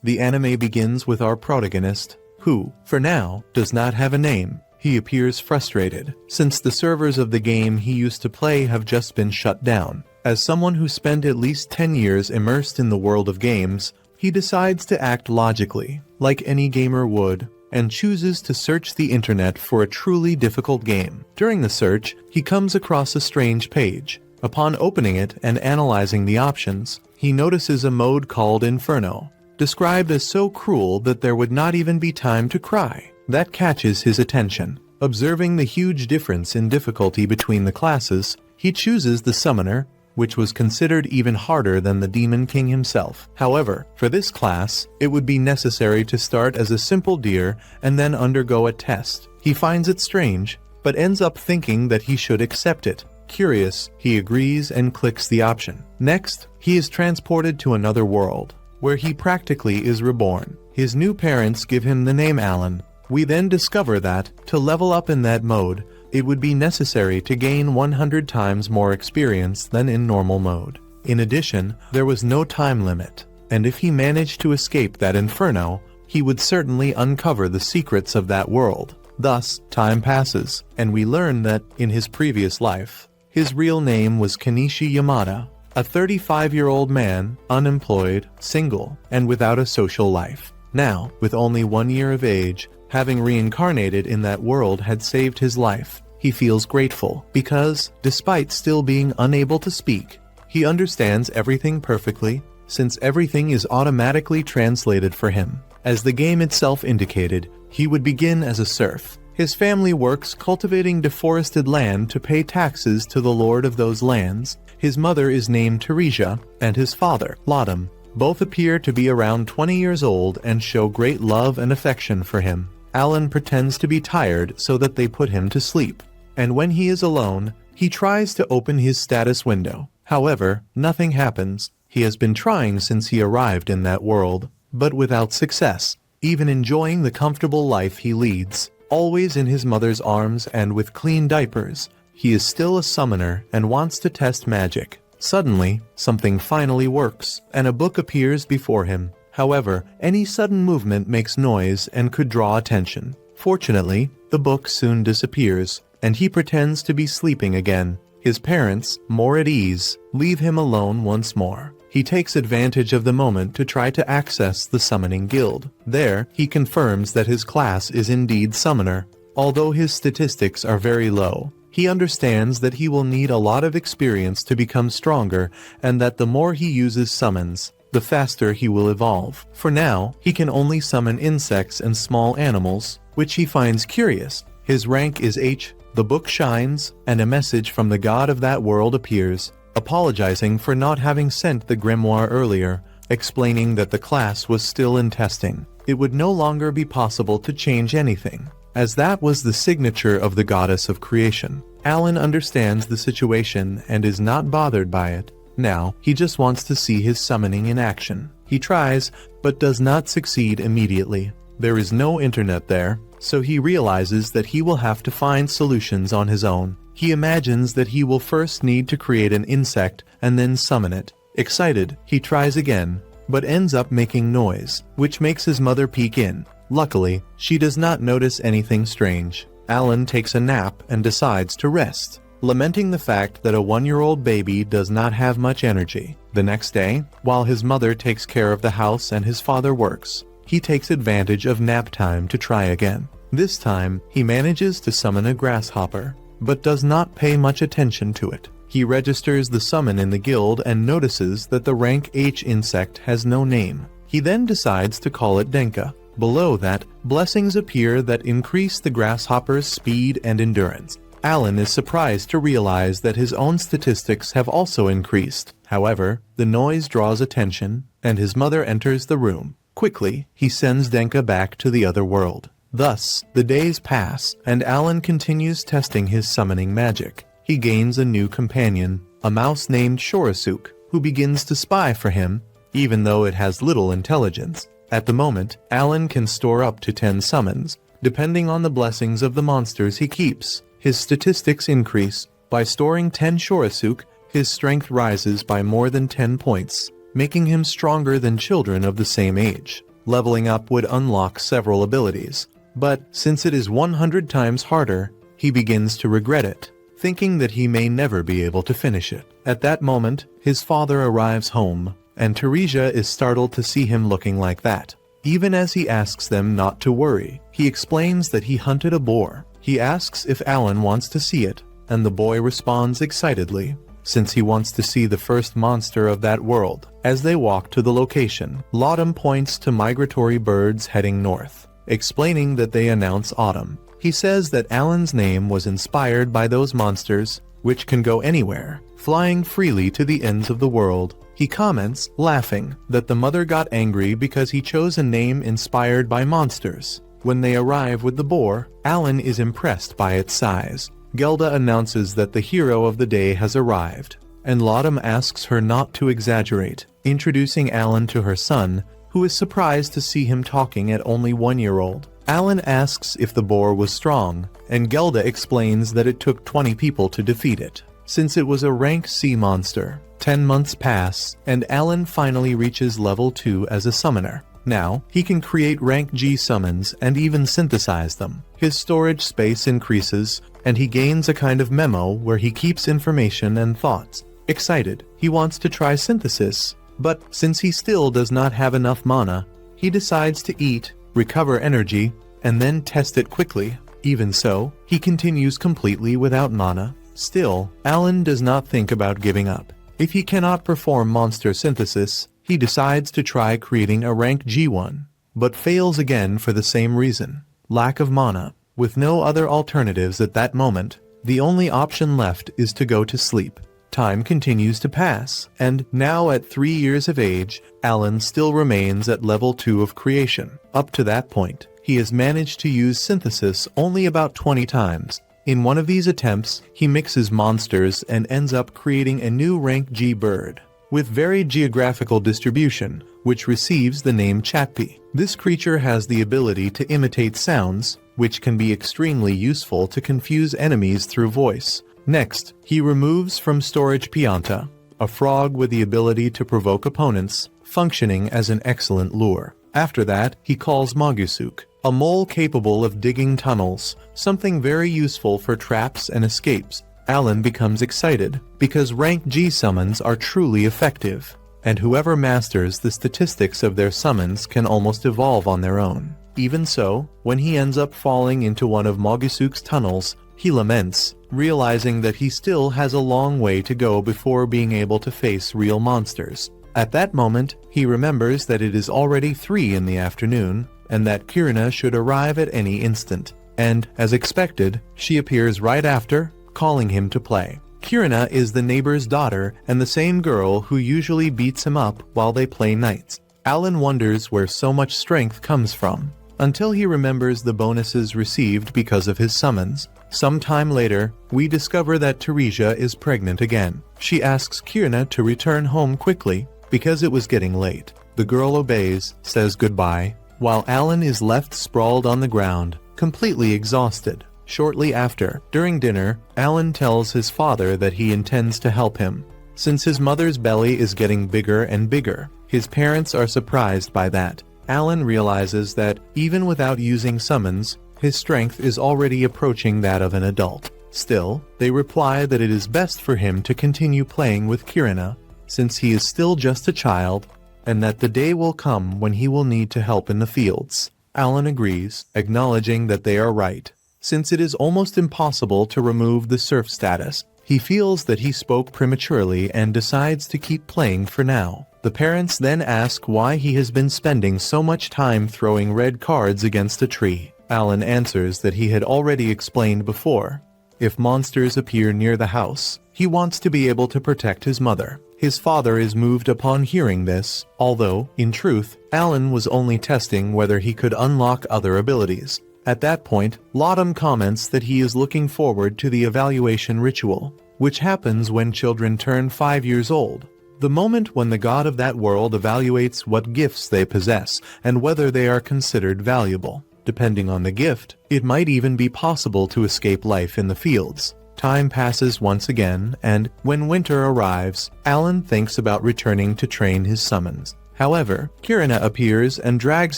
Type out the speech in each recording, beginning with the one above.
The anime begins with our protagonist, who, for now, does not have a name. He appears frustrated, since the servers of the game he used to play have just been shut down. As someone who spent at least 10 years immersed in the world of games, he decides to act logically, like any gamer would, and chooses to search the internet for a truly difficult game. During the search, he comes across a strange page. Upon opening it and analyzing the options, he notices a mode called Inferno, described as so cruel that there would not even be time to cry. That catches his attention. Observing the huge difference in difficulty between the classes, he chooses the Summoner, which was considered even harder than the Demon King himself. However, for this class, it would be necessary to start as a simple deer and then undergo a test. He finds it strange, but ends up thinking that he should accept it. Curious, he agrees and clicks the option. Next, he is transported to another world, where he practically is reborn. His new parents give him the name Alan. We then discover that, to level up in that mode, it would be necessary to gain 100 times more experience than in normal mode. In addition, there was no time limit, and if he managed to escape that inferno, he would certainly uncover the secrets of that world. Thus, time passes, and we learn that, in his previous life, his real name was Kenichi Yamada, a 35-year-old man, unemployed, single, and without a social life. Now, with only 1 year of age, having reincarnated in that world had saved his life. He feels grateful because, despite still being unable to speak, he understands everything perfectly, since everything is automatically translated for him. As the game itself indicated, he would begin as a serf. His family works cultivating deforested land to pay taxes to the lord of those lands. His mother is named Teresia, and his father, Laudem. Both appear to be around 20 years old and show great love and affection for him. Alan pretends to be tired so that they put him to sleep, and when he is alone, he tries to open his status window. However, nothing happens. He has been trying since he arrived in that world, but without success, even enjoying the comfortable life he leads, always in his mother's arms and with clean diapers. He is still a summoner and wants to test magic. Suddenly, something finally works, and a book appears before him. However, any sudden movement makes noise and could draw attention. Fortunately, the book soon disappears, and he pretends to be sleeping again. His parents, more at ease, leave him alone once more. He takes advantage of the moment to try to access the summoning guild. There, he confirms that his class is indeed summoner. Although his statistics are very low, he understands that he will need a lot of experience to become stronger, and that the more he uses summons, the faster he will evolve. For now, he can only summon insects and small animals, which he finds curious. His rank is H. The book shines, and a message from the god of that world appears, apologizing for not having sent the grimoire earlier, explaining that the class was still in testing. It would no longer be possible to change anything, as that was the signature of the goddess of creation. Alan understands the situation and is not bothered by it. Now, he just wants to see his summoning in action. He tries, but does not succeed immediately. There is no internet there, so he realizes that he will have to find solutions on his own. He imagines that he will first need to create an insect and then summon it. Excited, he tries again, but ends up making noise, which makes his mother peek in. Luckily, she does not notice anything strange. Alan takes a nap and decides to rest, lamenting the fact that a 1-year-old baby does not have much energy. The next day, while his mother takes care of the house and his father works, he takes advantage of nap time to try again. This time, he manages to summon a grasshopper, but does not pay much attention to it. He registers the summon in the guild and notices that the rank H insect has no name. He then decides to call it Denka. Below that, blessings appear that increase the grasshopper's speed and endurance. Alan is surprised to realize that his own statistics have also increased. However, the noise draws attention, and his mother enters the room. Quickly, he sends Denka back to the other world. Thus, the days pass, and Alan continues testing his summoning magic. He gains a new companion, a mouse named Shorisuk, who begins to spy for him, even though it has little intelligence. At the moment, Alan can store up to 10 summons, depending on the blessings of the monsters he keeps. His statistics increase. By storing 10 Shorisuk, his strength rises by more than 10 points, making him stronger than children of the same age. leveling up would unlock several abilities. But since it is 100 times harder, he begins to regret it, thinking that he may never be able to finish it. At that moment, his father arrives home, and Teresia is startled to see him looking like that. Even as he asks them not to worry, he explains that he hunted a boar. He asks if Alan wants to see it, and the boy responds excitedly, since he wants to see the first monster of that world. As they walk to the location, Laudum points to migratory birds heading north, explaining that they announce autumn. He says that Alan's name was inspired by those monsters, which can go anywhere, flying freely to the ends of the world. He comments, laughing, that the mother got angry because he chose a name inspired by monsters. When they arrive with the boar, Alan is impressed by its size. Gelda announces that the hero of the day has arrived, and Laudum asks her not to exaggerate, introducing Alan to her son, who is surprised to see him talking at only 1-year-old. Alan asks if the boar was strong, and Gelda explains that it took 20 people to defeat it, since it was a rank C monster. 10 months pass, and Alan finally reaches level 2 as a summoner. Now, he can create rank G summons and even synthesize them. His storage space increases, and he gains a kind of memo where he keeps information and thoughts. Excited, he wants to try synthesis, but since he still does not have enough mana, he decides to eat, recover energy, and then test it quickly. Even so, he continues completely without mana. Still, Alan does not think about giving up. If he cannot perform monster synthesis, he decides to try creating a rank G1, but fails again for the same reason: lack of mana. With no other alternatives at that moment, the only option left is to go to sleep. Time continues to pass, and now at 3 years of age, Alan still remains at level 2 of creation. Up to that point, he has managed to use synthesis only about 20 times. In one of these attempts, he mixes monsters and ends up creating a new rank G bird, with varied geographical distribution, which receives the name Chatpi. This creature has the ability to imitate sounds, which can be extremely useful to confuse enemies through voice. Next, he removes from storage Pianta, a frog with the ability to provoke opponents, functioning as an excellent lure. After that, he calls Mogusuk, a mole capable of digging tunnels, something very useful for traps and escapes. Alan becomes excited, because rank G summons are truly effective, and whoever masters the statistics of their summons can almost evolve on their own. Even so, when he ends up falling into one of Mogusuk's tunnels, he laments, realizing that he still has a long way to go before being able to face real monsters. At that moment, he remembers that it is already 3 in the afternoon, and that Kirina should arrive at any instant. And, as expected, she appears right after, calling him to play. Kirina is the neighbor's daughter and the same girl who usually beats him up while they play knights. Alan wonders where so much strength comes from, until he remembers the bonuses received because of his summons. Sometime later, we discover that Teresia is pregnant again. She asks Kirina to return home quickly, because it was getting late. The girl obeys, says goodbye, while Alan is left sprawled on the ground, completely exhausted. Shortly after, during dinner, Alan tells his father that he intends to help him. Since his mother's belly is getting bigger and bigger, his parents are surprised by that. Alan realizes that, even without using summons, his strength is already approaching that of an adult. Still, they reply that it is best for him to continue playing with Kirina, since he is still just a child, and that the day will come when he will need to help in the fields. Alan agrees, acknowledging that they are right. Since it is almost impossible to remove the serf status, he feels that he spoke prematurely and decides to keep playing for now. The parents then ask why he has been spending so much time throwing red cards against a tree. Alan answers that he had already explained before. If monsters appear near the house, he wants to be able to protect his mother. His father is moved upon hearing this, although, in truth, Alan was only testing whether he could unlock other abilities. At that point, Laudum comments that he is looking forward to the evaluation ritual, which happens when children turn 5 years old, the moment when the god of that world evaluates what gifts they possess and whether they are considered valuable. Depending on the gift, it might even be possible to escape life in the fields. Time passes once again, and when winter arrives, Alan thinks about returning to train his summons. However, Kirina appears and drags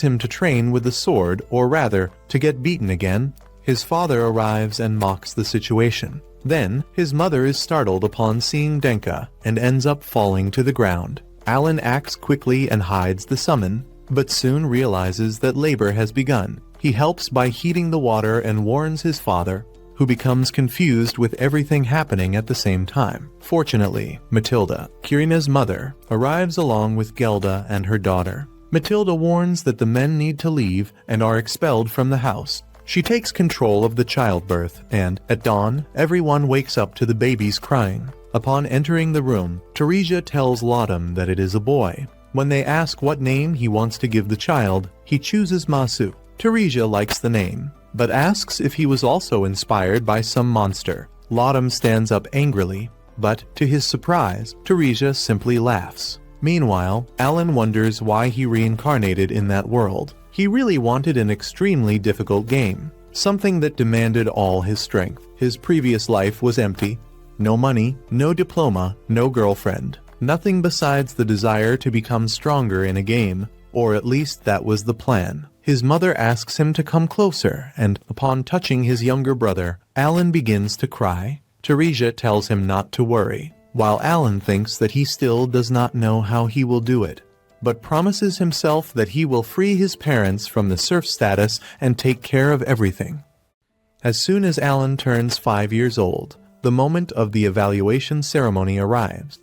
him to train with the sword, or rather, to get beaten again. His father arrives and mocks the situation. Then, his mother is startled upon seeing Denka and ends up falling to the ground. Alan acts quickly and hides the summon, but soon realizes that labor has begun. He helps by heating the water and warns his father, who becomes confused with everything happening at the same time. Fortunately, Matilda, Kirina's mother, arrives along with Gelda and her daughter. Matilda warns that the men need to leave and are expelled from the house. She takes control of the childbirth, and, at dawn, everyone wakes up to the baby's crying. Upon entering the room, Teresia tells Laudum that it is a boy. When they ask what name he wants to give the child, he chooses Masu. Teresia likes the name, but asks if he was also inspired by some monster. Laudum stands up angrily, but, to his surprise, Teresia simply laughs. Meanwhile, Alan wonders why he reincarnated in that world. He really wanted an extremely difficult game, something that demanded all his strength. His previous life was empty. No money, no diploma, no girlfriend. Nothing besides the desire to become stronger in a game, or at least that was the plan. His mother asks him to come closer, and upon touching his younger brother, Alan begins to cry. Teresia tells him not to worry, while Alan thinks that he still does not know how he will do it, but promises himself that he will free his parents from the serf status and take care of everything. As soon as Alan turns 5 years old, the moment of the evaluation ceremony arrives.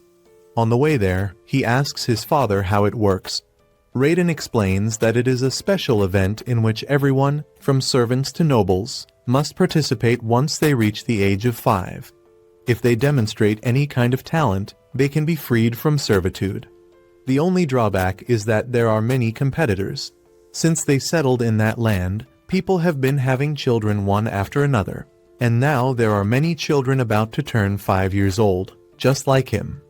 On the way there, he asks his father how it works. Raiden explains that it is a special event in which everyone, from servants to nobles, must participate once they reach the age of 5. If they demonstrate any kind of talent, they can be freed from servitude. The only drawback is that there are many competitors. Since they settled in that land, people have been having children one after another, and now there are many children about to turn 5 years old, just like him.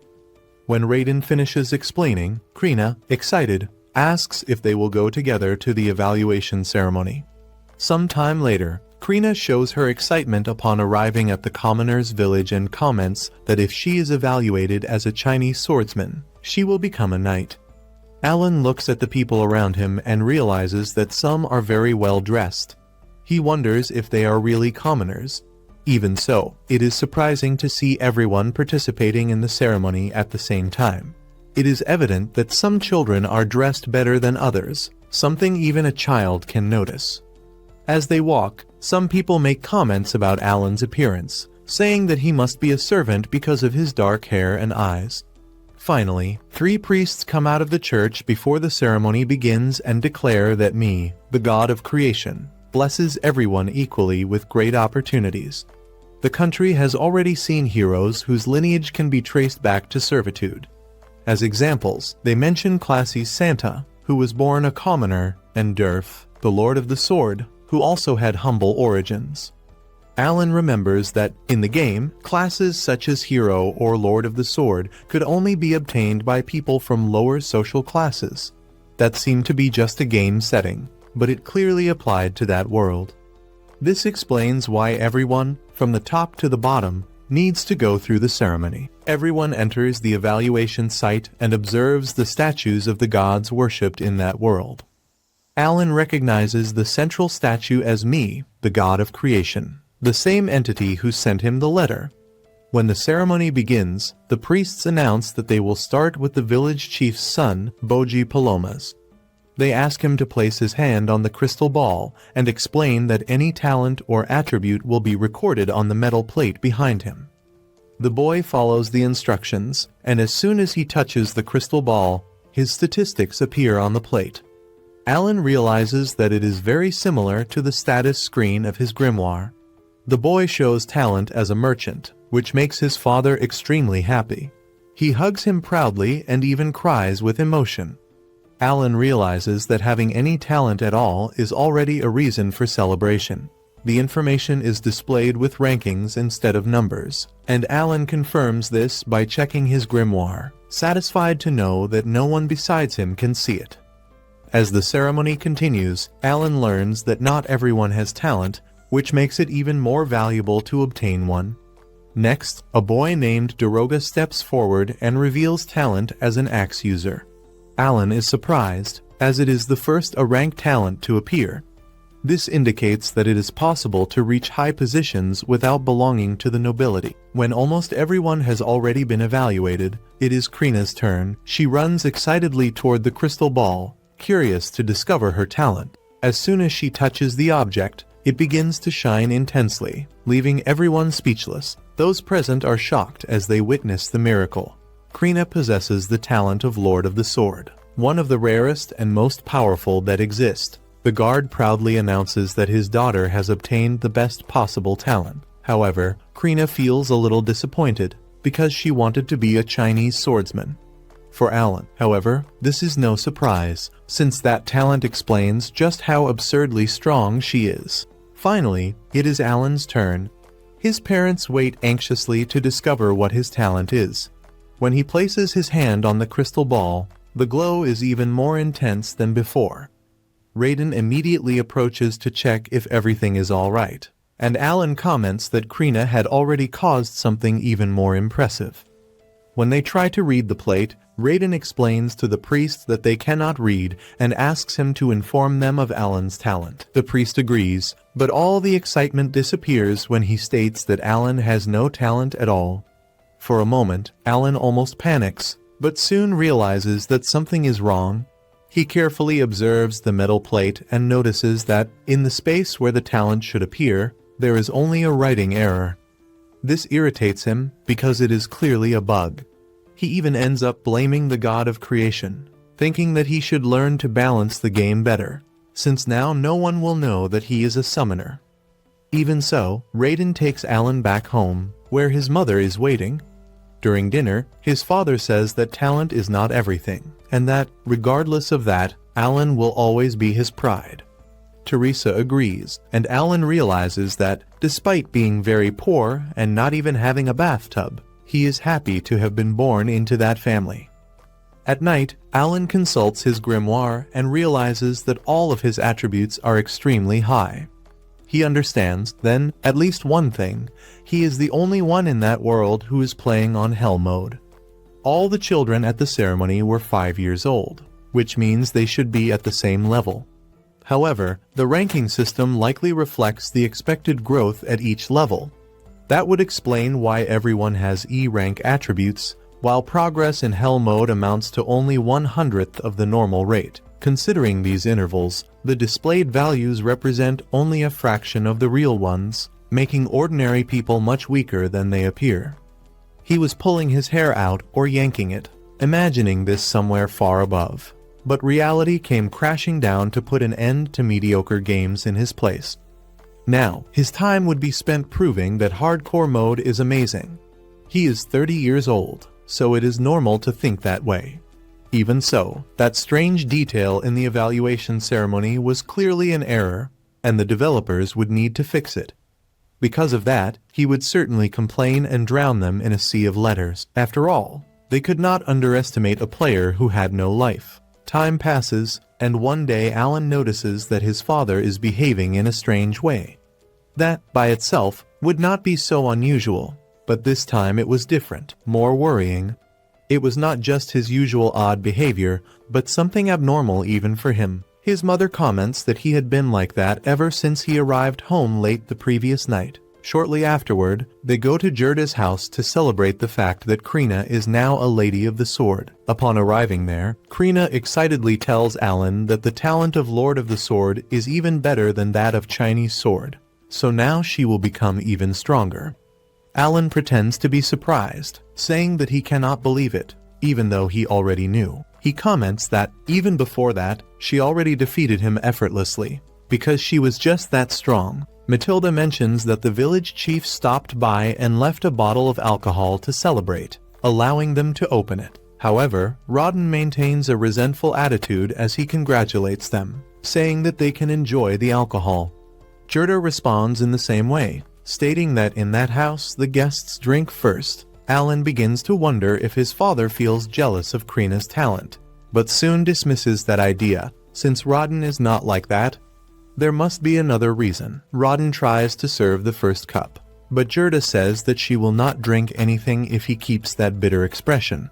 When Raiden finishes explaining, Krina, excited, asks if they will go together to the evaluation ceremony. Some time later, Krina shows her excitement upon arriving at the commoner's village and comments that if she is evaluated as a Chinese swordsman, she will become a knight. Alan looks at the people around him and realizes that some are very well dressed. He wonders if they are really commoners. Even so, it is surprising to see everyone participating in the ceremony at the same time. It is evident that some children are dressed better than others, something even a child can notice. As they walk, some people make comments about Alan's appearance, saying that he must be a servant because of his dark hair and eyes. Finally, 3 priests come out of the church before the ceremony begins and declare that me, the god of creation, blesses everyone equally with great opportunities. The country has already seen heroes whose lineage can be traced back to servitude. As examples, they mention Classy Santa, who was born a commoner, and Durf, the Lord of the Sword, who also had humble origins. Alan remembers that, in the game, classes such as Hero or Lord of the Sword could only be obtained by people from lower social classes. That seemed to be just a game setting, but it clearly applied to that world. This explains why everyone, from the top to the bottom, needs to go through the ceremony. Everyone enters the evaluation site and observes the statues of the gods worshipped in that world. Alan recognizes the central statue as me, the god of creation, the same entity who sent him the letter. When the ceremony begins, the priests announce that they will start with the village chief's son, Boji Palomas. They ask him to place his hand on the crystal ball and explain that any talent or attribute will be recorded on the metal plate behind him. The boy follows the instructions, and as soon as he touches the crystal ball, his statistics appear on the plate. Alan realizes that it is very similar to the status screen of his grimoire. The boy shows talent as a merchant, which makes his father extremely happy. He hugs him proudly and even cries with emotion. Alan realizes that having any talent at all is already a reason for celebration. The information is displayed with rankings instead of numbers, and Alan confirms this by checking his grimoire, satisfied to know that no one besides him can see it. As the ceremony continues, Alan learns that not everyone has talent, which makes it even more valuable to obtain one. Next, a boy named Doroga steps forward and reveals talent as an axe user. Alan is surprised, as it is the first A-rank talent to appear. This indicates that it is possible to reach high positions without belonging to the nobility. When almost everyone has already been evaluated, it is Krina's turn. She runs excitedly toward the crystal ball, curious to discover her talent. As soon as she touches the object, it begins to shine intensely, leaving everyone speechless. Those present are shocked as they witness the miracle. Krina possesses the talent of Lord of the Sword, one of the rarest and most powerful that exist. The guard proudly announces that his daughter has obtained the best possible talent. However, Krina feels a little disappointed, because she wanted to be a Chinese swordsman. For Alan, however, this is no surprise, since that talent explains just how absurdly strong she is. Finally, it is Alan's turn. His parents wait anxiously to discover what his talent is. When he places his hand on the crystal ball, the glow is even more intense than before. Raiden immediately approaches to check if everything is all right, and Alan comments that Krina had already caused something even more impressive. When they try to read the plate, Raiden explains to the priest that they cannot read and asks him to inform them of Alan's talent. The priest agrees, but all the excitement disappears when he states that Alan has no talent at all. For a moment, Alan almost panics, but soon realizes that something is wrong. He carefully observes the metal plate and notices that, in the space where the talent should appear, there is only a writing error. This irritates him because it is clearly a bug. He even ends up blaming the god of creation, thinking that he should learn to balance the game better, since now no one will know that he is a summoner. Even so, Raiden takes Alan back home, where his mother is waiting. During dinner, his father says that talent is not everything, and that, regardless of that, Alan will always be his pride. Teresa agrees, and Alan realizes that, despite being very poor and not even having a bathtub, he is happy to have been born into that family. At night, Alan consults his grimoire and realizes that all of his attributes are extremely high. He understands, then, at least one thing: he is the only one in that world who is playing on Hell mode. All the children at the ceremony were 5 years old, which means they should be at the same level. However, the ranking system likely reflects the expected growth at each level. That would explain why everyone has E-rank attributes, while progress in Hell mode amounts to only 1/100th of the normal rate. Considering these intervals, the displayed values represent only a fraction of the real ones, making ordinary people much weaker than they appear. He was pulling his hair out or yanking it, imagining this somewhere far above. But reality came crashing down to put an end to mediocre games in his place. Now, his time would be spent proving that hardcore mode is amazing. He is 30 years old, so it is normal to think that way. Even so, that strange detail in the evaluation ceremony was clearly an error, and the developers would need to fix it. Because of that, he would certainly complain and drown them in a sea of letters. After all, they could not underestimate a player who had no life. Time passes, and one day Alan notices that his father is behaving in a strange way. That, by itself, would not be so unusual, but this time it was different, more worrying. It was not just his usual odd behavior, but something abnormal even for him. His mother comments that he had been like that ever since he arrived home late the previous night. Shortly afterward, they go to Gerda's house to celebrate the fact that Krina is now a Lady of the Sword. Upon arriving there, Krina excitedly tells Alan that the talent of Lord of the Sword is even better than that of Chinese Sword, so now she will become even stronger. Alan pretends to be surprised, saying that he cannot believe it, even though he already knew. He comments that, even before that, she already defeated him effortlessly, because she was just that strong. Matilda mentions that the village chief stopped by and left a bottle of alcohol to celebrate, allowing them to open it. However, Rodden maintains a resentful attitude as he congratulates them, saying that they can enjoy the alcohol. Gerda responds in the same way, stating that in that house the guests drink first. Alan begins to wonder if his father feels jealous of Krina's talent, but soon dismisses that idea, since Rodden is not like that. There must be another reason. Rodden tries to serve the first cup, but Gerda says that she will not drink anything if he keeps that bitter expression.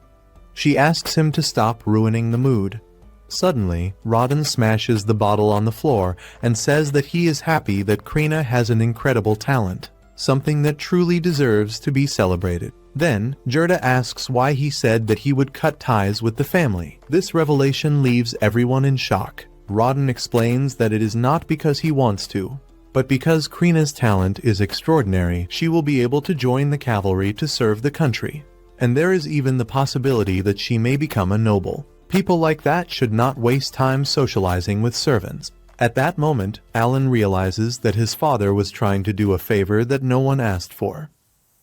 She asks him to stop ruining the mood. Suddenly, Rodden smashes the bottle on the floor and says that he is happy that Krina has an incredible talent, something that truly deserves to be celebrated. Then, Gerda asks why he said that he would cut ties with the family. This revelation leaves everyone in shock. Rodden explains that it is not because he wants to, but because Krina's talent is extraordinary. She will be able to join the cavalry to serve the country, and there is even the possibility that she may become a noble. People like that should not waste time socializing with servants. At that moment, Alan realizes that his father was trying to do a favor that no one asked for.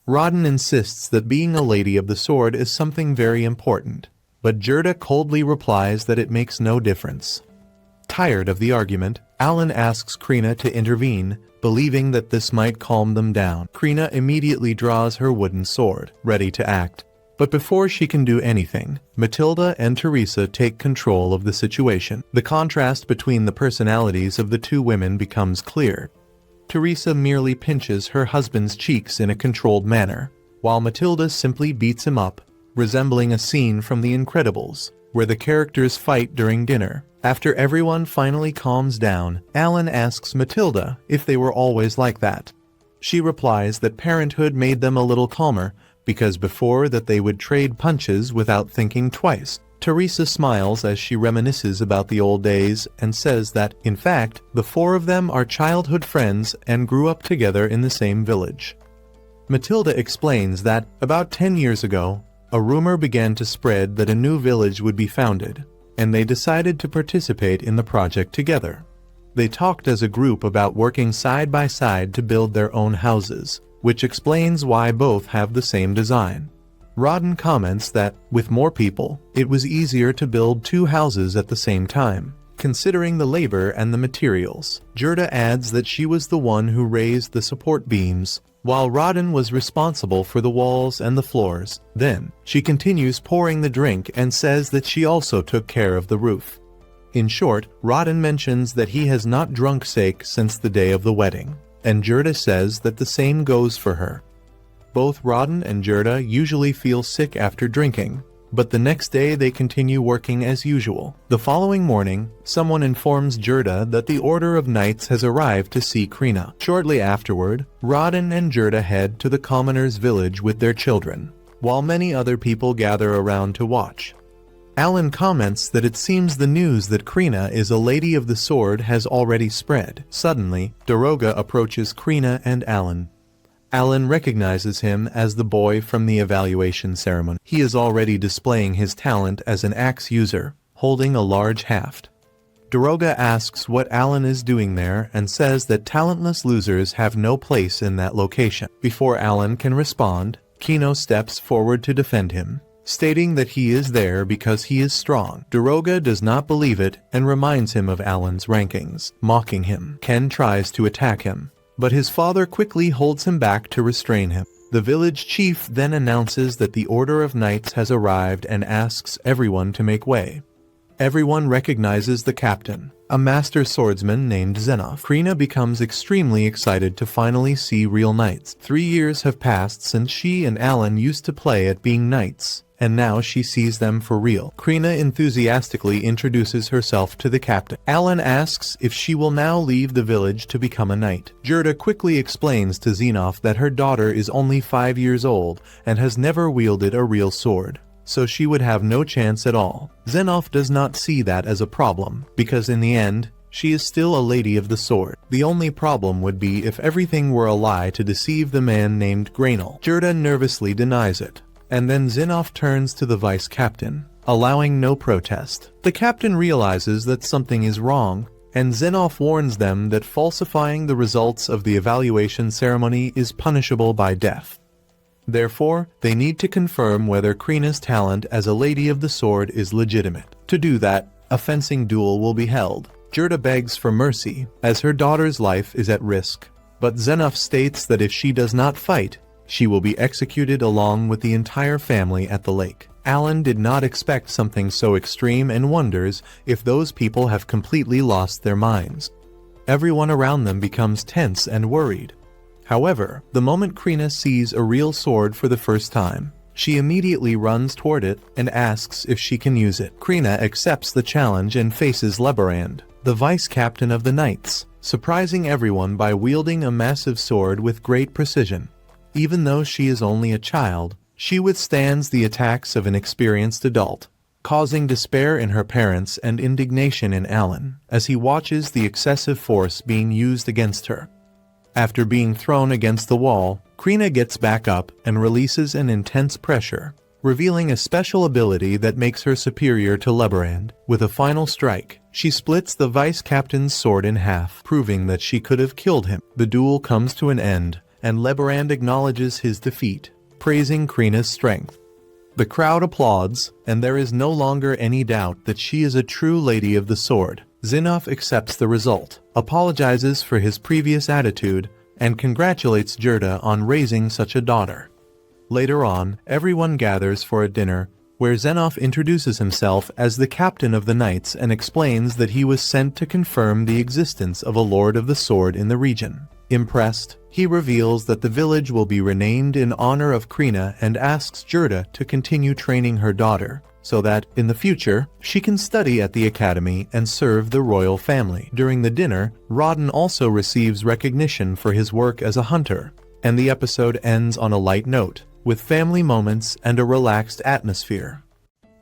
Rodden insists that being a lady of the sword is something very important, but Gerda coldly replies that it makes no difference. Tired of the argument, Alan asks Krina to intervene, believing that this might calm them down. Krina immediately draws her wooden sword, ready to act. But before she can do anything, Matilda and Teresa take control of the situation. The contrast between the personalities of the two women becomes clear. Teresa merely pinches her husband's cheeks in a controlled manner, while Matilda simply beats him up, resembling a scene from The Incredibles, where the characters fight during dinner. After everyone finally calms down, Alan asks Matilda if they were always like that. She replies that parenthood made them a little calmer, because before that they would trade punches without thinking twice. Teresa smiles as she reminisces about the old days and says that, in fact, the four of them are childhood friends and grew up together in the same village. Matilda explains that, about 10 years ago, a rumor began to spread that a new village would be founded, and they decided to participate in the project together. They talked as a group about working side by side to build their own houses, which explains why both have the same design. Rodden comments that, with more people, it was easier to build two houses at the same time, considering the labor and the materials. Gerda adds that she was the one who raised the support beams, while Rodden was responsible for the walls and the floors. Then, she continues pouring the drink and says that she also took care of the roof. In short, Rodden mentions that he has not drunk sake since the day of the wedding, and Gerda says that the same goes for her. Both Rodden and Gerda usually feel sick after drinking, but the next day they continue working as usual. The following morning, someone informs Gerda that the Order of Knights has arrived to see Krina. Shortly afterward, Rodden and Gerda head to the commoner's village with their children, while many other people gather around to watch. Alan comments that it seems the news that Krina is a lady of the sword has already spread. Suddenly, Daroga approaches Krina and Alan. Alan recognizes him as the boy from the evaluation ceremony. He is already displaying his talent as an axe user, holding a large haft. Daroga asks what Alan is doing there and says that talentless losers have no place in that location. Before Alan can respond, Kino steps forward to defend him, stating that he is there because he is strong. Daroga does not believe it and reminds him of Alan's rankings, mocking him. Ken tries to attack him, but his father quickly holds him back to restrain him. The village chief then announces that the Order of Knights has arrived and asks everyone to make way. Everyone recognizes the captain, a master swordsman named Zenoff. Krina becomes extremely excited to finally see real knights. 3 years have passed since she and Alan used to play at being knights, and now she sees them for real. Krina enthusiastically introduces herself to the captain. Alan asks if she will now leave the village to become a knight. Gerda quickly explains to Zenoff that her daughter is only 5 years old and has never wielded a real sword, so she would have no chance at all. Zenoff does not see that as a problem, because in the end, she is still a lady of the sword. The only problem would be if everything were a lie to deceive the man named Grainel. Gerda nervously denies it, and then Zenoff turns to the vice captain, allowing no protest. The captain realizes that something is wrong, and Zenoff warns them that falsifying the results of the evaluation ceremony is punishable by death. Therefore, they need to confirm whether Krina's talent as a lady of the sword is legitimate. To do that, a fencing duel will be held. Gerda begs for mercy, as her daughter's life is at risk, but Zenoff states that if she does not fight, she will be executed along with the entire family at the lake. Alan did not expect something so extreme and wonders if those people have completely lost their minds. Everyone around them becomes tense and worried. However, the moment Krina sees a real sword for the first time, She immediately runs toward it and asks if she can use it. Krina accepts the challenge and faces Leberand, the vice captain of the knights, surprising everyone by wielding a massive sword with great precision. Even though she is only a child, she withstands the attacks of an experienced adult, causing despair in her parents and indignation in Alan as he watches the excessive force being used against her. After being thrown against the wall, Krina gets back up and releases an intense pressure, revealing a special ability that makes her superior to Leberand. With a final strike, she splits the vice captain's sword in half, proving that she could have killed him. The duel comes to an end, and Leberand acknowledges his defeat, praising Krina's strength. The crowd applauds, and there is no longer any doubt that she is a true lady of the sword. Zinnov accepts the result, apologizes for his previous attitude, and congratulates Gerda on raising such a daughter. Later on, everyone gathers for a dinner, where Zinnov introduces himself as the captain of the knights and explains that he was sent to confirm the existence of a Lord of the Sword in the region. Impressed, he reveals that the village will be renamed in honor of Krina and asks Gerda to continue training her daughter, so that, in the future, she can study at the academy and serve the royal family. During the dinner, Rodden also receives recognition for his work as a hunter, and the episode ends on a light note, with family moments and a relaxed atmosphere.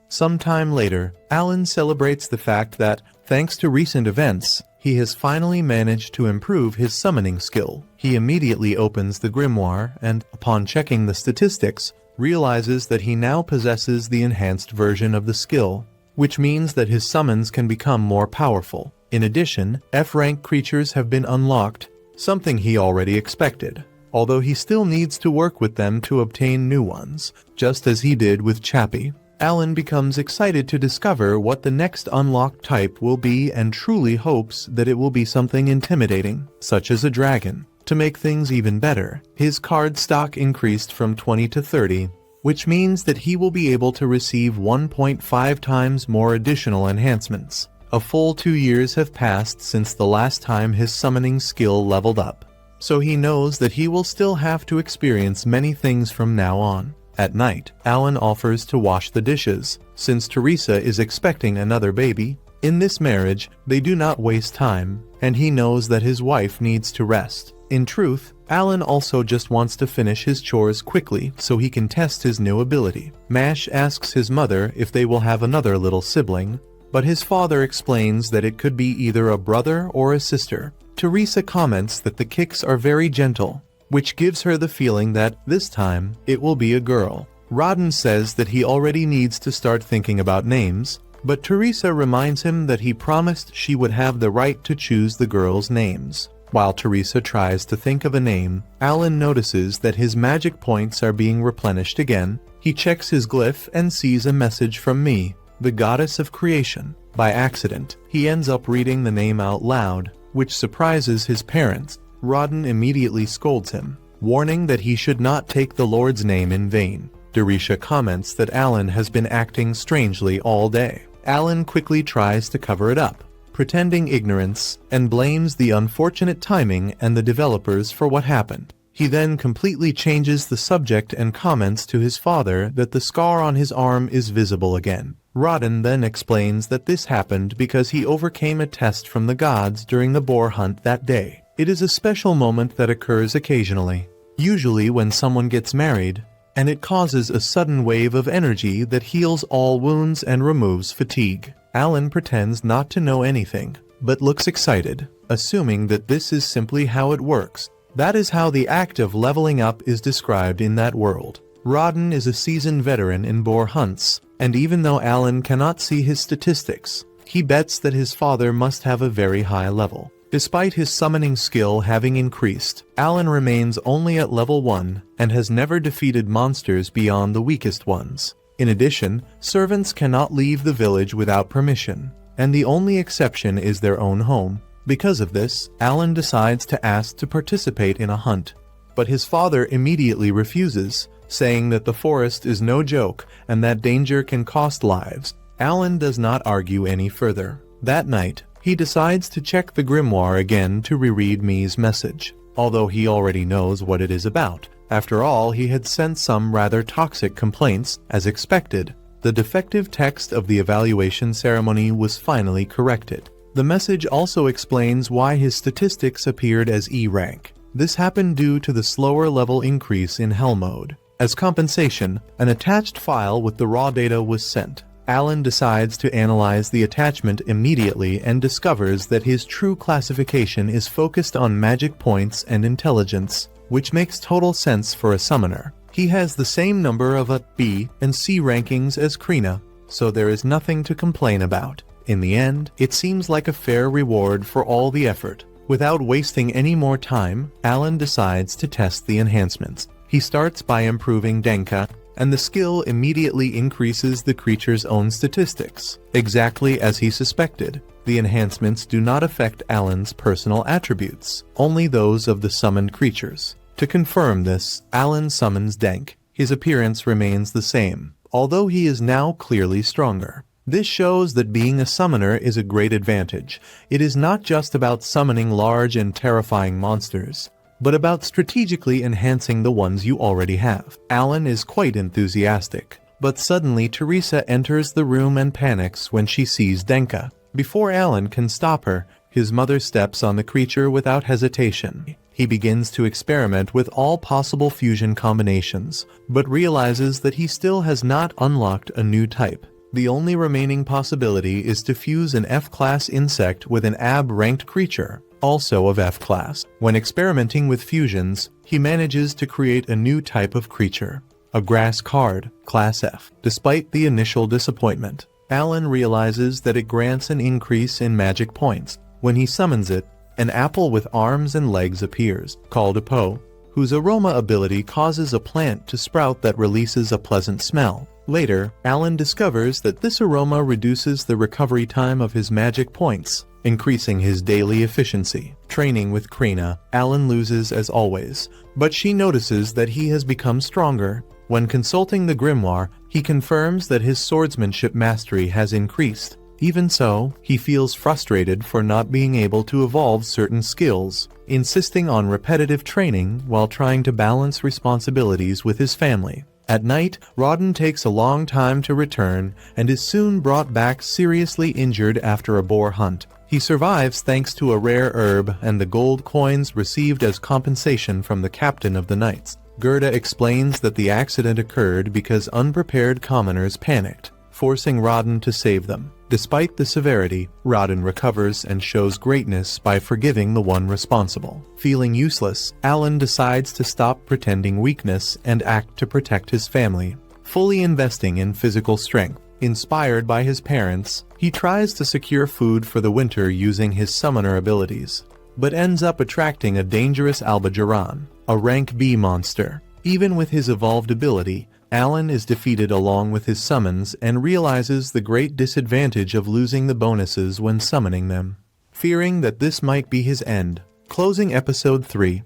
Sometime later, Alan celebrates the fact that, thanks to recent events, he has finally managed to improve his summoning skill. He immediately opens the grimoire and, upon checking the statistics, realizes that he now possesses the enhanced version of the skill, which means that his summons can become more powerful. In addition, F-rank creatures have been unlocked, something he already expected, although he still needs to work with them to obtain new ones, just as he did with Chappie. Alan becomes excited to discover what the next unlocked type will be and truly hopes that it will be something intimidating, such as a dragon. To make things even better, his card stock increased from 20 to 30, which means that he will be able to receive 1.5 times more additional enhancements. A full 2 years have passed since the last time his summoning skill leveled up, so he knows that he will still have to experience many things from now on. At night, Alan offers to wash the dishes, since Teresa is expecting another baby. In this marriage, they do not waste time, and he knows that his wife needs to rest. In truth, Alan also just wants to finish his chores quickly so he can test his new ability. Mash asks his mother if they will have another little sibling, but his father explains that it could be either a brother or a sister. Teresa comments that the kicks are very gentle, which gives her the feeling that, this time, it will be a girl. Rodden says that he already needs to start thinking about names, but Teresa reminds him that he promised she would have the right to choose the girls' names. While Teresa tries to think of a name, Alan notices that his magic points are being replenished again. He checks his glyph and sees a message from Me, the goddess of creation. By accident, he ends up reading the name out loud, which surprises his parents. Rodden immediately scolds him, warning that he should not take the Lord's name in vain. Derisha comments that Alan has been acting strangely all day. Alan quickly tries to cover it up, pretending ignorance, and blames the unfortunate timing and the developers for what happened. He then completely changes the subject and comments to his father that the scar on his arm is visible again. Rodden then explains that this happened because he overcame a test from the gods during the boar hunt that day. It is a special moment that occurs occasionally, usually when someone gets married, and it causes a sudden wave of energy that heals all wounds and removes fatigue. Alan pretends not to know anything, but looks excited, assuming that this is simply how it works. That is how the act of leveling up is described in that world. Rodden is a seasoned veteran in boar hunts, and even though Alan cannot see his statistics, he bets that his father must have a very high level. Despite his summoning skill having increased, Alan remains only at level 1 and has never defeated monsters beyond the weakest ones. In addition, servants cannot leave the village without permission, and the only exception is their own home. Because of this, Alan decides to ask to participate in a hunt, but his father immediately refuses, saying that the forest is no joke and that danger can cost lives. Alan does not argue any further. That night, he decides to check the grimoire again to reread Me's message. Although he already knows what it is about, After all, he had sent some rather toxic complaints, as expected. The defective text of the evaluation ceremony was finally corrected. The message also explains why his statistics appeared as E rank. This happened due to the slower level increase in Hell mode. As compensation, an attached file with the raw data was sent. Alan decides to analyze the attachment immediately and discovers that his true classification is focused on magic points and intelligence, which makes total sense for a summoner. He has the same number of A, B, and C rankings as Krina, so there is nothing to complain about. In the end, it seems like a fair reward for all the effort. Without wasting any more time, Alan decides to test the enhancements. He starts by improving Denka, and the skill immediately increases the creature's own statistics, exactly as he suspected. The enhancements do not affect Alan's personal attributes, only those of the summoned creatures. To confirm this, Alan summons Denk. His appearance remains the same, although he is now clearly stronger. This shows that being a summoner is a great advantage. It is not just about summoning large and terrifying monsters, but about strategically enhancing the ones you already have. Alan is quite enthusiastic, but suddenly Teresa enters the room and panics when she sees Denka. Before Alan can stop her, his mother steps on the creature without hesitation. He begins to experiment with all possible fusion combinations, but realizes that he still has not unlocked a new type. The only remaining possibility is to fuse an F-class insect with an AB-ranked creature, also of F-class. When experimenting with fusions, he manages to create a new type of creature, a grass card, class F. Despite the initial disappointment, Alan realizes that it grants an increase in magic points. When he summons it, an apple with arms and legs appears, called a Po, whose aroma ability causes a plant to sprout that releases a pleasant smell. Later, Alan discovers that this aroma reduces the recovery time of his magic points, increasing his daily efficiency. Training with Krina, Alan loses as always, but she notices that he has become stronger. When consulting the grimoire, he confirms that his swordsmanship mastery has increased. Even so, he feels frustrated for not being able to evolve certain skills, insisting on repetitive training while trying to balance responsibilities with his family. At night, Rodden takes a long time to return and is soon brought back seriously injured after a boar hunt. He survives thanks to a rare herb and the gold coins received as compensation from the captain of the knights. Gerda explains that the accident occurred because unprepared commoners panicked, forcing Rodden to save them. Despite the severity, Rodden recovers and shows greatness by forgiving the one responsible. Feeling useless, Alan decides to stop pretending weakness and act to protect his family, fully investing in physical strength. Inspired by his parents, he tries to secure food for the winter using his summoner abilities, but ends up attracting a dangerous Albajaran, a rank B monster. Even with his evolved ability, Alan is defeated along with his summons and realizes the great disadvantage of losing the bonuses when summoning them, fearing that this might be his end. Closing episode 3.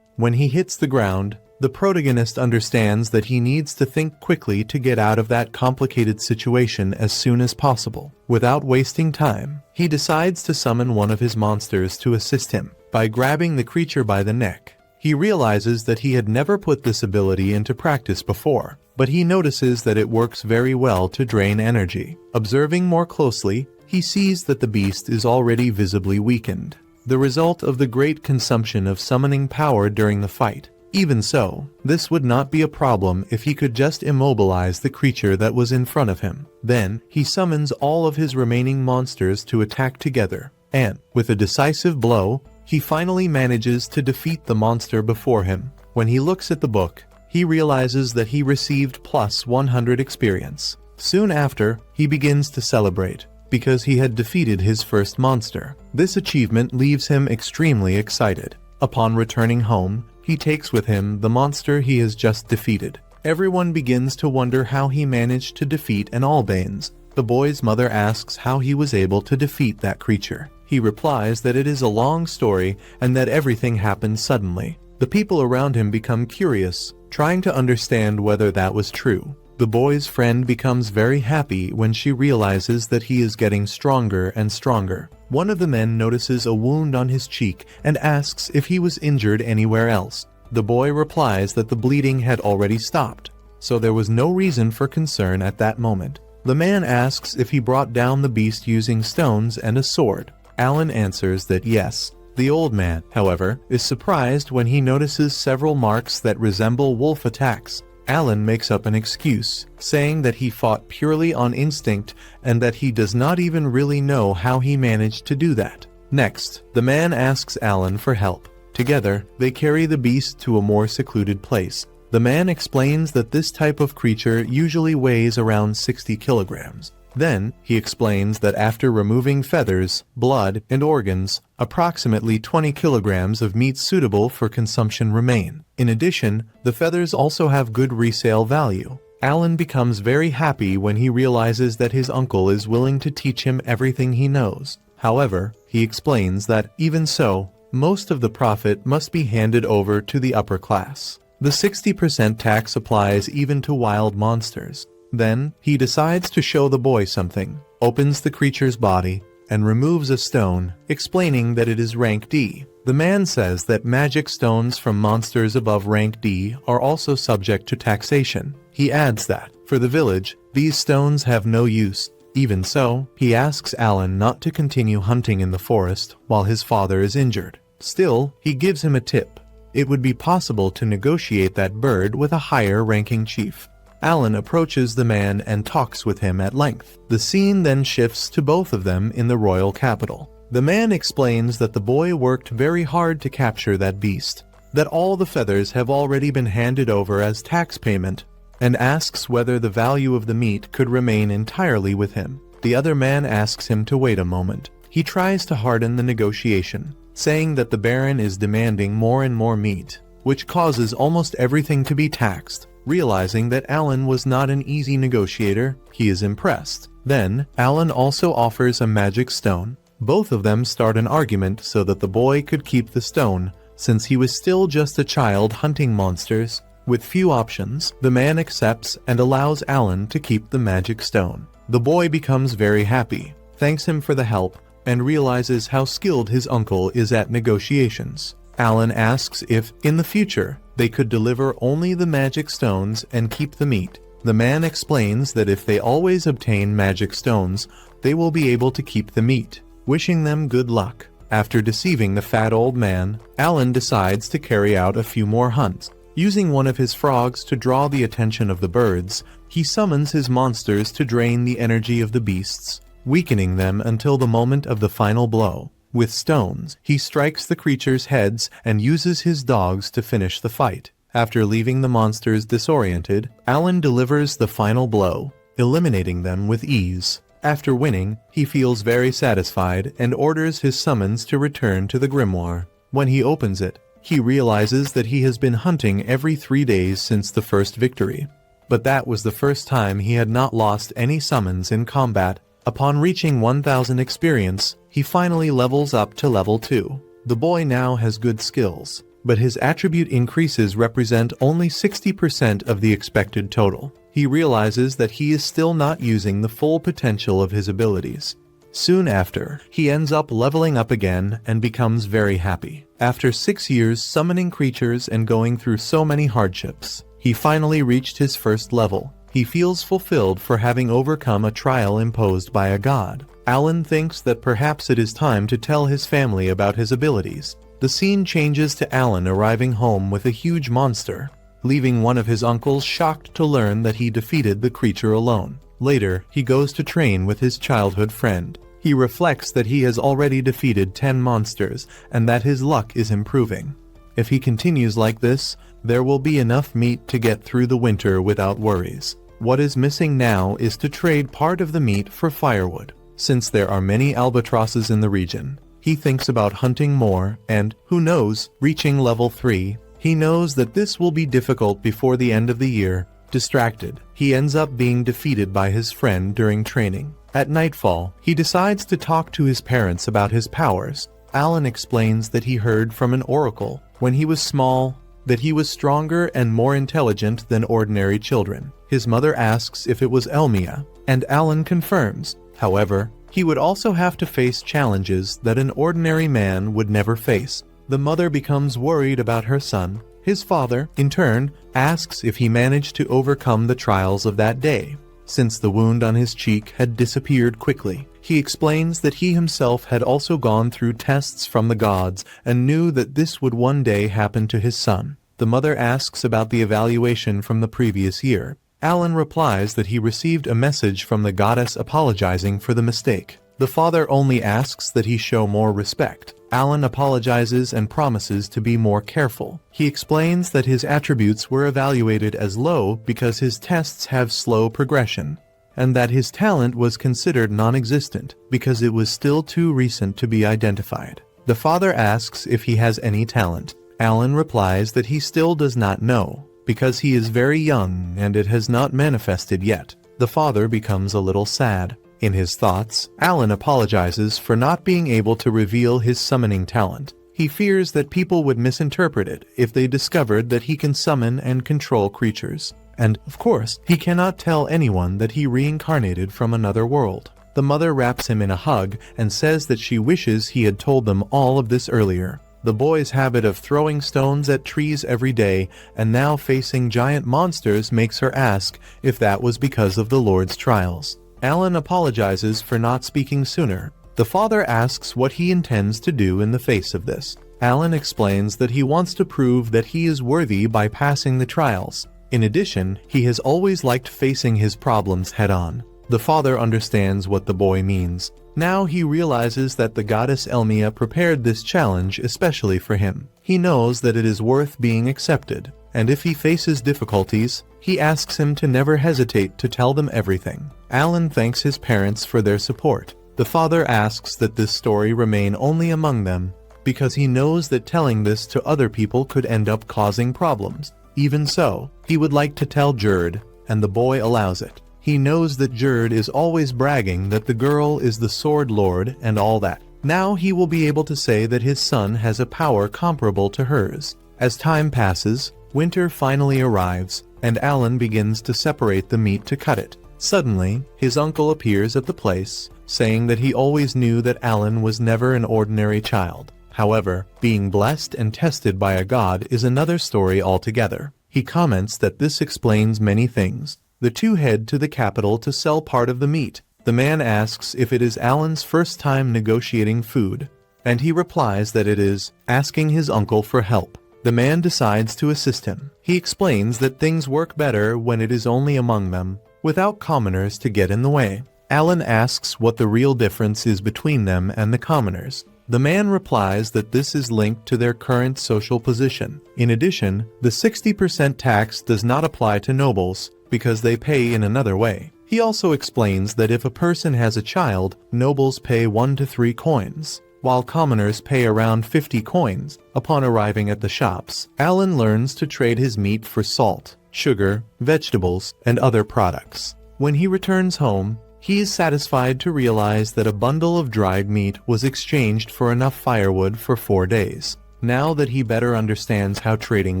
When he hits the ground, the protagonist understands that he needs to think quickly to get out of that complicated situation as soon as possible. Without wasting time, he decides to summon one of his monsters to assist him. By grabbing the creature by the neck, he realizes that he had never put this ability into practice before, but he notices that it works very well to drain energy. Observing more closely, he sees that the beast is already visibly weakened, the result of the great consumption of summoning power during the fight. Even so, this would not be a problem if he could just immobilize the creature that was in front of him. Then, he summons all of his remaining monsters to attack together, and, with a decisive blow, he finally manages to defeat the monster before him. When he looks at the book, he realizes that he received plus 100 experience. Soon after, he begins to celebrate, because he had defeated his first monster. This achievement leaves him extremely excited. Upon returning home, he takes with him the monster he has just defeated. Everyone begins to wonder how he managed to defeat an Albanes. The boy's mother asks how he was able to defeat that creature. He replies that it is a long story and that everything happened suddenly. The people around him become curious, trying to understand whether that was true. The boy's friend becomes very happy when she realizes that he is getting stronger and stronger. One of the men notices a wound on his cheek and asks if he was injured anywhere else. The boy replies that the bleeding had already stopped, so there was no reason for concern at that moment. The man asks if he brought down the beast using stones and a sword. Alan answers that yes. The old man, however, is surprised when he notices several marks that resemble wolf attacks. Alan makes up an excuse, saying that he fought purely on instinct and that he does not even really know how he managed to do that. Next, the man asks Alan for help. Together, they carry the beast to a more secluded place. The man explains that this type of creature usually weighs around 60 kilograms. Then, he explains that after removing feathers, blood, and organs, approximately 20 kilograms of meat suitable for consumption remain. In addition, the feathers also have good resale value. Alan becomes very happy when he realizes that his uncle is willing to teach him everything he knows. However, he explains that, even so, most of the profit must be handed over to the upper class. The 60% tax applies even to wild monsters. Then, he decides to show the boy something, opens the creature's body, and removes a stone, explaining that it is rank D. The man says that magic stones from monsters above rank D are also subject to taxation. He adds that, for the village, these stones have no use. Even so, he asks Alan not to continue hunting in the forest while his father is injured. Still, he gives him a tip. It would be possible to negotiate that bird with a higher-ranking chief. Alan approaches the man and talks with him at length. The scene then shifts to both of them in the royal capital. The man explains that the boy worked very hard to capture that beast, that all the feathers have already been handed over as tax payment, and asks whether the value of the meat could remain entirely with him. The other man asks him to wait a moment. He tries to harden the negotiation, saying that the Baron is demanding more and more meat, which causes almost everything to be taxed. Realizing that Alan was not an easy negotiator, he is impressed. Then, Alan also offers a magic stone. Both of them start an argument so that the boy could keep the stone, since he was still just a child hunting monsters. With few options, the man accepts and allows Alan to keep the magic stone. The boy becomes very happy, thanks him for the help, and realizes how skilled his uncle is at negotiations. Alan asks if, in the future, they could deliver only the magic stones and keep the meat. The man explains that if they always obtain magic stones, they will be able to keep the meat, wishing them good luck. After deceiving the fat old man, Alan decides to carry out a few more hunts. Using one of his frogs to draw the attention of the birds, he summons his monsters to drain the energy of the beasts, weakening them until the moment of the final blow. With stones, he strikes the creatures' heads and uses his dogs to finish the fight. After leaving the monsters disoriented, Alan delivers the final blow, eliminating them with ease. After winning, he feels very satisfied and orders his summons to return to the grimoire. When he opens it, he realizes that he has been hunting every 3 days since the first victory. But that was the first time he had not lost any summons in combat. Upon reaching 1000 experience, he finally levels up to level 2. The boy now has good skills, but his attribute increases represent only 60% of the expected total. He realizes that he is still not using the full potential of his abilities. Soon after, he ends up leveling up again and becomes very happy. After 6 years summoning creatures and going through so many hardships, he finally reached his first level. He feels fulfilled for having overcome a trial imposed by a god. Alan thinks that perhaps it is time to tell his family about his abilities. The scene changes to Alan arriving home with a huge monster, leaving one of his uncles shocked to learn that he defeated the creature alone. Later, he goes to train with his childhood friend. He reflects that he has already defeated 10 monsters and that his luck is improving. If he continues like this, there will be enough meat to get through the winter without worries. What is missing now is to trade part of the meat for firewood. Since there are many albatrosses in the region, he thinks about hunting more and, who knows, reaching level 3. He knows that this will be difficult before the end of the year. Distracted, he ends up being defeated by his friend during training. At nightfall, he decides to talk to his parents about his powers. Alan explains that he heard from an oracle when he was small that he was stronger and more intelligent than ordinary children. His mother asks if it was Elmia, and Alan confirms. However, he would also have to face challenges that an ordinary man would never face. The mother becomes worried about her son, His father, in turn, asks if he managed to overcome the trials of that day. Since the wound on his cheek had disappeared quickly, he explains that he himself had also gone through tests from the gods and knew that this would one day happen to his son. The mother asks about the evaluation from the previous year. Alan replies that he received a message from the goddess apologizing for the mistake. The father only asks that he show more respect. Alan apologizes and promises to be more careful. He explains that his attributes were evaluated as low because his tests have slow progression, and that his talent was considered non-existent because it was still too recent to be identified. The father asks if he has any talent. Alan replies that he still does not know, because he is very young and it has not manifested yet. The father becomes a little sad. In his thoughts, Alan apologizes for not being able to reveal his summoning talent. He fears that people would misinterpret it if they discovered that he can summon and control creatures. And, of course, he cannot tell anyone that he reincarnated from another world. The mother wraps him in a hug and says that she wishes he had told them all of this earlier. The boy's habit of throwing stones at trees every day and now facing giant monsters makes her ask if that was because of the Lord's trials. Alan apologizes for not speaking sooner. The father asks what he intends to do in the face of this. Alan explains that he wants to prove that he is worthy by passing the trials. In addition, he has always liked facing his problems head-on. The father understands what the boy means. Now he realizes that the goddess Elmia prepared this challenge especially for him. He knows that it is worth being accepted, and if he faces difficulties, he asks him to never hesitate to tell them everything. Alan thanks his parents for their support. The father asks that this story remain only among them, because he knows that telling this to other people could end up causing problems. Even so, he would like to tell Jerd, and the boy allows it. He knows that Jerd is always bragging that the girl is the sword lord and all that. Now he will be able to say that his son has a power comparable to hers. As time passes, winter finally arrives, and Alan begins to separate the meat to cut it. Suddenly, his uncle appears at the place, saying that he always knew that Alan was never an ordinary child. However, being blessed and tested by a god is another story altogether. He comments that this explains many things. The two head to the capital to sell part of the meat. The man asks if it is Alan's first time negotiating food, and he replies that it is, asking his uncle for help. The man decides to assist him. He explains that things work better when it is only among them, without commoners to get in the way. Alan asks what the real difference is between them and the commoners. The man replies that this is linked to their current social position. In addition, the 60% tax does not apply to nobles, because they pay in another way. He also explains that if a person has a child, nobles pay 1 to 3 coins, while commoners pay around 50 coins. Upon arriving at the shops, Alan learns to trade his meat for salt, sugar, vegetables, and other products. When he returns home, he is satisfied to realize that a bundle of dried meat was exchanged for enough firewood for 4 days. Now that he better understands how trading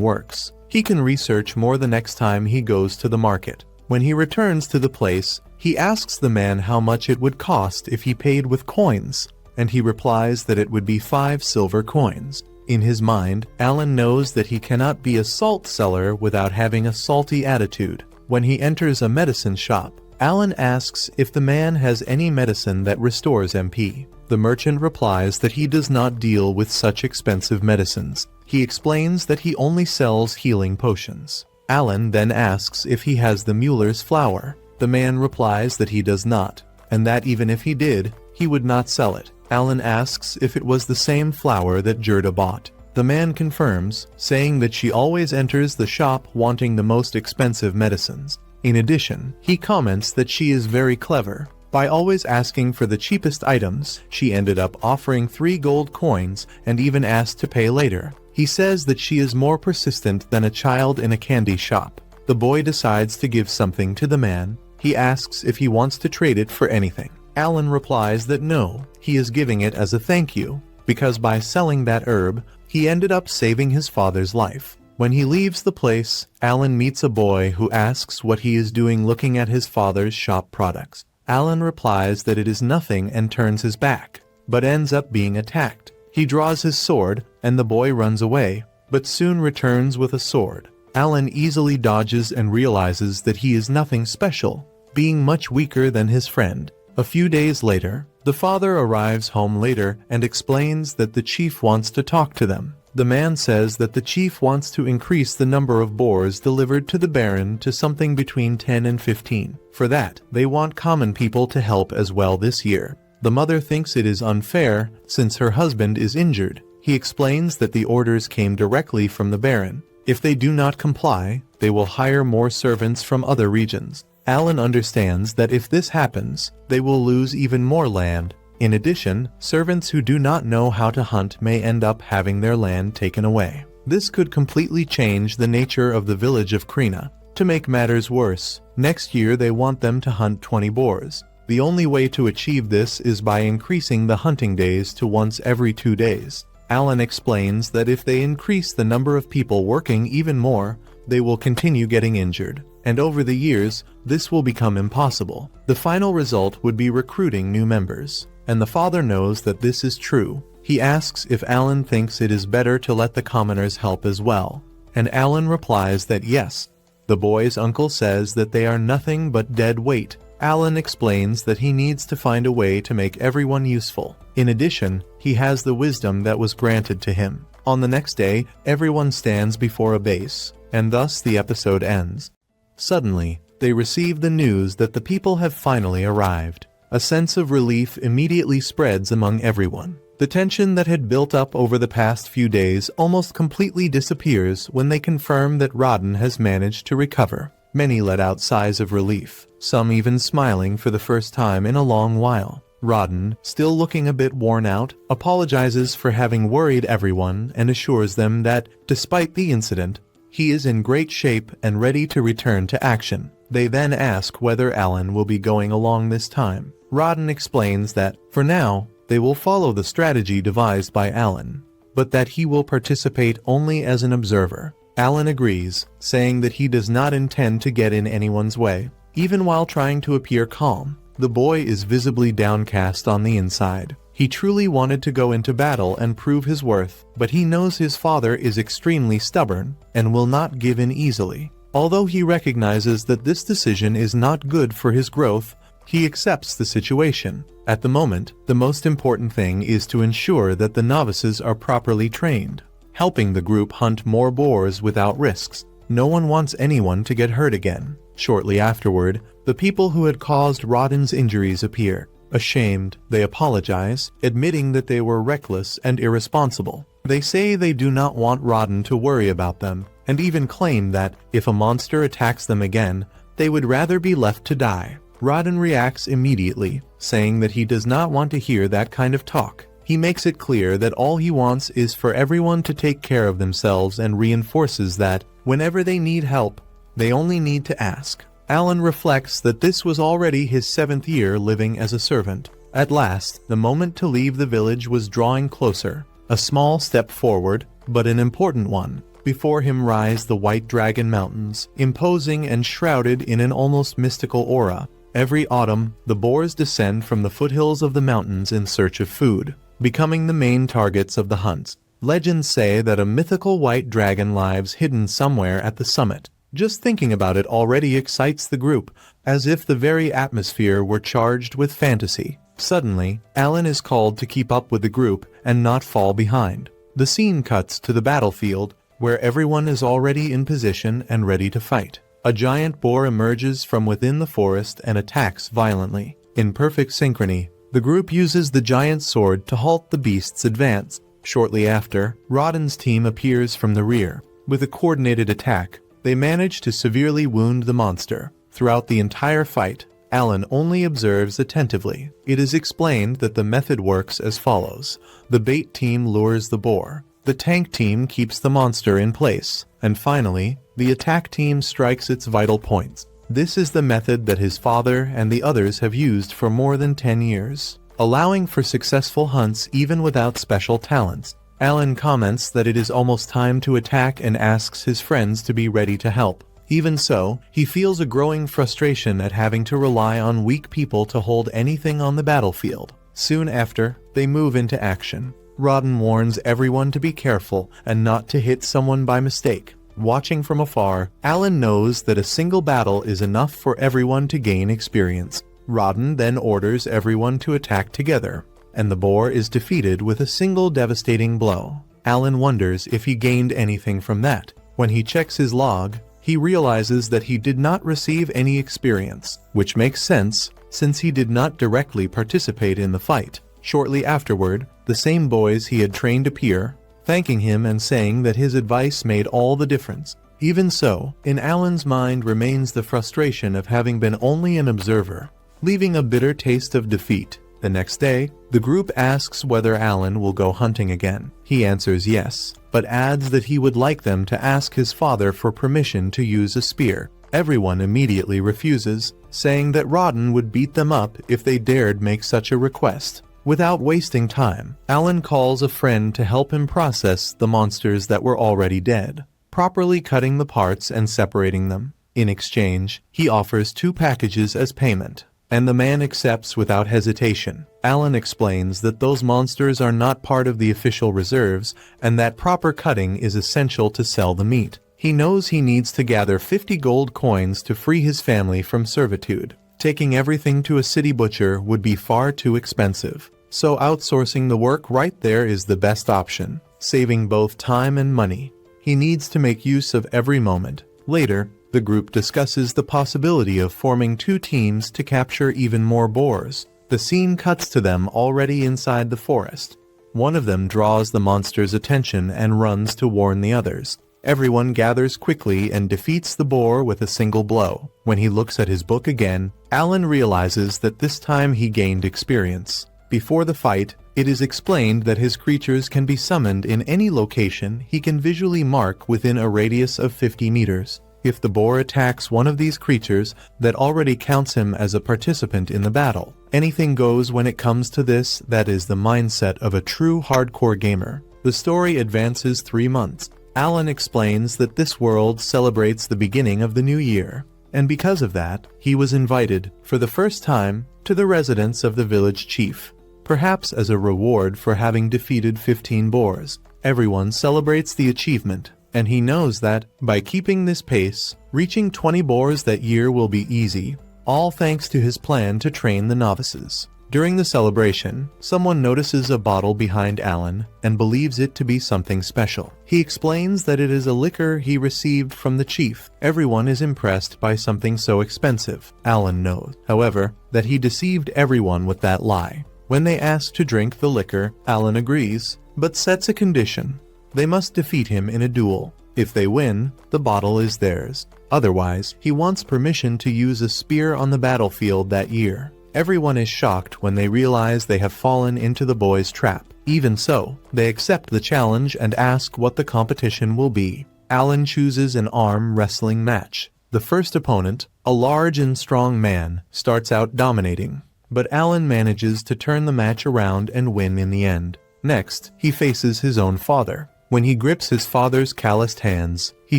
works, he can research more the next time he goes to the market. When he returns to the place, he asks the man how much it would cost if he paid with coins, and he replies that it would be 5 silver coins. In his mind, Alan knows that he cannot be a salt seller without having a salty attitude. When he enters a medicine shop, Alan asks if the man has any medicine that restores MP. The merchant replies that he does not deal with such expensive medicines. He explains that he only sells healing potions. Alan then asks if he has the Mueller's flour. The man replies that he does not, and that even if he did, he would not sell it. Alan asks if it was the same flour that Gerda bought. The man confirms, saying that she always enters the shop wanting the most expensive medicines. In addition, he comments that she is very clever. By always asking for the cheapest items, she ended up offering 3 gold coins and even asked to pay later. He says that she is more persistent than a child in a candy shop. The boy decides to give something to the man. He asks if he wants to trade it for anything. Alan replies that no, he is giving it as a thank you, because by selling that herb, he ended up saving his father's life. When he leaves the place, Alan meets a boy who asks what he is doing looking at his father's shop products. Alan replies that it is nothing and turns his back, but ends up being attacked. He draws his sword, and the boy runs away. but soon returns with a sword. Alan easily dodges and realizes that he is nothing special, being much weaker than his friend. A few days later, the father arrives home later and explains that the chief wants to talk to them. The man says that the chief wants to increase the number of boars delivered to the Baron to something between 10 and 15. For that, they want common people to help as well this year. The mother thinks it is unfair since her husband is injured. He explains that the orders came directly from the Baron. If they do not comply, they will hire more servants from other regions. Alan understands that if this happens, they will lose even more land. In addition, servants who do not know how to hunt may end up having their land taken away. This could completely change the nature of the village of Krina. To make matters worse, next year they want them to hunt 20 boars. The only way to achieve this is by increasing the hunting days to once every 2 days. Alan explains that if they increase the number of people working even more, they will continue getting injured, and over the years, this will become impossible. The final result would be recruiting new members, and the father knows that this is true. He asks if Alan thinks it is better to let the commoners help as well, and Alan replies that yes. The boy's uncle says that they are nothing but dead weight. Alan explains that he needs to find a way to make everyone useful. In addition, he has the wisdom that was granted to him. On the next day, everyone stands before a base, and thus the episode ends. Suddenly, they receive the news that the people have finally arrived. A sense of relief immediately spreads among everyone. The tension that had built up over the past few days almost completely disappears when they confirm that Rodden has managed to recover. Many let out sighs of relief, some even smiling for the first time in a long while. Rodden, still looking a bit worn out, apologizes for having worried everyone and assures them that, despite the incident, he is in great shape and ready to return to action. They then ask whether Alan will be going along this time. Rodden explains that, for now, they will follow the strategy devised by Alan, but that he will participate only as an observer. Alan agrees, saying that he does not intend to get in anyone's way. Even while trying to appear calm, the boy is visibly downcast on the inside. He truly wanted to go into battle and prove his worth, but he knows his father is extremely stubborn and will not give in easily. Although he recognizes that this decision is not good for his growth, he accepts the situation. At the moment, the most important thing is to ensure that the novices are properly trained, helping the group hunt more boars without risks. No one wants anyone to get hurt again. Shortly afterward, the people who had caused Rodden's injuries appear. Ashamed, they apologize, admitting that they were reckless and irresponsible. They say they do not want Rodden to worry about them, and even claim that, if a monster attacks them again, they would rather be left to die. Rodden reacts immediately, saying that he does not want to hear that kind of talk. He makes it clear that all he wants is for everyone to take care of themselves and reinforces that, whenever they need help, they only need to ask. Alan reflects that this was already his 7th year living as a servant. At last, the moment to leave the village was drawing closer. A small step forward, but an important one. Before him rise the White Dragon Mountains, imposing and shrouded in an almost mystical aura. Every autumn, the boars descend from the foothills of the mountains in search of food, becoming the main targets of the hunts. Legends say that a mythical white dragon lives hidden somewhere at the summit. Just thinking about it already excites the group, as if the very atmosphere were charged with fantasy. Suddenly, Alan is called to keep up with the group and not fall behind. The scene cuts to the battlefield, where everyone is already in position and ready to fight. A giant boar emerges from within the forest and attacks violently. In perfect synchrony, the group uses the giant sword to halt the beast's advance. Shortly after, Rodden's team appears from the rear. With a coordinated attack, they manage to severely wound the monster. Throughout the entire fight, Alan only observes attentively. It is explained that the method works as follows. The bait team lures the boar. The tank team keeps the monster in place. And finally, the attack team strikes its vital points. This is the method that his father and the others have used for more than 10 years, allowing for successful hunts even without special talents. Alan comments that it is almost time to attack and asks his friends to be ready to help. Even so, he feels a growing frustration at having to rely on weak people to hold anything on the battlefield. Soon after, they move into action. Rodden warns everyone to be careful and not to hit someone by mistake. Watching from afar, Alan knows that a single battle is enough for everyone to gain experience. Rodden then orders everyone to attack together, and the boar is defeated with a single devastating blow. Alan wonders if he gained anything from that. When he checks his log, he realizes that he did not receive any experience, which makes sense since he did not directly participate in the fight. Shortly afterward, the same boys he had trained appear, thanking him and saying that his advice made all the difference. Even so, in Alan's mind remains the frustration of having been only an observer, leaving a bitter taste of defeat. The next day, the group asks whether Alan will go hunting again. He answers yes, but adds that he would like them to ask his father for permission to use a spear. Everyone immediately refuses, saying that Rodden would beat them up if they dared make such a request. Without wasting time, Alan calls a friend to help him process the monsters that were already dead, properly cutting the parts and separating them. In exchange, he offers 2 packages as payment, and the man accepts without hesitation. Alan explains that those monsters are not part of the official reserves and that proper cutting is essential to sell the meat. He knows he needs to gather 50 gold coins to free his family from servitude. Taking everything to a city butcher would be far too expensive, so outsourcing the work right there is the best option, saving both time and money. He needs to make use of every moment. Later, the group discusses the possibility of forming 2 teams to capture even more boars. The scene cuts to them already inside the forest. One of them draws the monster's attention and runs to warn the others. Everyone gathers quickly and defeats the boar with a single blow. When he looks at his book again, Alan realizes that this time he gained experience. Before the fight, it is explained that his creatures can be summoned in any location he can visually mark within a radius of 50 meters. If the boar attacks one of these creatures, that already counts him as a participant in the battle. Anything goes when it comes to this. That is the mindset of a true hardcore gamer. The story advances 3 months. Alan explains that this world celebrates the beginning of the new year, and because of that, he was invited, for the first time, to the residence of the village chief, perhaps as a reward for having defeated 15 boars. Everyone celebrates the achievement, and he knows that, by keeping this pace, reaching 20 boars that year will be easy, all thanks to his plan to train the novices. During the celebration, someone notices a bottle behind Alan and believes it to be something special. He explains that it is a liquor he received from the chief. Everyone is impressed by something so expensive. Alan knows, however, that he deceived everyone with that lie. When they ask to drink the liquor, Alan agrees, but sets a condition. They must defeat him in a duel. If they win, the bottle is theirs. Otherwise, he wants permission to use a spear on the battlefield that year. Everyone is shocked when they realize they have fallen into the boys' trap. Even so, they accept the challenge and ask what the competition will be. Alan chooses an arm wrestling match. The first opponent, a large and strong man, starts out dominating, but Alan manages to turn the match around and win in the end. Next, he faces his own father. When he grips his father's calloused hands, he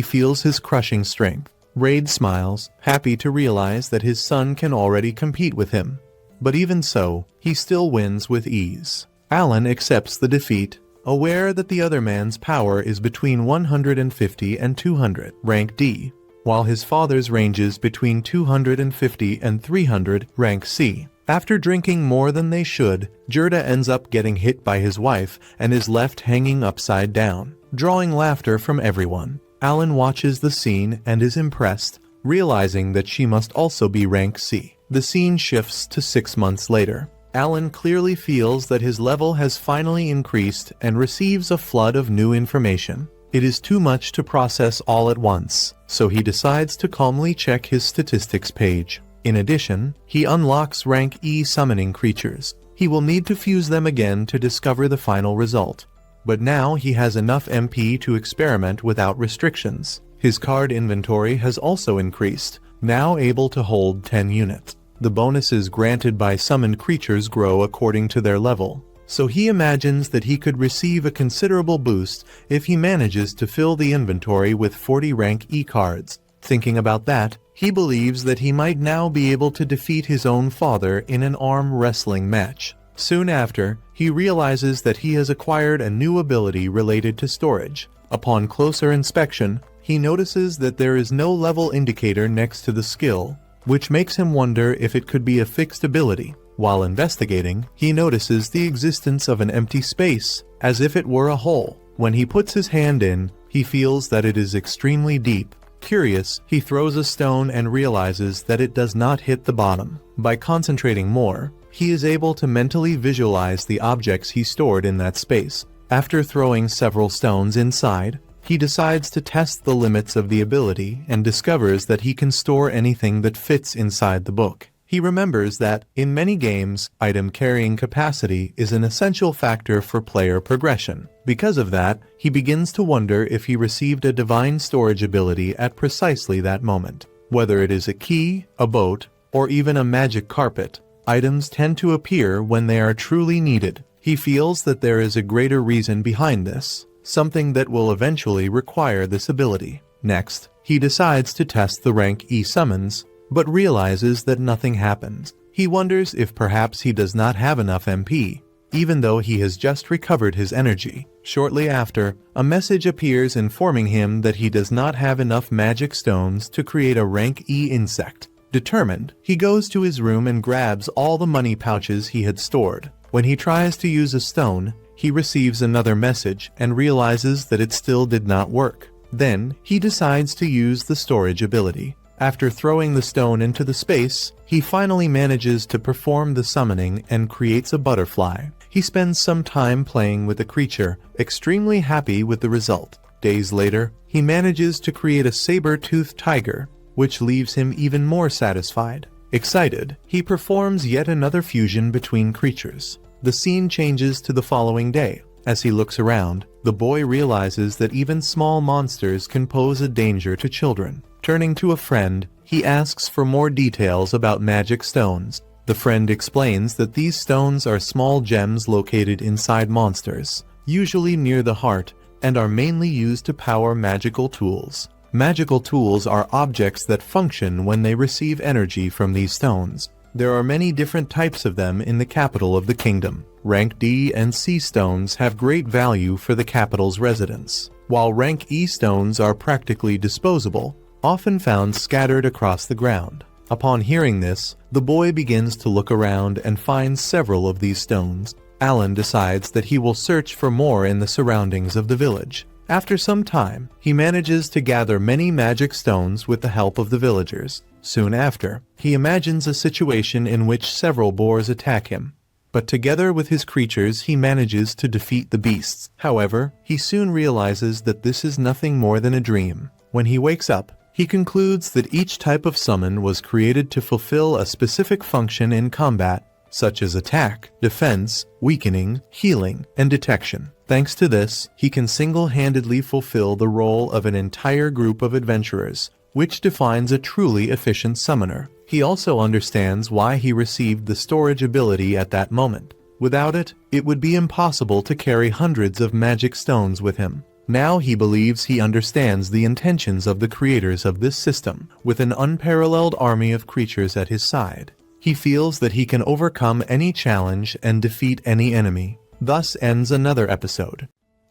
feels his crushing strength. Raid smiles, happy to realize that his son can already compete with him. But even so, he still wins with ease. Alan accepts the defeat, aware that the other man's power is between 150 and 200, rank D, while his father's ranges between 250 and 300, rank C. After drinking more than they should, Gerda ends up getting hit by his wife and is left hanging upside down, drawing laughter from everyone. Alan watches the scene and is impressed, realizing that she must also be rank C. The scene shifts to 6 months later. Alan clearly feels that his level has finally increased and receives a flood of new information. It is too much to process all at once, so he decides to calmly check his statistics page. In addition, he unlocks rank E summoning creatures. He will need to fuse them again to discover the final result. But now he has enough MP to experiment without restrictions. His card inventory has also increased, now able to hold 10 units. The bonuses granted by summoned creatures grow according to their level, so he imagines that he could receive a considerable boost if he manages to fill the inventory with 40 rank E cards. Thinking about that, he believes that he might now be able to defeat his own father in an arm wrestling match. Soon after, he realizes that he has acquired a new ability related to storage. Upon closer inspection, he notices that there is no level indicator next to the skill, which makes him wonder if it could be a fixed ability. While investigating, he notices the existence of an empty space, as if it were a hole. When he puts his hand in, he feels that it is extremely deep. Curious, he throws a stone and realizes that it does not hit the bottom. By concentrating more, he is able to mentally visualize the objects he stored in that space. After throwing several stones inside, he decides to test the limits of the ability and discovers that he can store anything that fits inside the book. He remembers that, in many games, item carrying capacity is an essential factor for player progression. Because of that, he begins to wonder if he received a divine storage ability at precisely that moment. Whether it is a key, a boat, or even a magic carpet, items tend to appear when they are truly needed. He feels that there is a greater reason behind this, something that will eventually require this ability. Next, he decides to test the rank E summons, but realizes that nothing happens. He wonders if perhaps he does not have enough MP, even though he has just recovered his energy. Shortly after, a message appears informing him that he does not have enough magic stones to create a rank E insect. Determined, he goes to his room and grabs all the money pouches he had stored. When he tries to use a stone, he receives another message and realizes that it still did not work. Then, he decides to use the storage ability. After throwing the stone into the space, he finally manages to perform the summoning and creates a butterfly. He spends some time playing with the creature, extremely happy with the result. Days later, he manages to create a saber-toothed tiger, which leaves him even more satisfied. Excited, he performs yet another fusion between creatures. The scene changes to the following day. As he looks around, the boy realizes that even small monsters can pose a danger to children. Turning to a friend, he asks for more details about magic stones. The friend explains that these stones are small gems located inside monsters, usually near the heart, and are mainly used to power magical tools. Magical tools are objects that function when they receive energy from these stones. There are many different types of them in the capital of the kingdom. Rank D and C stones have great value for the capital's residents, while rank E stones are practically disposable, often found scattered across the ground. Upon hearing this, the boy begins to look around and finds several of these stones. Alan decides that he will search for more in the surroundings of the village. After some time, he manages to gather many magic stones with the help of the villagers. Soon after, he imagines a situation in which several boars attack him, but together with his creatures he manages to defeat the beasts. However, he soon realizes that this is nothing more than a dream. When he wakes up, he concludes that each type of summon was created to fulfill a specific function in combat, such as attack, defense, weakening, healing, and detection. Thanks to this, he can single-handedly fulfill the role of an entire group of adventurers, which defines a truly efficient summoner. He also understands why he received the storage ability at that moment. Without it, it would be impossible to carry hundreds of magic stones with him. Now he believes he understands the intentions of the creators of this system. With an unparalleled army of creatures at his side, he feels that he can overcome any challenge and defeat any enemy. Thus ends another episode.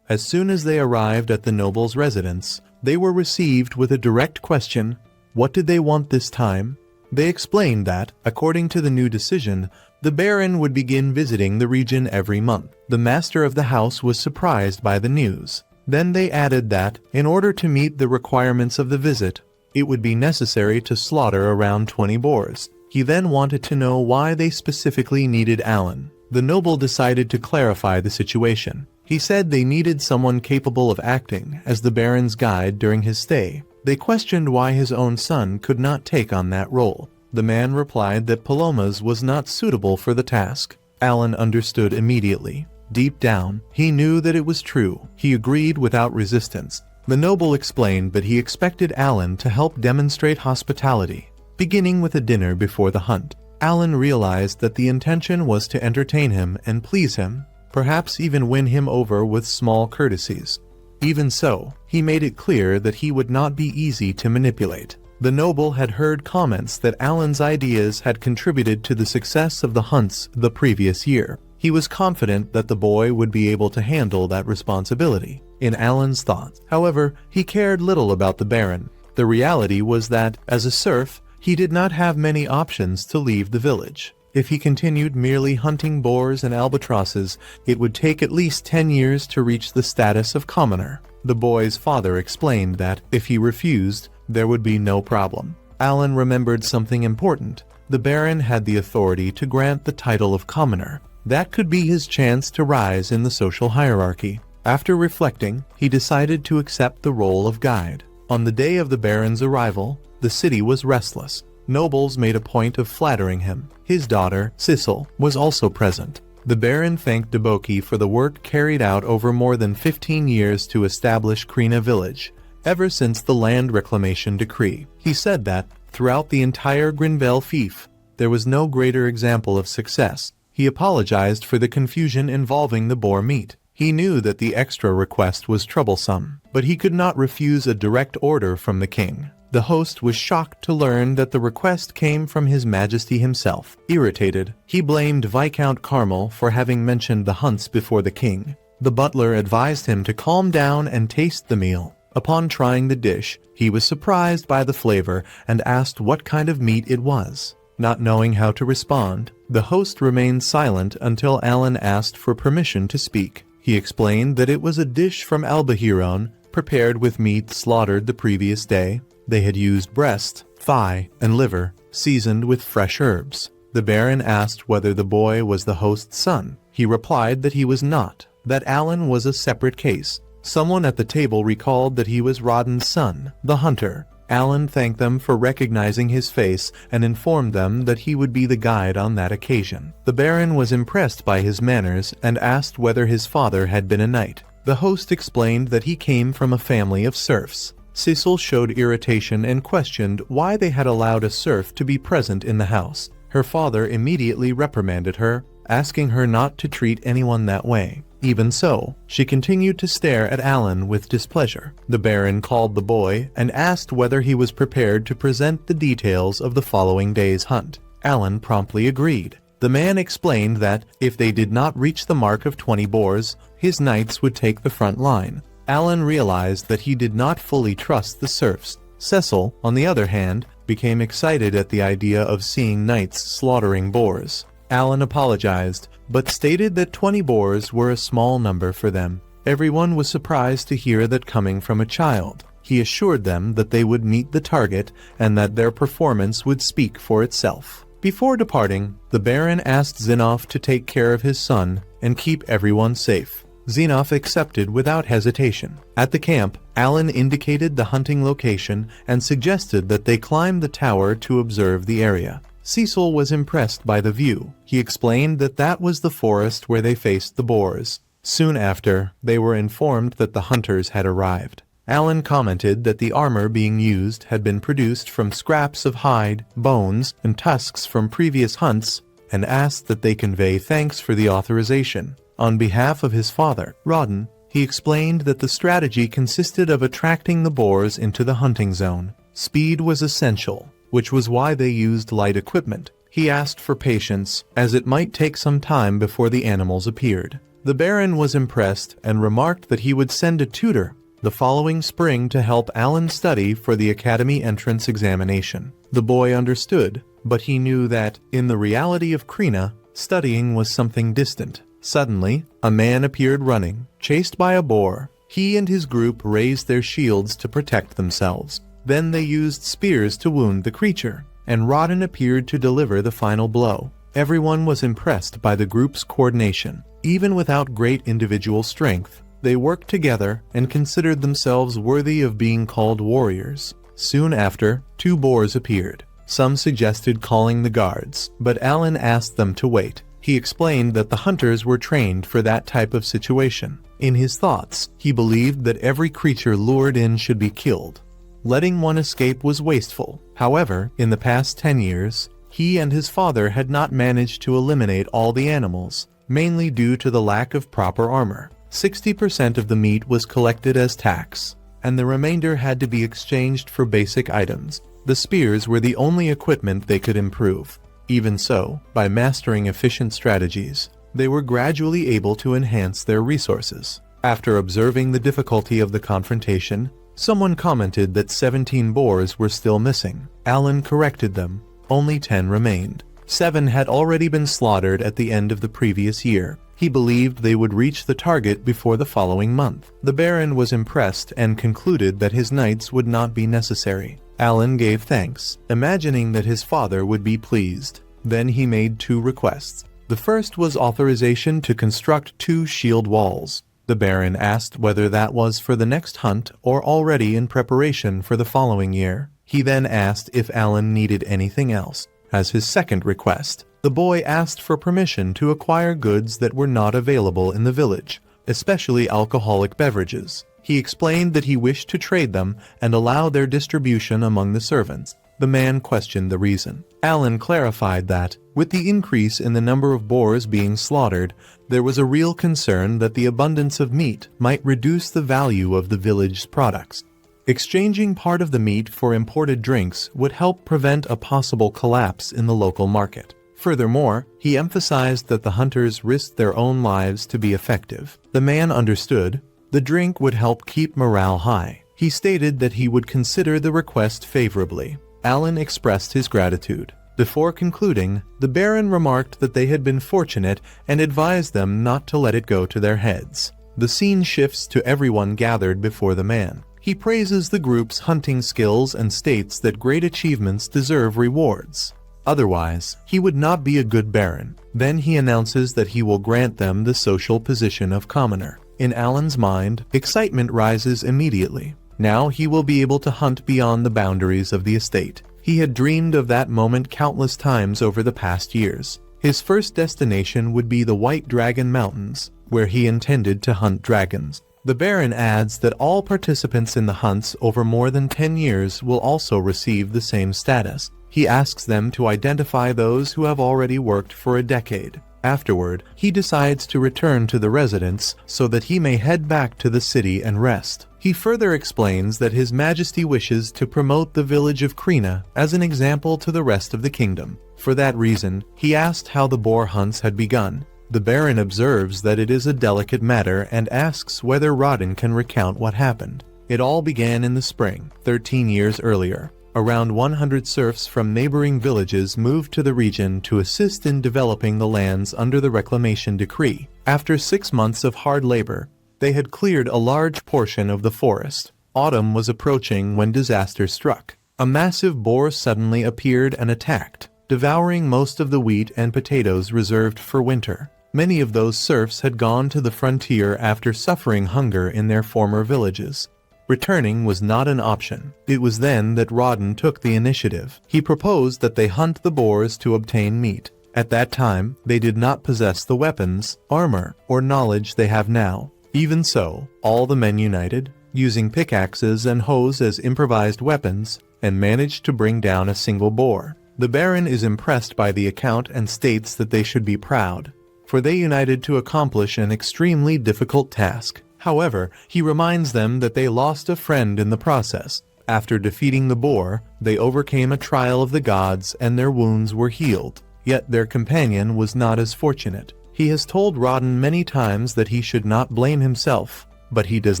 As soon as they arrived at the noble's residence, they were received with a direct question: what did they want this time? They explained that, according to the new decision, the Baron would begin visiting the region every month. The master of the house was surprised by the news. Then they added that, in order to meet the requirements of the visit, it would be necessary to slaughter around 20 boars. He then wanted to know why they specifically needed Alan. The noble decided to clarify the situation. He said they needed someone capable of acting as the Baron's guide during his stay. They questioned why his own son could not take on that role. The man replied that Paloma's was not suitable for the task. Alan understood immediately. Deep down, he knew that it was true. He agreed without resistance. The noble explained that he expected Alan to help demonstrate hospitality, beginning with a dinner before the hunt. Alan realized that the intention was to entertain him and please him, perhaps even win him over with small courtesies. Even so, he made it clear that he would not be easy to manipulate. The noble had heard comments that Alan's ideas had contributed to the success of the hunts the previous year. He was confident that the boy would be able to handle that responsibility. In Alan's thoughts, however, he cared little about the Baron. The reality was that, as a serf, he did not have many options to leave the village. If he continued merely hunting boars and albatrosses, it would take at least 10 years to reach the status of commoner. The boy's father explained that, if he refused, there would be no problem. Alan remembered something important. The Baron had the authority to grant the title of commoner. That could be his chance to rise in the social hierarchy. After reflecting, he decided to accept the role of guide. On the day of the Baron's arrival, the city was restless. Nobles made a point of flattering him. His daughter, Sissel, was also present. The Baron thanked Deboki for the work carried out over more than 15 years to establish Krina village. Ever since the land reclamation decree, he said that, throughout the entire Grinvel fief, there was no greater example of success. He apologized for the confusion involving the boar meat. He knew that the extra request was troublesome, but he could not refuse a direct order from the king. The host was shocked to learn that the request came from His Majesty himself. Irritated, he blamed Viscount Carmel for having mentioned the hunts before the king. The butler advised him to calm down and taste the meal. Upon trying the dish, he was surprised by the flavor and asked what kind of meat it was. Not knowing how to respond, the host remained silent until Alan asked for permission to speak. He explained that it was a dish from Albahiron, prepared with meat slaughtered the previous day. They had used breast, thigh, and liver, seasoned with fresh herbs. The Baron asked whether the boy was the host's son. He replied that he was not, that Alan was a separate case. Someone at the table recalled that he was Rodden's son, the hunter. Alan thanked them for recognizing his face and informed them that he would be the guide on that occasion. The Baron was impressed by his manners and asked whether his father had been a knight. The host explained that he came from a family of serfs. Sissel showed irritation and questioned why they had allowed a serf to be present in the house. Her father immediately reprimanded her, asking her not to treat anyone that way. Even so, she continued to stare at Alan with displeasure. The Baron called the boy and asked whether he was prepared to present the details of the following day's hunt. Alan promptly agreed. The man explained that, if they did not reach the mark of 20 boars, his knights would take the front line. Alan realized that he did not fully trust the serfs. Cecil, on the other hand, became excited at the idea of seeing knights slaughtering boars. Alan apologized, but stated that 20 boars were a small number for them. Everyone was surprised to hear that coming from a child. He assured them that they would meet the target and that their performance would speak for itself. Before departing, the Baron asked Zinnov to take care of his son and keep everyone safe. Zinnov accepted without hesitation. At the camp, Alan indicated the hunting location and suggested that they climb the tower to observe the area. Cecil was impressed by the view. He explained that that was the forest where they faced the boars. Soon after, they were informed that the hunters had arrived. Alan commented that the armor being used had been produced from scraps of hide, bones, and tusks from previous hunts, and asked that they convey thanks for the authorization. On behalf of his father, Rodden, he explained that the strategy consisted of attracting the boars into the hunting zone. Speed was essential, which was why they used light equipment. He asked for patience, as it might take some time before the animals appeared. The Baron was impressed and remarked that he would send a tutor the following spring to help Alan study for the academy entrance examination. The boy understood, but he knew that, in the reality of Krina, studying was something distant. Suddenly, a man appeared running, chased by a boar. He and his group raised their shields to protect themselves. Then they used spears to wound the creature, and Rodden appeared to deliver the final blow. Everyone was impressed by the group's coordination. Even without great individual strength, they worked together and considered themselves worthy of being called warriors. Soon after, 2 boars appeared. Some suggested calling the guards, but Alan asked them to wait. He explained that the hunters were trained for that type of situation. In his thoughts, he believed that every creature lured in should be killed. Letting one escape was wasteful. However, in the past 10 years, he and his father had not managed to eliminate all the animals, mainly due to the lack of proper armor. 60% of the meat was collected as tax, and the remainder had to be exchanged for basic items. The spears were the only equipment they could improve. Even so, by mastering efficient strategies, they were gradually able to enhance their resources. After observing the difficulty of the confrontation, someone commented that 17 boars were still missing. Alan corrected them. Only 10 remained. 7 had already been slaughtered at the end of the previous year. He believed they would reach the target before the following month. The Baron was impressed and concluded that his knights would not be necessary. Alan gave thanks, imagining that his father would be pleased. Then he made 2 requests. The first was authorization to construct 2 shield walls. The Baron asked whether that was for the next hunt or already in preparation for the following year. He then asked if Alan needed anything else. As his second request, the boy asked for permission to acquire goods that were not available in the village, especially alcoholic beverages. He explained that he wished to trade them and allow their distribution among the servants. The man questioned the reason. Alan clarified that, with the increase in the number of boars being slaughtered, there was a real concern that the abundance of meat might reduce the value of the village's products. Exchanging part of the meat for imported drinks would help prevent a possible collapse in the local market. Furthermore, he emphasized that the hunters risked their own lives to be effective. The man understood. The drink would help keep morale high. He stated that he would consider the request favorably. Alan expressed his gratitude. Before concluding, the Baron remarked that they had been fortunate and advised them not to let it go to their heads. The scene shifts to everyone gathered before the man. He praises the group's hunting skills and states that great achievements deserve rewards. Otherwise, he would not be a good Baron. Then he announces that he will grant them the social position of commoner. In Alan's mind, excitement rises immediately. Now he will be able to hunt beyond the boundaries of the estate. He had dreamed of that moment countless times over the past years. His first destination would be the White Dragon Mountains, where he intended to hunt dragons. The Baron adds that all participants in the hunts over more than 10 years will also receive the same status. He asks them to identify those who have already worked for a decade. Afterward, he decides to return to the residence so that he may head back to the city and rest. He further explains that His Majesty wishes to promote the village of Krina as an example to the rest of the kingdom. For that reason, he asked how the boar hunts had begun. The Baron observes that it is a delicate matter and asks whether Rodden can recount what happened. It all began in the spring, 13 years earlier. Around 100 serfs from neighboring villages moved to the region to assist in developing the lands under the reclamation decree. After 6 months of hard labor, they had cleared a large portion of the forest. Autumn was approaching when disaster struck. A massive boar suddenly appeared and attacked, devouring most of the wheat and potatoes reserved for winter. Many of those serfs had gone to the frontier after suffering hunger in their former villages. Returning was not an option. It was then that Rodden took the initiative. He proposed that they hunt the boars to obtain meat. At that time, they did not possess the weapons, armor, or knowledge they have now. Even so, all the men united, using pickaxes and hoes as improvised weapons, and managed to bring down a single boar. The Baron is impressed by the account and states that they should be proud, for they united to accomplish an extremely difficult task. However, he reminds them that they lost a friend in the process. After defeating the boar, they overcame a trial of the gods and their wounds were healed. Yet their companion was not as fortunate. He has told Rodden many times that he should not blame himself, but he does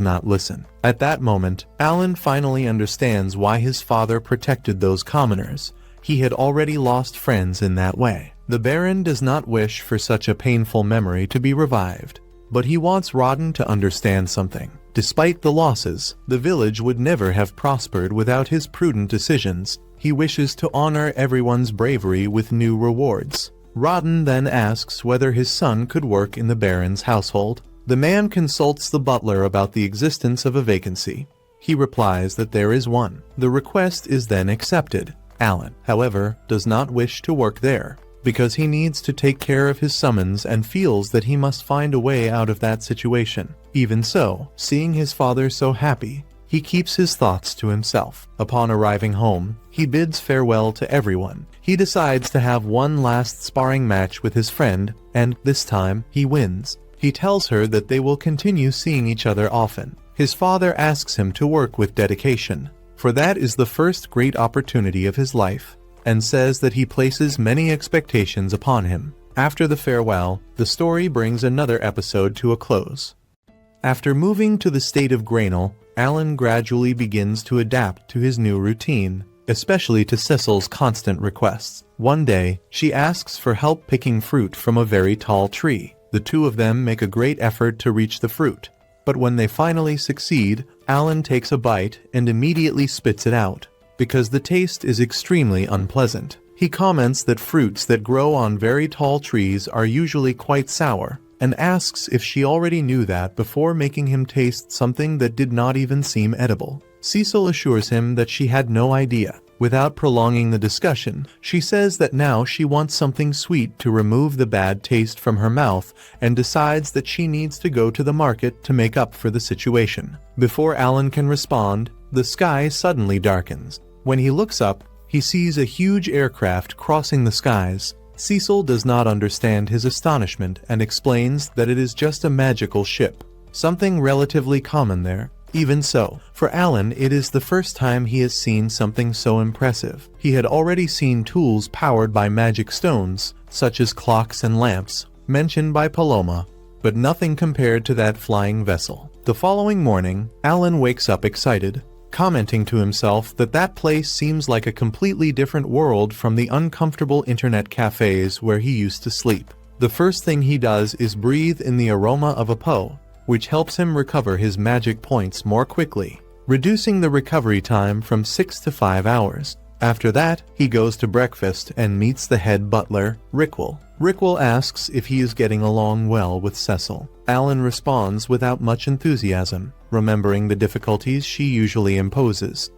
not listen. At that moment, Alan finally understands why his father protected those commoners. He had already lost friends in that way. The Baron does not wish for such a painful memory to be revived. But he wants Rodden to understand something. Despite the losses, the village would never have prospered without his prudent decisions. He wishes to honor everyone's bravery with new rewards. Rodden then asks whether his son could work in the Baron's household. The man consults the butler about the existence of a vacancy. He replies that there is one. The request is then accepted. Alan, however, does not wish to work there, because he needs to take care of his summons and feels that he must find a way out of that situation. Even so, seeing his father so happy, he keeps his thoughts to himself. Upon arriving home, he bids farewell to everyone. He decides to have one last sparring match with his friend, and this time, he wins. He tells her that they will continue seeing each other often. His father asks him to work with dedication, for that is the first great opportunity of his life, and says that he places many expectations upon him. After the farewell, the story brings another episode to a close. After moving to the state of Grainel, Alan gradually begins to adapt to his new routine, especially to Cecil's constant requests. One day, she asks for help picking fruit from a very tall tree. The two of them make a great effort to reach the fruit, but when they finally succeed, Alan takes a bite and immediately spits it out, because the taste is extremely unpleasant. He comments that fruits that grow on very tall trees are usually quite sour, and asks if she already knew that before making him taste something that did not even seem edible. Cecil assures him that she had no idea. Without prolonging the discussion, she says that now she wants something sweet to remove the bad taste from her mouth and decides that she needs to go to the market to make up for the situation. Before Alan can respond, the sky suddenly darkens. When he looks up, he sees a huge aircraft crossing the skies. Cecil does not understand his astonishment and explains that it is just a magical ship, something relatively common there. Even so, for Alan, it is the first time he has seen something so impressive. He had already seen tools powered by magic stones, such as clocks and lamps, mentioned by Paloma, but nothing compared to that flying vessel. The following morning, Alan wakes up excited, commenting to himself that that place seems like a completely different world from the uncomfortable internet cafes where he used to sleep. The first thing he does is breathe in the aroma of a po, which helps him recover his magic points more quickly, reducing the recovery time from 6 to 5 hours. After that, he goes to breakfast and meets the head butler, Rickwell. Rickwell asks if he is getting along well with Cecil. Alan responds without much enthusiasm, remembering the difficulties she usually imposes.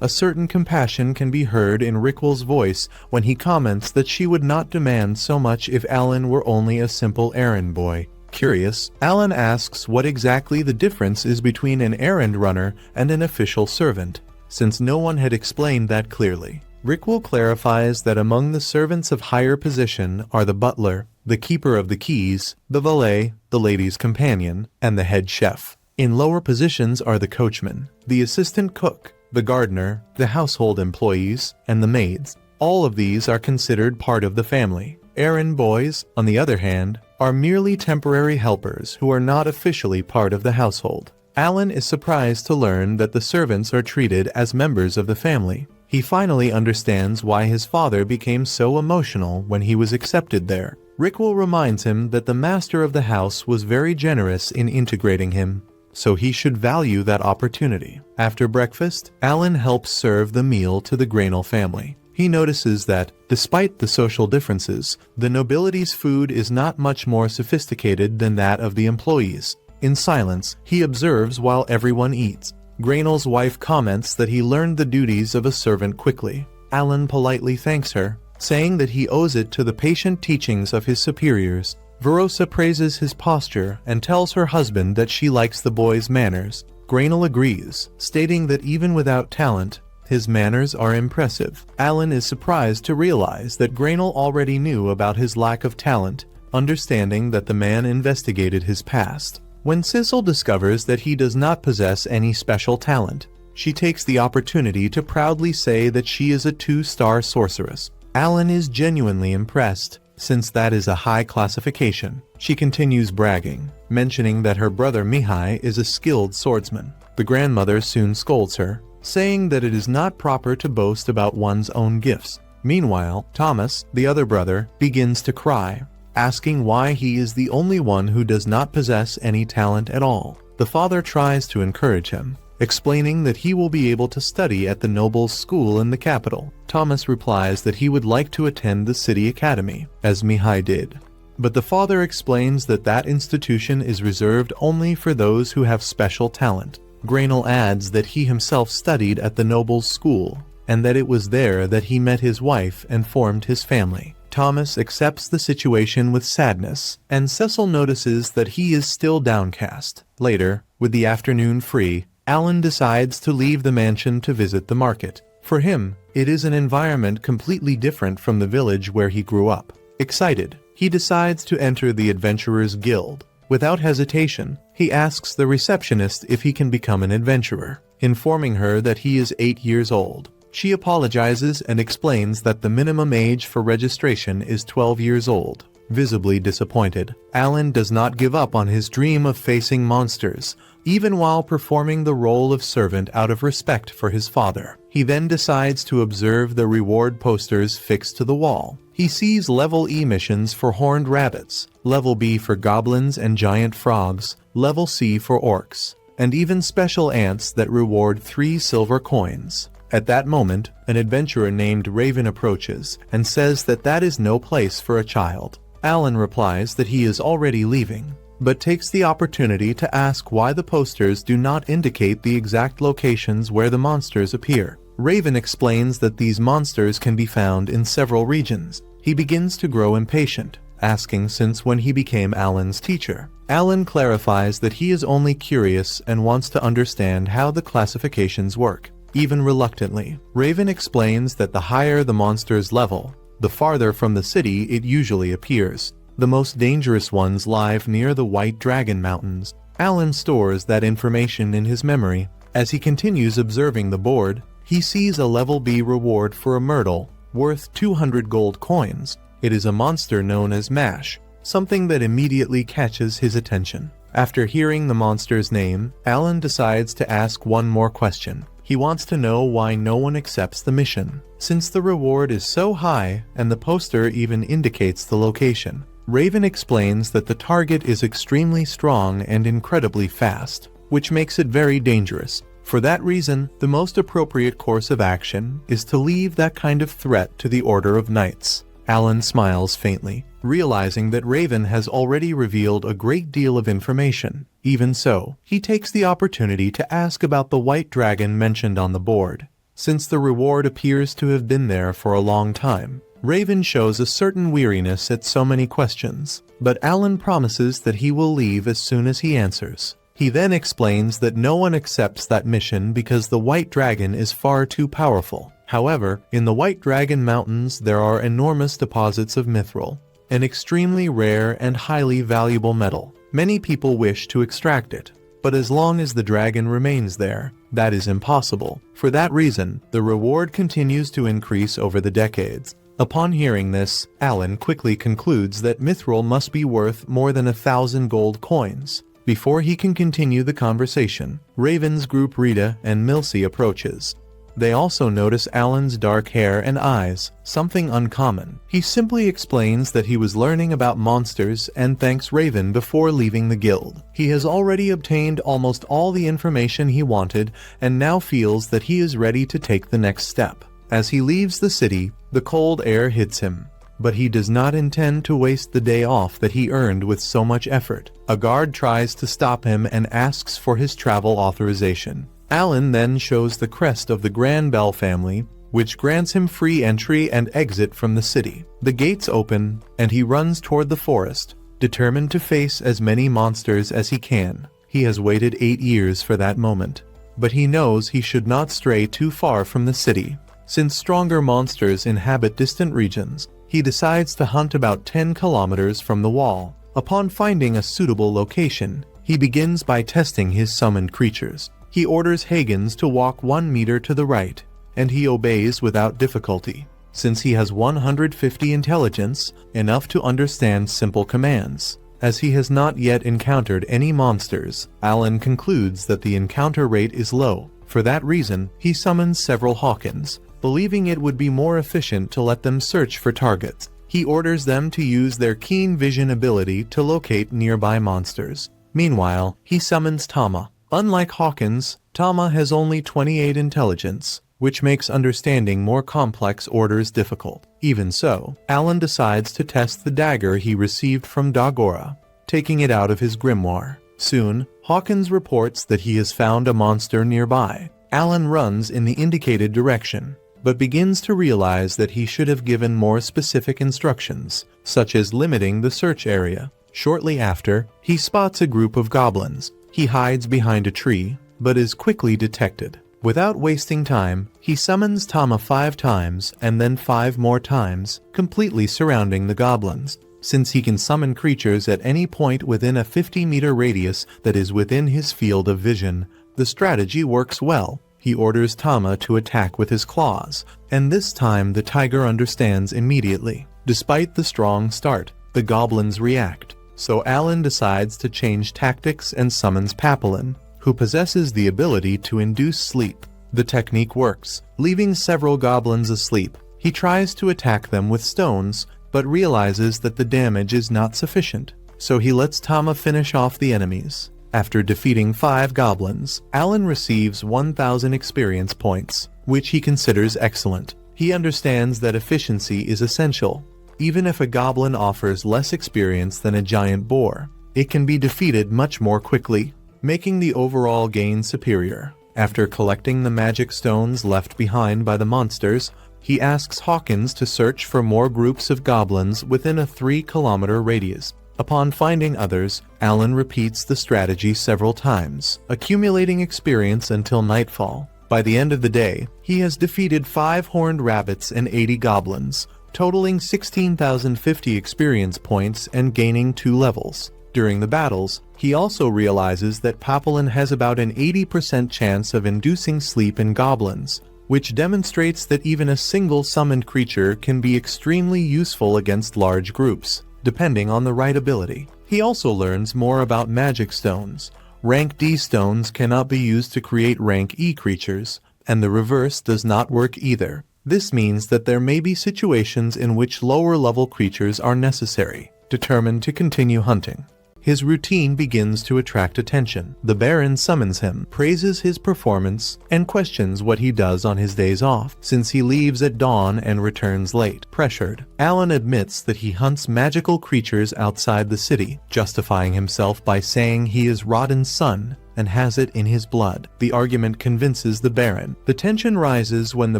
A certain compassion can be heard in Rickwell's voice when he comments that she would not demand so much if Alan were only a simple errand boy. Curious, Alan asks what exactly the difference is between an errand runner and an official servant, since no one had explained that clearly. Rickwell clarifies that among the servants of higher position are the butler, the keeper of the keys, the valet, the lady's companion, and the head chef. In lower positions are the coachman, the assistant cook, the gardener, the household employees, and the maids. All of these are considered part of the family. Errand boys, on the other hand, are merely temporary helpers who are not officially part of the household. Alan is surprised to learn that the servants are treated as members of the family. He finally understands why his father became so emotional when he was accepted there. Rickwell reminds him that the master of the house was very generous in integrating him, so he should value that opportunity. After breakfast, Alan helps serve the meal to the Grainel family. He notices that, despite the social differences, the nobility's food is not much more sophisticated than that of the employees. In silence, he observes while everyone eats. Grainel's wife comments that he learned the duties of a servant quickly. Alan politely thanks her, saying that he owes it to the patient teachings of his superiors. Verosa praises his posture and tells her husband that she likes the boy's manners. Grainel agrees, stating that even without talent, his manners are impressive. Alan is surprised to realize that Grainel already knew about his lack of talent, understanding that the man investigated his past. When Cecil discovers that he does not possess any special talent, she takes the opportunity to proudly say that she is a 2-star sorceress. Alan is genuinely impressed, since that is a high classification. She continues bragging, mentioning that her brother Mihai is a skilled swordsman. The grandmother soon scolds her, saying that it is not proper to boast about one's own gifts. Meanwhile, Thomas, the other brother, begins to cry, asking why he is the only one who does not possess any talent at all. The father tries to encourage him, explaining that he will be able to study at the nobles' school in the capital. Thomas replies that he would like to attend the city academy, as Mihai did. But the father explains that that institution is reserved only for those who have special talent. Grainel adds that he himself studied at the nobles' school, and that it was there that he met his wife and formed his family. Thomas accepts the situation with sadness, and Cecil notices that he is still downcast. Later, with the afternoon free, Alan decides to leave the mansion to visit the market. For him, it is an environment completely different from the village where he grew up. Excited, he decides to enter the Adventurers Guild. Without hesitation, he asks the receptionist if he can become an adventurer, informing her that he is 8 years old. She apologizes and explains that the minimum age for registration is 12 years old. Visibly disappointed, Alan does not give up on his dream of facing monsters, even while performing the role of servant out of respect for his father. He then decides to observe the reward posters fixed to the wall. He sees Level E missions for horned rabbits, Level B for goblins and giant frogs, Level C for orcs, and even special ants that reward 3 silver coins. At that moment, an adventurer named Raven approaches and says that that is no place for a child. Alan replies that he is already leaving, but takes the opportunity to ask why the posters do not indicate the exact locations where the monsters appear. Raven explains that these monsters can be found in several regions. He begins to grow impatient, asking since when he became Alan's teacher. Alan clarifies that he is only curious and wants to understand how the classifications work. Even reluctantly, Raven explains that the higher the monster's level, the farther from the city it usually appears. The most dangerous ones lie near the White Dragon Mountains. Alan stores that information in his memory. As he continues observing the board, he sees a Level B reward for a myrtle, worth 200 gold coins. It is a monster known as Mash, something that immediately catches his attention. After hearing the monster's name, Alan decides to ask one more question. He wants to know why no one accepts the mission, since the reward is so high and the poster even indicates the location. Raven explains that the target is extremely strong and incredibly fast, which makes it very dangerous. For that reason, the most appropriate course of action is to leave that kind of threat to the Order of Knights. Alan smiles faintly, realizing that Raven has already revealed a great deal of information. Even so, he takes the opportunity to ask about the white dragon mentioned on the board. Since the reward appears to have been there for a long time, Raven shows a certain weariness at so many questions, but Alan promises that he will leave as soon as he answers. He then explains that no one accepts that mission because the White Dragon is far too powerful. However, in the White Dragon Mountains there are enormous deposits of mithril, an extremely rare and highly valuable metal. Many people wish to extract it, but as long as the dragon remains there, that is impossible. For that reason, the reward continues to increase over the decades. Upon hearing this, Alan quickly concludes that mithril must be worth more than 1,000 gold coins. Before he can continue the conversation, Raven's group Rita and Milsey approaches. They also notice Alan's dark hair and eyes, something uncommon. He simply explains that he was learning about monsters and thanks Raven before leaving the guild. He has already obtained almost all the information he wanted and now feels that he is ready to take the next step. As he leaves the city, the cold air hits him. But he does not intend to waste the day off that he earned with so much effort. A guard tries to stop him and asks for his travel authorization. Alan then shows the crest of the Grand Bell family, which grants him free entry and exit from the city. The gates open, and he runs toward the forest, determined to face as many monsters as he can. He has waited 8 years for that moment, but he knows he should not stray too far from the city. Since stronger monsters inhabit distant regions, he decides to hunt about 10 kilometers from the wall. Upon finding a suitable location, he begins by testing his summoned creatures. He orders Higgins to walk 1 meter to the right, and he obeys without difficulty. Since he has 150 intelligence, enough to understand simple commands. As he has not yet encountered any monsters, Alan concludes that the encounter rate is low. For that reason, he summons several Hawkins, believing it would be more efficient to let them search for targets. He orders them to use their keen vision ability to locate nearby monsters. Meanwhile, he summons Tama. Unlike Hawkins, Tama has only 28 intelligence, which makes understanding more complex orders difficult. Even so, Alan decides to test the dagger he received from Dagora, taking it out of his grimoire. Soon, Hawkins reports that he has found a monster nearby. Alan runs in the indicated direction, but begins to realize that he should have given more specific instructions, such as limiting the search area. Shortly after, he spots a group of goblins. He hides behind a tree, but is quickly detected. Without wasting time, he summons Tama 5 times and then 5 more times, completely surrounding the goblins. Since he can summon creatures at any point within a 50-meter radius that is within his field of vision, the strategy works well. He orders Tama to attack with his claws, and this time the tiger understands immediately. Despite the strong start, the goblins react. So Alan decides to change tactics and summons Papillon, who possesses the ability to induce sleep. The technique works, leaving several goblins asleep. He tries to attack them with stones, but realizes that the damage is not sufficient. So he lets Tama finish off the enemies. After defeating 5 goblins, Alan receives 1,000 experience points, which he considers excellent. He understands that efficiency is essential. Even if a goblin offers less experience than a giant boar, it can be defeated much more quickly, making the overall gain superior. After collecting the magic stones left behind by the monsters, he asks Hawkins to search for more groups of goblins within a 3-kilometer radius. Upon finding others, Alan repeats the strategy several times, accumulating experience until nightfall. By the end of the day, he has defeated 5 horned rabbits and 80 goblins, totaling 16,050 experience points and gaining 2 levels. During the battles, he also realizes that Papillon has about an 80% chance of inducing sleep in goblins, which demonstrates that even a single summoned creature can be extremely useful against large groups, depending on the right ability. He also learns more about magic stones. Rank D stones cannot be used to create rank E creatures, and the reverse does not work either. This means that there may be situations in which lower level creatures are necessary. Determined to continue hunting, his routine begins to attract attention. The Baron summons him, praises his performance, and questions what he does on his days off, since he leaves at dawn and returns late. Pressured, Alan admits that he hunts magical creatures outside the city, justifying himself by saying he is Rodden's son and has it in his blood. The argument convinces the Baron. The tension rises when the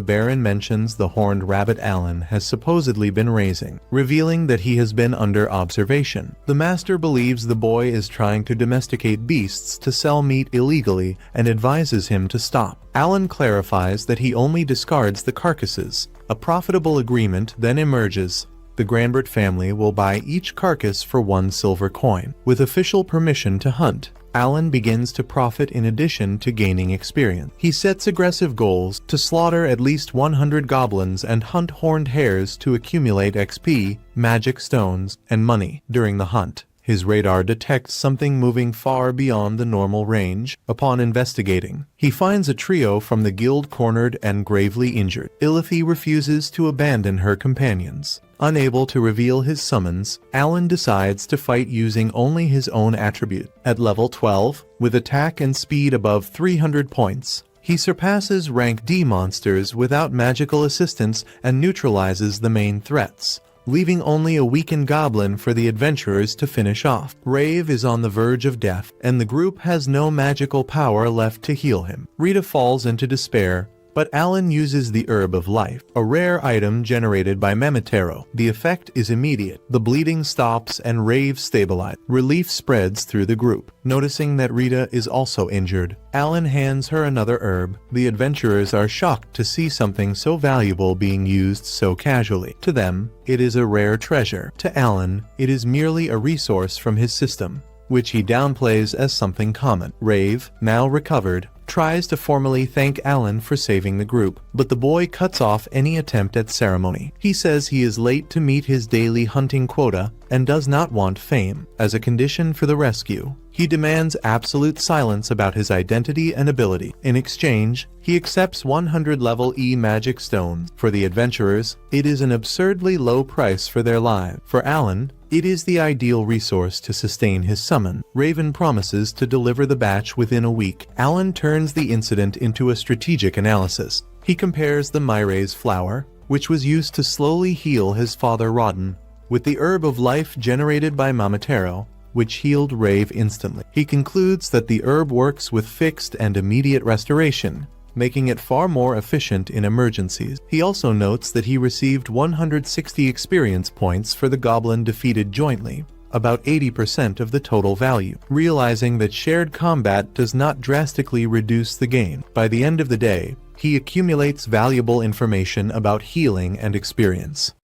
Baron mentions the horned rabbit Alan has supposedly been raising, revealing that he has been under observation. The Master believes the boy is trying to domesticate beasts to sell meat illegally and advises him to stop. Alan clarifies that he only discards the carcasses. A profitable agreement then emerges. The Granbert family will buy each carcass for 1 silver coin. With official permission to hunt, Alan begins to profit in addition to gaining experience. He sets aggressive goals to slaughter at least 100 goblins and hunt horned hares to accumulate XP, magic stones, and money. During the hunt, his radar detects something moving far beyond the normal range. Upon investigating, he finds a trio from the guild cornered and gravely injured. Ilithy refuses to abandon her companions. Unable to reveal his summons, Alan decides to fight using only his own attribute. At level 12, with attack and speed above 300 points, he surpasses rank D monsters without magical assistance and neutralizes the main threats, leaving only a weakened goblin for the adventurers to finish off. Rave is on the verge of death, and the group has no magical power left to heal him. Rita falls into despair, but Alan uses the Herb of Life, a rare item generated by Memetero. The effect is immediate. The bleeding stops and Rave stabilizes. Relief spreads through the group. Noticing that Rita is also injured, Alan hands her another herb. The adventurers are shocked to see something so valuable being used so casually. To them, it is a rare treasure. To Alan, it is merely a resource from his system, which he downplays as something common. Rave, now recovered, tries to formally thank Alan for saving the group, but the boy cuts off any attempt at ceremony. He says he is late to meet his daily hunting quota and does not want fame. As a condition for the rescue, he demands absolute silence about his identity and ability. In exchange, he accepts 100 level E magic stones. For the adventurers, it is an absurdly low price for their lives. For Alan, it is the ideal resource to sustain his summon. Raven promises to deliver the batch within a week. Alan turns the incident into a strategic analysis. He compares the Myra's flower, which was used to slowly heal his father Rodden, with the Herb of Life generated by Mamatero, which healed Rave instantly. He concludes that the herb works with fixed and immediate restoration, making it far more efficient in emergencies. He also notes that he received 160 experience points for the goblin defeated jointly, about 80% of the total value. Realizing that shared combat does not drastically reduce the gain, by the end of the day, he accumulates valuable information about healing and experience.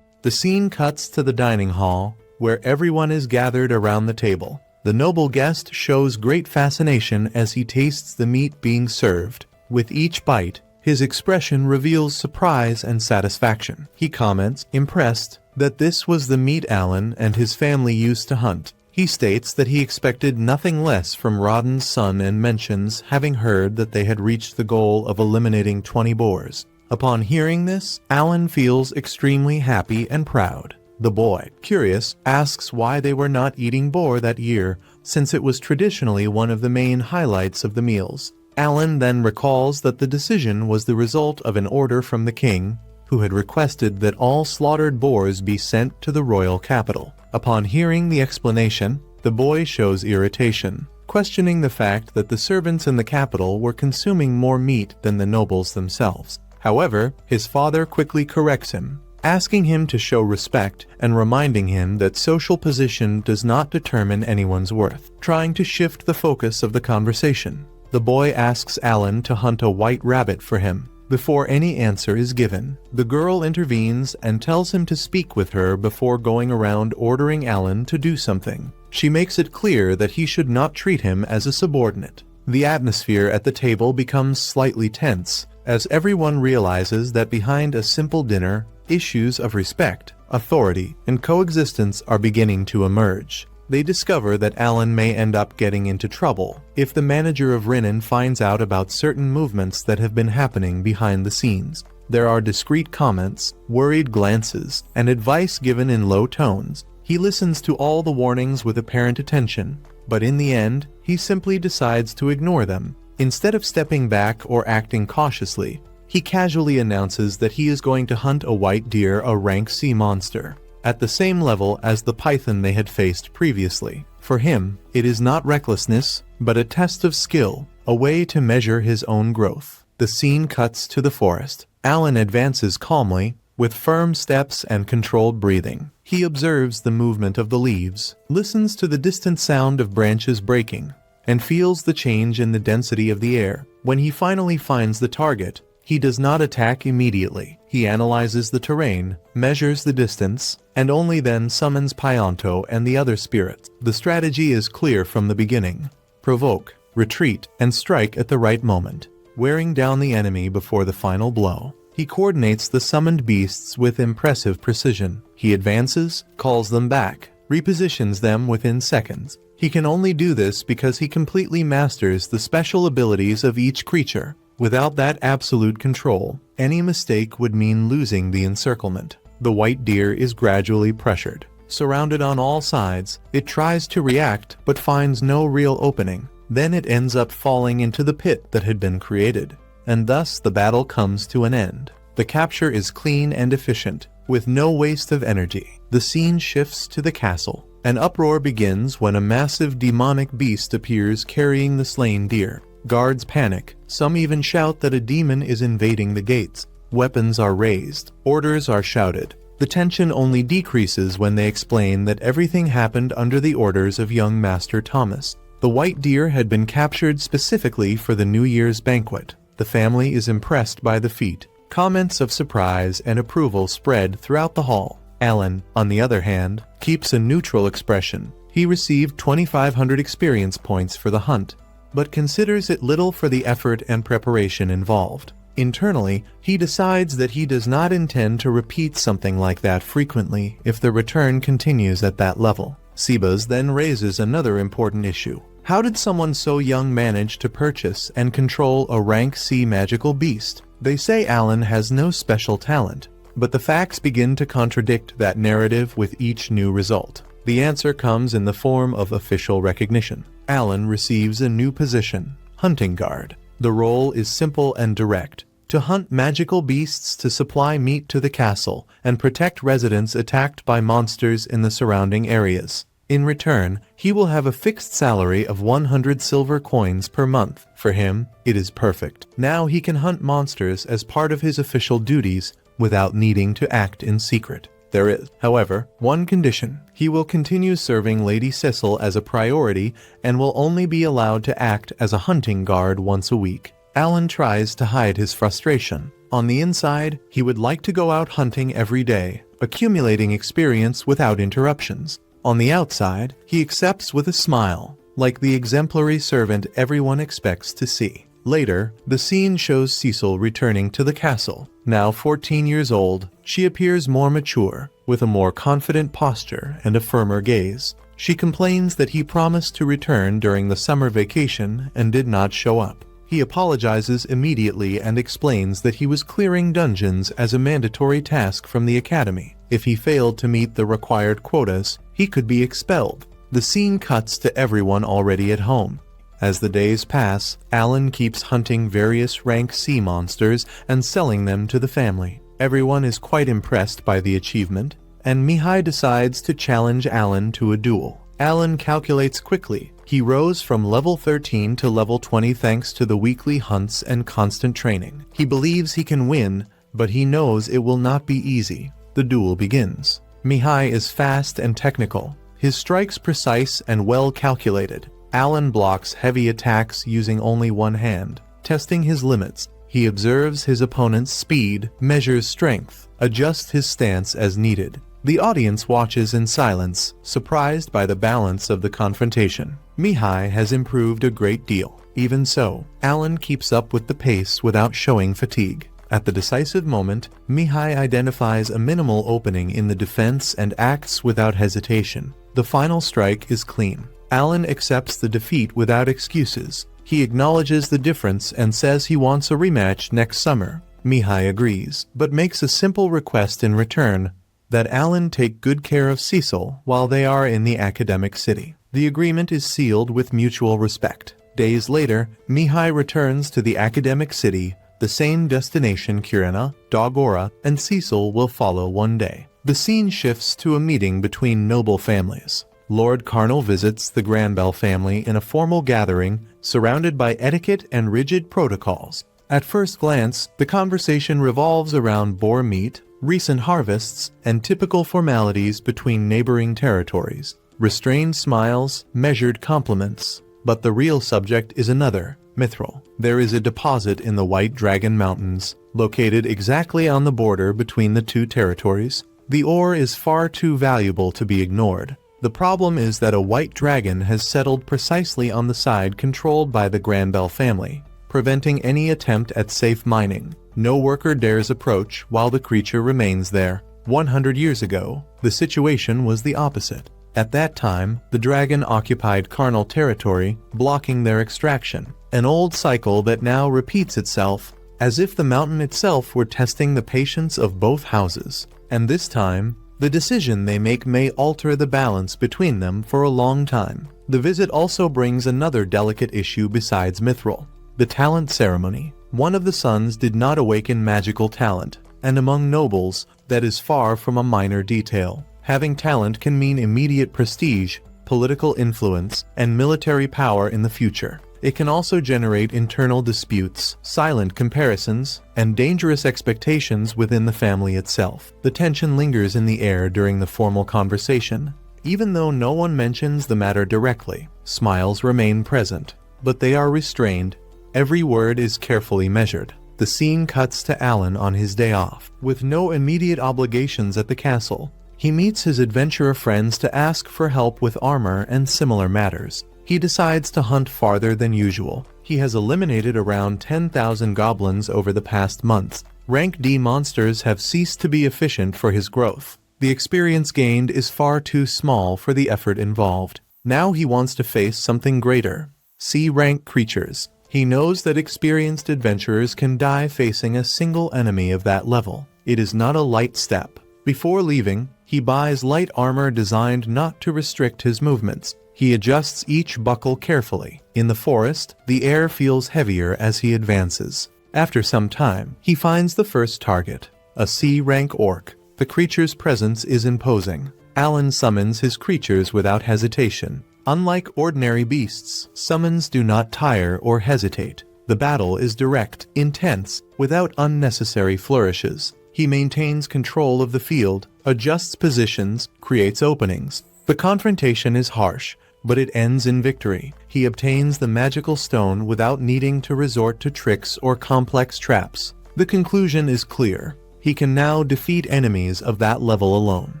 The scene cuts to the dining hall, where everyone is gathered around the table. The noble guest shows great fascination as he tastes the meat being served. With each bite, His expression reveals surprise and satisfaction. He comments, impressed, that this was the meat Alan and his family used to hunt. He states that he expected nothing less from Rodden's son and mentions having heard that they had reached the goal of eliminating 20 boars. Upon hearing this, Alan feels extremely happy and proud. The boy, curious, asks why they were not eating boar that year, since it was traditionally one of the main highlights of the meals. Alan then recalls that the decision was the result of an order from the king, who had requested that all slaughtered boars be sent to the royal capital. Upon hearing the explanation, the boy shows irritation, questioning the fact that the servants in the capital were consuming more meat than the nobles themselves. However, his father quickly corrects him, asking him to show respect and reminding him that social position does not determine anyone's worth, trying to shift the focus of the conversation. The boy asks Alan to hunt a white rabbit for him. Before any answer is given, the girl intervenes and tells him to speak with her before going around ordering Alan to do something. She makes it clear that he should not treat him as a subordinate. The atmosphere at the table becomes slightly tense, as everyone realizes that behind a simple dinner, issues of respect, authority, and coexistence are beginning to emerge. They discover that Alan may end up getting into trouble if the manager of Rinnan finds out about certain movements that have been happening behind the scenes. There are discreet comments, worried glances, and advice given in low tones. He listens to all the warnings with apparent attention, but in the end, he simply decides to ignore them. Instead of stepping back or acting cautiously, he casually announces that he is going to hunt a white deer, a rank C monster, at the same level as the python they had faced previously. For him, it is not recklessness, but a test of skill, a way to measure his own growth. The scene cuts to the forest. Alan advances calmly, with firm steps and controlled breathing. He observes the movement of the leaves, listens to the distant sound of branches breaking, and feels the change in the density of the air. When he finally finds the target, he does not attack immediately. He analyzes the terrain, measures the distance, and only then summons Pionto and the other spirits. The strategy is clear from the beginning: provoke, retreat, and strike at the right moment, wearing down the enemy before the final blow. He coordinates the summoned beasts with impressive precision. He advances, calls them back, repositions them within seconds. He can only do this because he completely masters the special abilities of each creature. Without that absolute control, any mistake would mean losing the encirclement. The white deer is gradually pressured. Surrounded on all sides, it tries to react but finds no real opening. Then it ends up falling into the pit that had been created, and thus the battle comes to an end. The capture is clean and efficient, with no waste of energy. The scene shifts to the castle. An uproar begins when a massive demonic beast appears carrying the slain deer. Guards panic. Some even shout that a demon is invading the gates. Weapons are raised. Orders are shouted. The tension only decreases when they explain that everything happened under the orders of young Master Thomas. The white deer had been captured specifically for the New Year's banquet. The family is impressed by the feat. Comments of surprise and approval spread throughout the hall. Alan, on the other hand, keeps a neutral expression. He received 2,500 experience points for the hunt, but considers it little for the effort and preparation involved. Internally, he decides that he does not intend to repeat something like that frequently if the return continues at that level. Sebas then raises another important issue. How did someone so young manage to purchase and control a rank C magical beast? They say Alan has no special talent, but the facts begin to contradict that narrative with each new result. The answer comes in the form of official recognition. Alan receives a new position, Hunting Guard. The role is simple and direct: to hunt magical beasts to supply meat to the castle and protect residents attacked by monsters in the surrounding areas. In return, he will have a fixed salary of 100 silver coins per month. For him, it is perfect. Now he can hunt monsters as part of his official duties without needing to act in secret. There is, however, one condition. He will continue serving Lady Cecil as a priority and will only be allowed to act as a hunting guard once a week. Alan tries to hide his frustration. On the inside, he would like to go out hunting every day, accumulating experience without interruptions. On the outside, he accepts with a smile, like the exemplary servant everyone expects to see. Later, the scene shows Cecil returning to the castle. Now 14 years old, she appears more mature, with a more confident posture and a firmer gaze. She complains that he promised to return during the summer vacation and did not show up. He apologizes immediately and explains that he was clearing dungeons as a mandatory task from the academy. If he failed to meet the required quotas, he could be expelled. The scene cuts to everyone already at home. As the days pass, Alan keeps hunting various rank C monsters and selling them to the family. Everyone is quite impressed by the achievement, and Mihai decides to challenge Alan to a duel. Alan calculates quickly. He rose from level 13 to level 20 thanks to the weekly hunts and constant training. He believes he can win, but he knows it will not be easy. The duel begins. Mihai is fast and technical, his strikes precise and well calculated. Alan blocks heavy attacks using only one hand. Testing his limits, he observes his opponent's speed, measures strength, adjusts his stance as needed. The audience watches in silence, surprised by the balance of the confrontation. Mihai has improved a great deal. Even so, Alan keeps up with the pace without showing fatigue. At the decisive moment, Mihai identifies a minimal opening in the defense and acts without hesitation. The final strike is clean. Alan accepts the defeat without excuses. He acknowledges the difference and says he wants a rematch next summer. Mihai agrees, but makes a simple request in return: that Alan take good care of Cecil while they are in the academic city. The agreement is sealed with mutual respect. Days later, Mihai returns to the academic city, the same destination Kirina, Dogora, and Cecil will follow one day. The scene shifts to a meeting between noble families. Lord Carnal visits the Granbell family in a formal gathering surrounded by etiquette and rigid protocols. At first glance, the conversation revolves around boar meat, recent harvests, and typical formalities between neighboring territories. Restrained smiles, measured compliments. But the real subject is another, mithril. There is a deposit in the White Dragon Mountains, located exactly on the border between the two territories. The ore is far too valuable to be ignored. The problem is that a white dragon has settled precisely on the side controlled by the Granbell family, preventing any attempt at safe mining. No worker dares approach while the creature remains there. 100 years ago, the situation was the opposite. At that time, the dragon occupied carnal territory, blocking their extraction. An old cycle that now repeats itself, as if the mountain itself were testing the patience of both houses. And this time, the decision they make may alter the balance between them for a long time. The visit also brings another delicate issue besides mithril: the talent ceremony. One of the sons did not awaken magical talent, and among nobles, that is far from a minor detail. Having talent can mean immediate prestige, political influence, and military power in the future. It can also generate internal disputes, silent comparisons, and dangerous expectations within the family itself. The tension lingers in the air during the formal conversation. Even though no one mentions the matter directly, smiles remain present, but they are restrained. Every word is carefully measured. The scene cuts to Alan on his day off. With no immediate obligations at the castle, he meets his adventurer friends to ask for help with armor and similar matters. He decides to hunt farther than usual. He has eliminated around 10,000 goblins over the past months. Rank D monsters have ceased to be efficient for his growth. The experience gained is far too small for the effort involved. Now he wants to face something greater: C-rank creatures. He knows that experienced adventurers can die facing a single enemy of that level. It is not a light step. Before leaving, he buys light armor designed not to restrict his movements. He adjusts each buckle carefully. In the forest, the air feels heavier as he advances. After some time, he finds the first target, a C-rank orc. The creature's presence is imposing. Alan summons his creatures without hesitation. Unlike ordinary beasts, summons do not tire or hesitate. The battle is direct, intense, without unnecessary flourishes. He maintains control of the field, adjusts positions, creates openings. The confrontation is harsh, but it ends in victory. He obtains the magical stone without needing to resort to tricks or complex traps. The conclusion is clear. He can now defeat enemies of that level alone.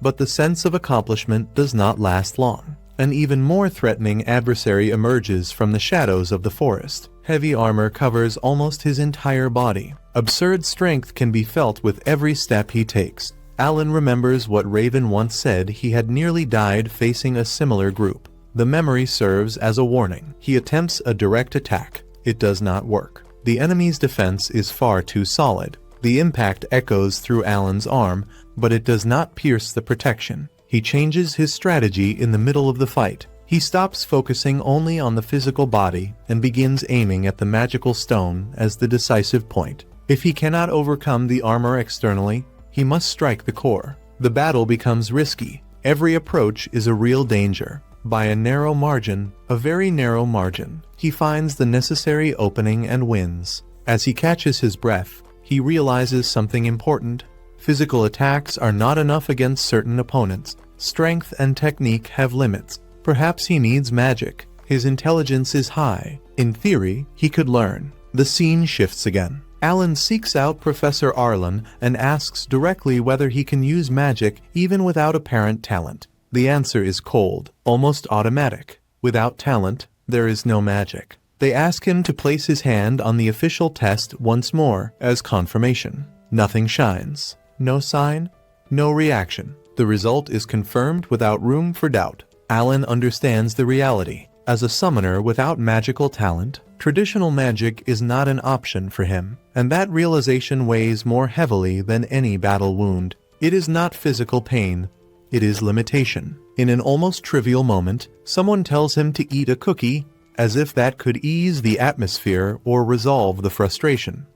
But the sense of accomplishment does not last long. an even more threatening adversary emerges from the shadows of the forest. Heavy armor covers almost his entire body. Absurd strength can be felt with every step he takes. Alan remembers what Raven once said. He had nearly died facing a similar group. The memory serves as a warning. He attempts a direct attack. It does not work. The enemy's defense is far too solid. The impact echoes through Alan's arm, but it does not pierce the protection. He changes his strategy in the middle of the fight. He stops focusing only on the physical body and begins aiming at the magical stone as the decisive point. If he cannot overcome the armor externally, he must strike the core. The battle becomes risky. Every approach is a real danger. By a narrow margin, a very narrow margin, he finds the necessary opening and wins. As he catches his breath, he realizes something important. Physical attacks are not enough against certain opponents. Strength and technique have limits. Perhaps he needs magic. His intelligence is high. In theory, he could learn. The scene shifts again. Alan seeks out Professor Arlen and asks directly whether he can use magic even without apparent talent. The answer is cold, almost automatic. Without talent, there is no magic. They ask him to place his hand on the official test once more as confirmation. Nothing shines. No sign, no reaction. The result is confirmed without room for doubt. Alan understands the reality. As a summoner without magical talent, traditional magic is not an option for him, and that realization weighs more heavily than any battle wound. It is not physical pain, it is limitation. In an almost trivial moment, someone tells him to eat a cookie, as if that could ease the atmosphere or resolve the frustration.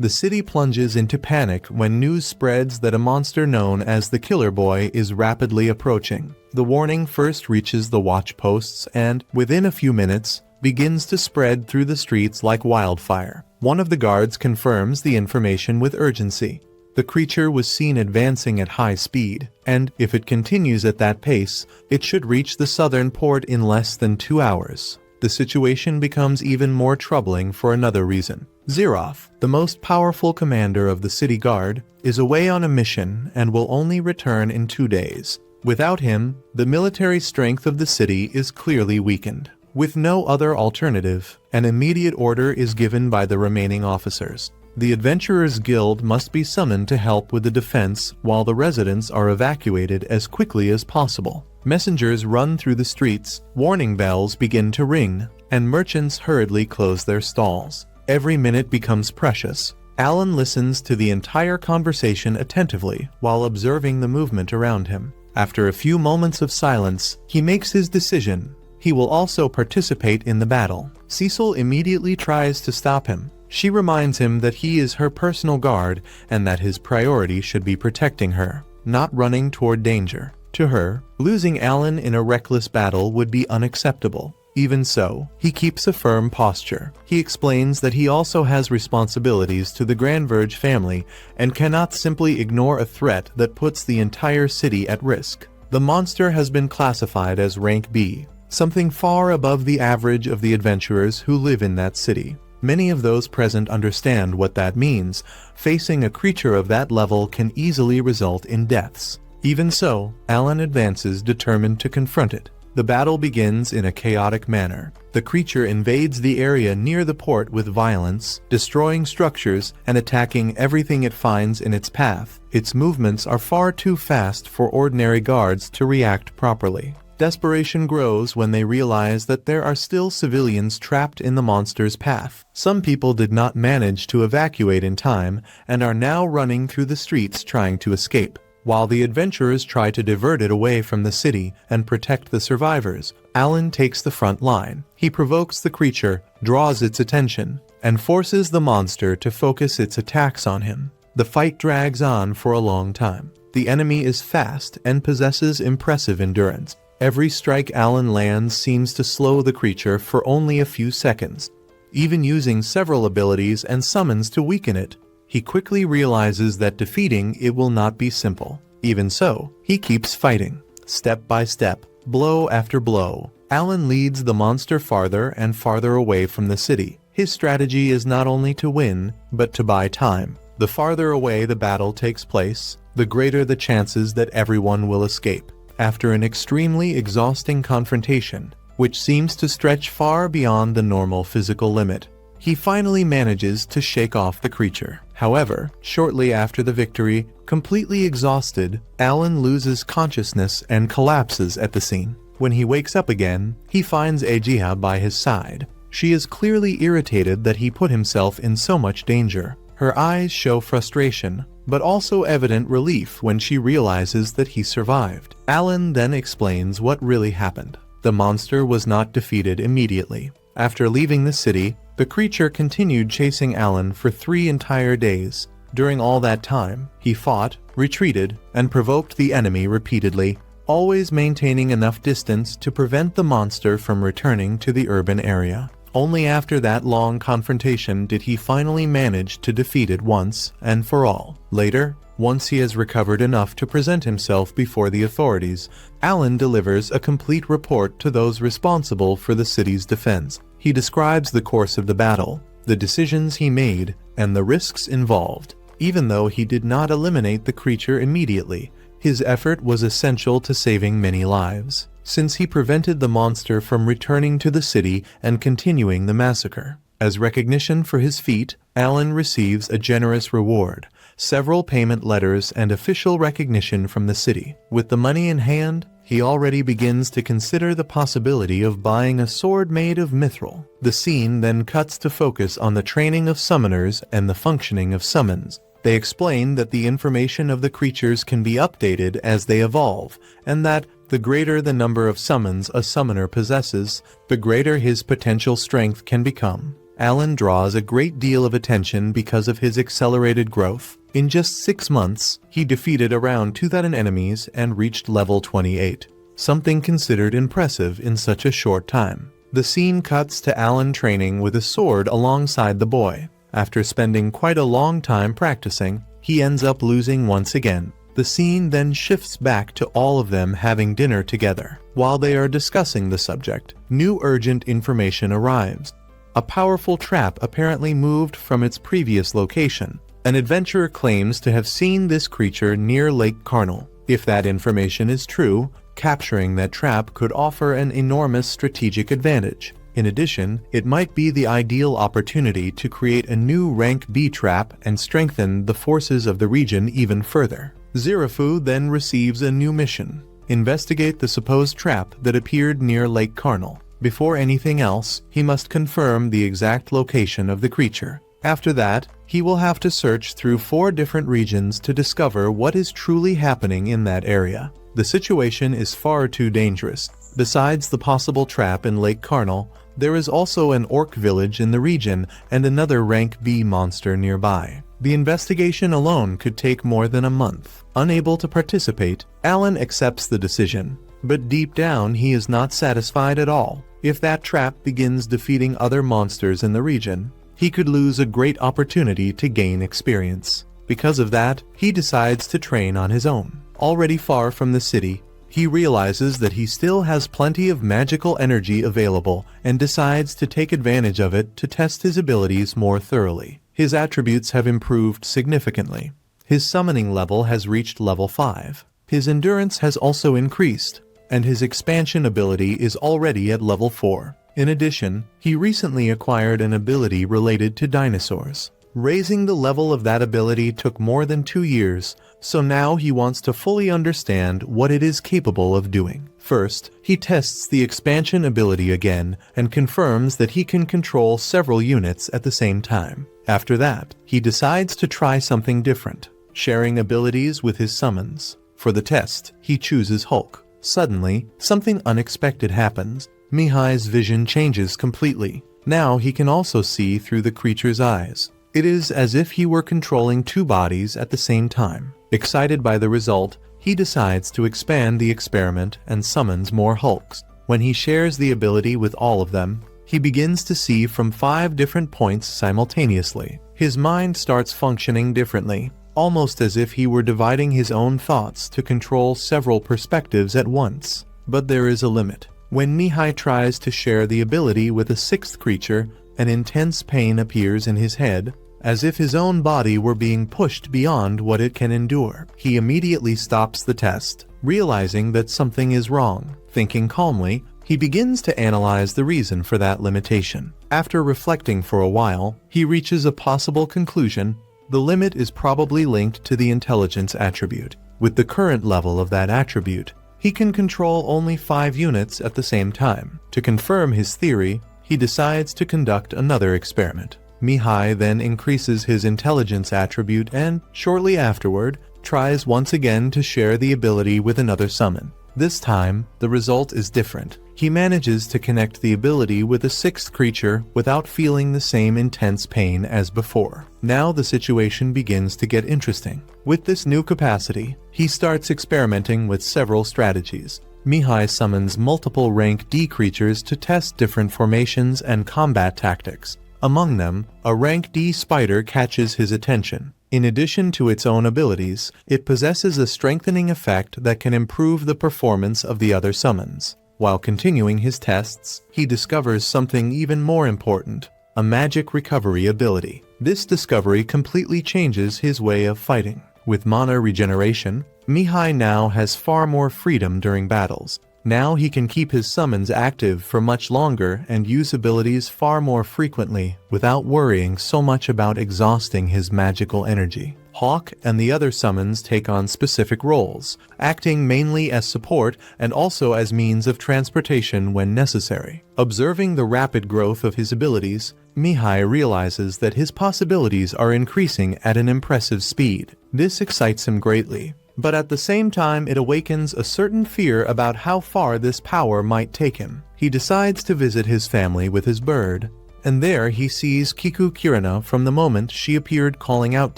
The city plunges into panic when news spreads that a monster known as the Killer Boy is rapidly approaching. The warning first reaches the watch posts and, within a few minutes, begins to spread through the streets like wildfire. One of the guards confirms the information with urgency. The creature was seen advancing at high speed, and if it continues at that pace, it should reach the southern port in less than 2 hours. The situation becomes even more troubling for another reason. Zeroth, the most powerful commander of the city guard, is away on a mission and will only return in 2 days. Without him, the military strength of the city is clearly weakened. With no other alternative, an immediate order is given by the remaining officers. The Adventurers Guild must be summoned to help with the defense while the residents are evacuated as quickly as possible. Messengers run through the streets, warning bells begin to ring, and merchants hurriedly close their stalls. Every minute becomes precious. Alan listens to the entire conversation attentively while observing the movement around him. After a few moments of silence, he makes his decision. He will also participate in the battle. Cecil immediately tries to stop him. She reminds him that he is her personal guard and that his priority should be protecting her, not running toward danger. To her, losing Alan in a reckless battle would be unacceptable. Even so, he keeps a firm posture. He explains that he also has responsibilities to the Granverge family and cannot simply ignore a threat that puts the entire city at risk. The monster has been classified as rank B, something far above the average of the adventurers who live in that city. Many of those present understand what that means. Facing a creature of that level can easily result in deaths. Even so, Alan advances determined to confront it. The battle begins in a chaotic manner. The creature invades the area near the port with violence, destroying structures and attacking everything it finds in its path. Its movements are far too fast for ordinary guards to react properly. Desperation grows when they realize that there are still civilians trapped in the monster's path. Some people did not manage to evacuate in time and are now running through the streets trying to escape. While the adventurers try to divert it away from the city and protect the survivors, Alan takes the front line. He provokes the creature, draws its attention, and forces the monster to focus its attacks on him. The fight drags on for a long time. The enemy is fast and possesses impressive endurance. Every strike Alan lands seems to slow the creature for only a few seconds. Even using several abilities and summons to weaken it, he quickly realizes that defeating it will not be simple. Even so, he keeps fighting. Step by step, blow after blow, Alan leads the monster farther and farther away from the city. His strategy is not only to win, but to buy time. The farther away the battle takes place, the greater the chances that everyone will escape. After an extremely exhausting confrontation, which seems to stretch far beyond the normal physical limit, he finally manages to shake off the creature. However, shortly after the victory, completely exhausted, Alan loses consciousness and collapses at the scene. When he wakes up again, he finds Eiji by his side. She is clearly irritated that he put himself in so much danger. Her eyes show frustration, but also evident relief when she realizes that he survived. Alan then explains what really happened. The monster was not defeated immediately. After leaving the city, the creature continued chasing Alan for 3 entire days. During all that time, he fought, retreated, and provoked the enemy repeatedly, always maintaining enough distance to prevent the monster from returning to the urban area. Only after that long confrontation did he finally manage to defeat it once and for all. Later, once he has recovered enough to present himself before the authorities, Alan delivers a complete report to those responsible for the city's defense. He describes the course of the battle, the decisions he made, and the risks involved. Even though he did not eliminate the creature immediately, his effort was essential to saving many lives, since he prevented the monster from returning to the city and continuing the massacre. As recognition for his feat, Alan receives a generous reward, several payment letters, and official recognition from the city. With the money in hand, he already begins to consider the possibility of buying a sword made of mithril. The scene then cuts to focus on the training of summoners and the functioning of summons. They explain that the information of the creatures can be updated as they evolve, and that the greater the number of summons a summoner possesses, the greater his potential strength can become. Alan draws a great deal of attention because of his accelerated growth. In just 6 months, he defeated around 2,000 enemies and reached level 28, something considered impressive in such a short time. The scene cuts to Alan training with a sword alongside the boy. After spending quite a long time practicing, he ends up losing once again. The scene then shifts back to all of them having dinner together. While they are discussing the subject, new urgent information arrives. A powerful trap apparently moved from its previous location. An adventurer claims to have seen this creature near Lake Carnal. If that information is true, capturing that trap could offer an enormous strategic advantage. In addition, it might be the ideal opportunity to create a new rank B trap and strengthen the forces of the region even further. Zirafu then receives a new mission: investigate the supposed trap that appeared near Lake Carnal. Before anything else, he must confirm the exact location of the creature. After that, he will have to search through 4 different regions to discover what is truly happening in that area. The situation is far too dangerous. Besides the possible trap in Lake Carnal, there is also an orc village in the region and another rank B monster nearby. The investigation alone could take more than a month. Unable to participate, Alan accepts the decision. But deep down, he is not satisfied at all. If that trap begins defeating other monsters in the region, he could lose a great opportunity to gain experience. Because of that, he decides to train on his own. Already far from the city, he realizes that he still has plenty of magical energy available and decides to take advantage of it to test his abilities more thoroughly. His attributes have improved significantly. His summoning level has reached level 5. His endurance has also increased, and his expansion ability is already at level 4. In addition, he recently acquired an ability related to dinosaurs. Raising the level of that ability took more than 2 years, so now he wants to fully understand what it is capable of doing. First, he tests the expansion ability again and confirms that he can control several units at the same time. After that, he decides to try something different, sharing abilities with his summons. For the test, he chooses Hulk. Suddenly, something unexpected happens. Mihai's vision changes completely. Now he can also see through the creature's eyes. It is as if he were controlling 2 bodies at the same time. Excited by the result, he decides to expand the experiment and summons more Hulks. When he shares the ability with all of them, he begins to see from 5 different points simultaneously. His mind starts functioning differently, almost as if he were dividing his own thoughts to control several perspectives at once. But there is a limit. When Mihai tries to share the ability with a 6th creature, an intense pain appears in his head, as if his own body were being pushed beyond what it can endure. He immediately stops the test. realizing that something is wrong. Thinking calmly, he begins to analyze the reason for that limitation. After reflecting for a while, he reaches a possible conclusion. The limit is probably linked to the intelligence attribute. With the current level of that attribute, he can control only 5 units at the same time. To confirm his theory, he decides to conduct another experiment. Mihai then increases his intelligence attribute and, shortly afterward, tries once again to share the ability with another summon. This time, the result is different. He manages to connect the ability with a 6th creature without feeling the same intense pain as before. Now the situation begins to get interesting. With this new capacity, he starts experimenting with several strategies. Mihai summons multiple rank D creatures to test different formations and combat tactics. Among them, a rank D spider catches his attention. In addition to its own abilities, it possesses a strengthening effect that can improve the performance of the other summons. While continuing his tests, he discovers something even more important, a magic recovery ability. This discovery completely changes his way of fighting. With mana regeneration, Mihai now has far more freedom during battles. Now he can keep his summons active for much longer and use abilities far more frequently without worrying so much about exhausting his magical energy. Hawk and the other summons take on specific roles, acting mainly as support and also as means of transportation when necessary. Observing the rapid growth of his abilities, Mihai realizes that his possibilities are increasing at an impressive speed. This excites him greatly, but at the same time it awakens a certain fear about how far this power might take him. He decides to visit his family with his bird, and there he sees Kiku Kirina from the moment she appeared calling out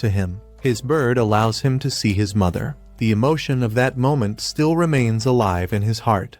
to him. His bird allows him to see his mother. The emotion of that moment still remains alive in his heart.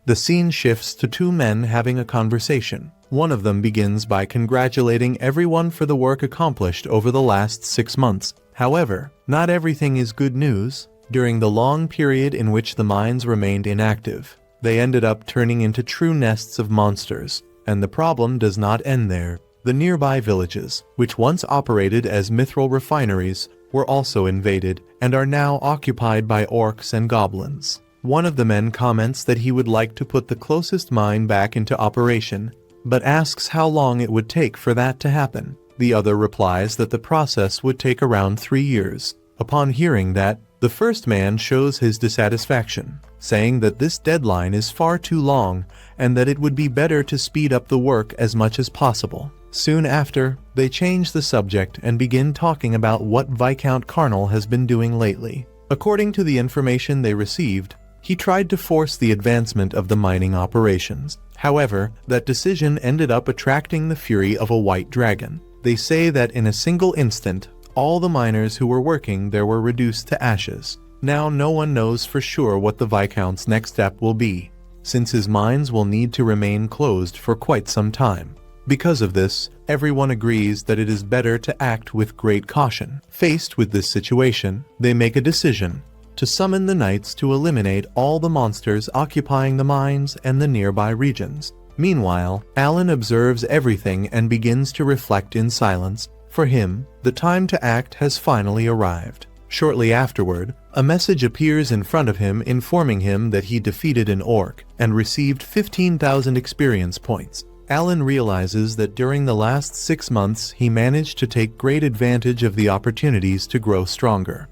The scene shifts to 2 men having a conversation. One of them begins by congratulating everyone for the work accomplished over the last 6 months. However, not everything is good news. During the long period in which the mines remained inactive, they ended up turning into true nests of monsters. And the problem does not end there. The nearby villages, which once operated as mithril refineries, were also invaded and are now occupied by orcs and goblins. One of the men comments that he would like to put the closest mine back into operation, but asks how long it would take for that to happen. The other replies that the process would take around 3 years. Upon hearing that, the first man shows his dissatisfaction, saying that this deadline is far too long and that it would be better to speed up the work as much as possible. Soon after, they change the subject and begin talking about what Viscount Carnal has been doing lately. According to the information they received, he tried to force the advancement of the mining operations. However, that decision ended up attracting the fury of a white dragon. They say that in a single instant, all the miners who were working there were reduced to ashes. Now no one knows for sure what the Viscount's next step will be, since his mines will need to remain closed for quite some time. Because of this, everyone agrees that it is better to act with great caution. Faced with this situation, they make a decision to summon the knights to eliminate all the monsters occupying the mines and the nearby regions. Meanwhile, Alan observes everything and begins to reflect in silence. For him, the time to act has finally arrived. Shortly afterward, a message appears in front of him informing him that he defeated an orc and received 15,000 experience points. Alan realizes that during the last 6 months he managed to take great advantage of the opportunities to grow stronger.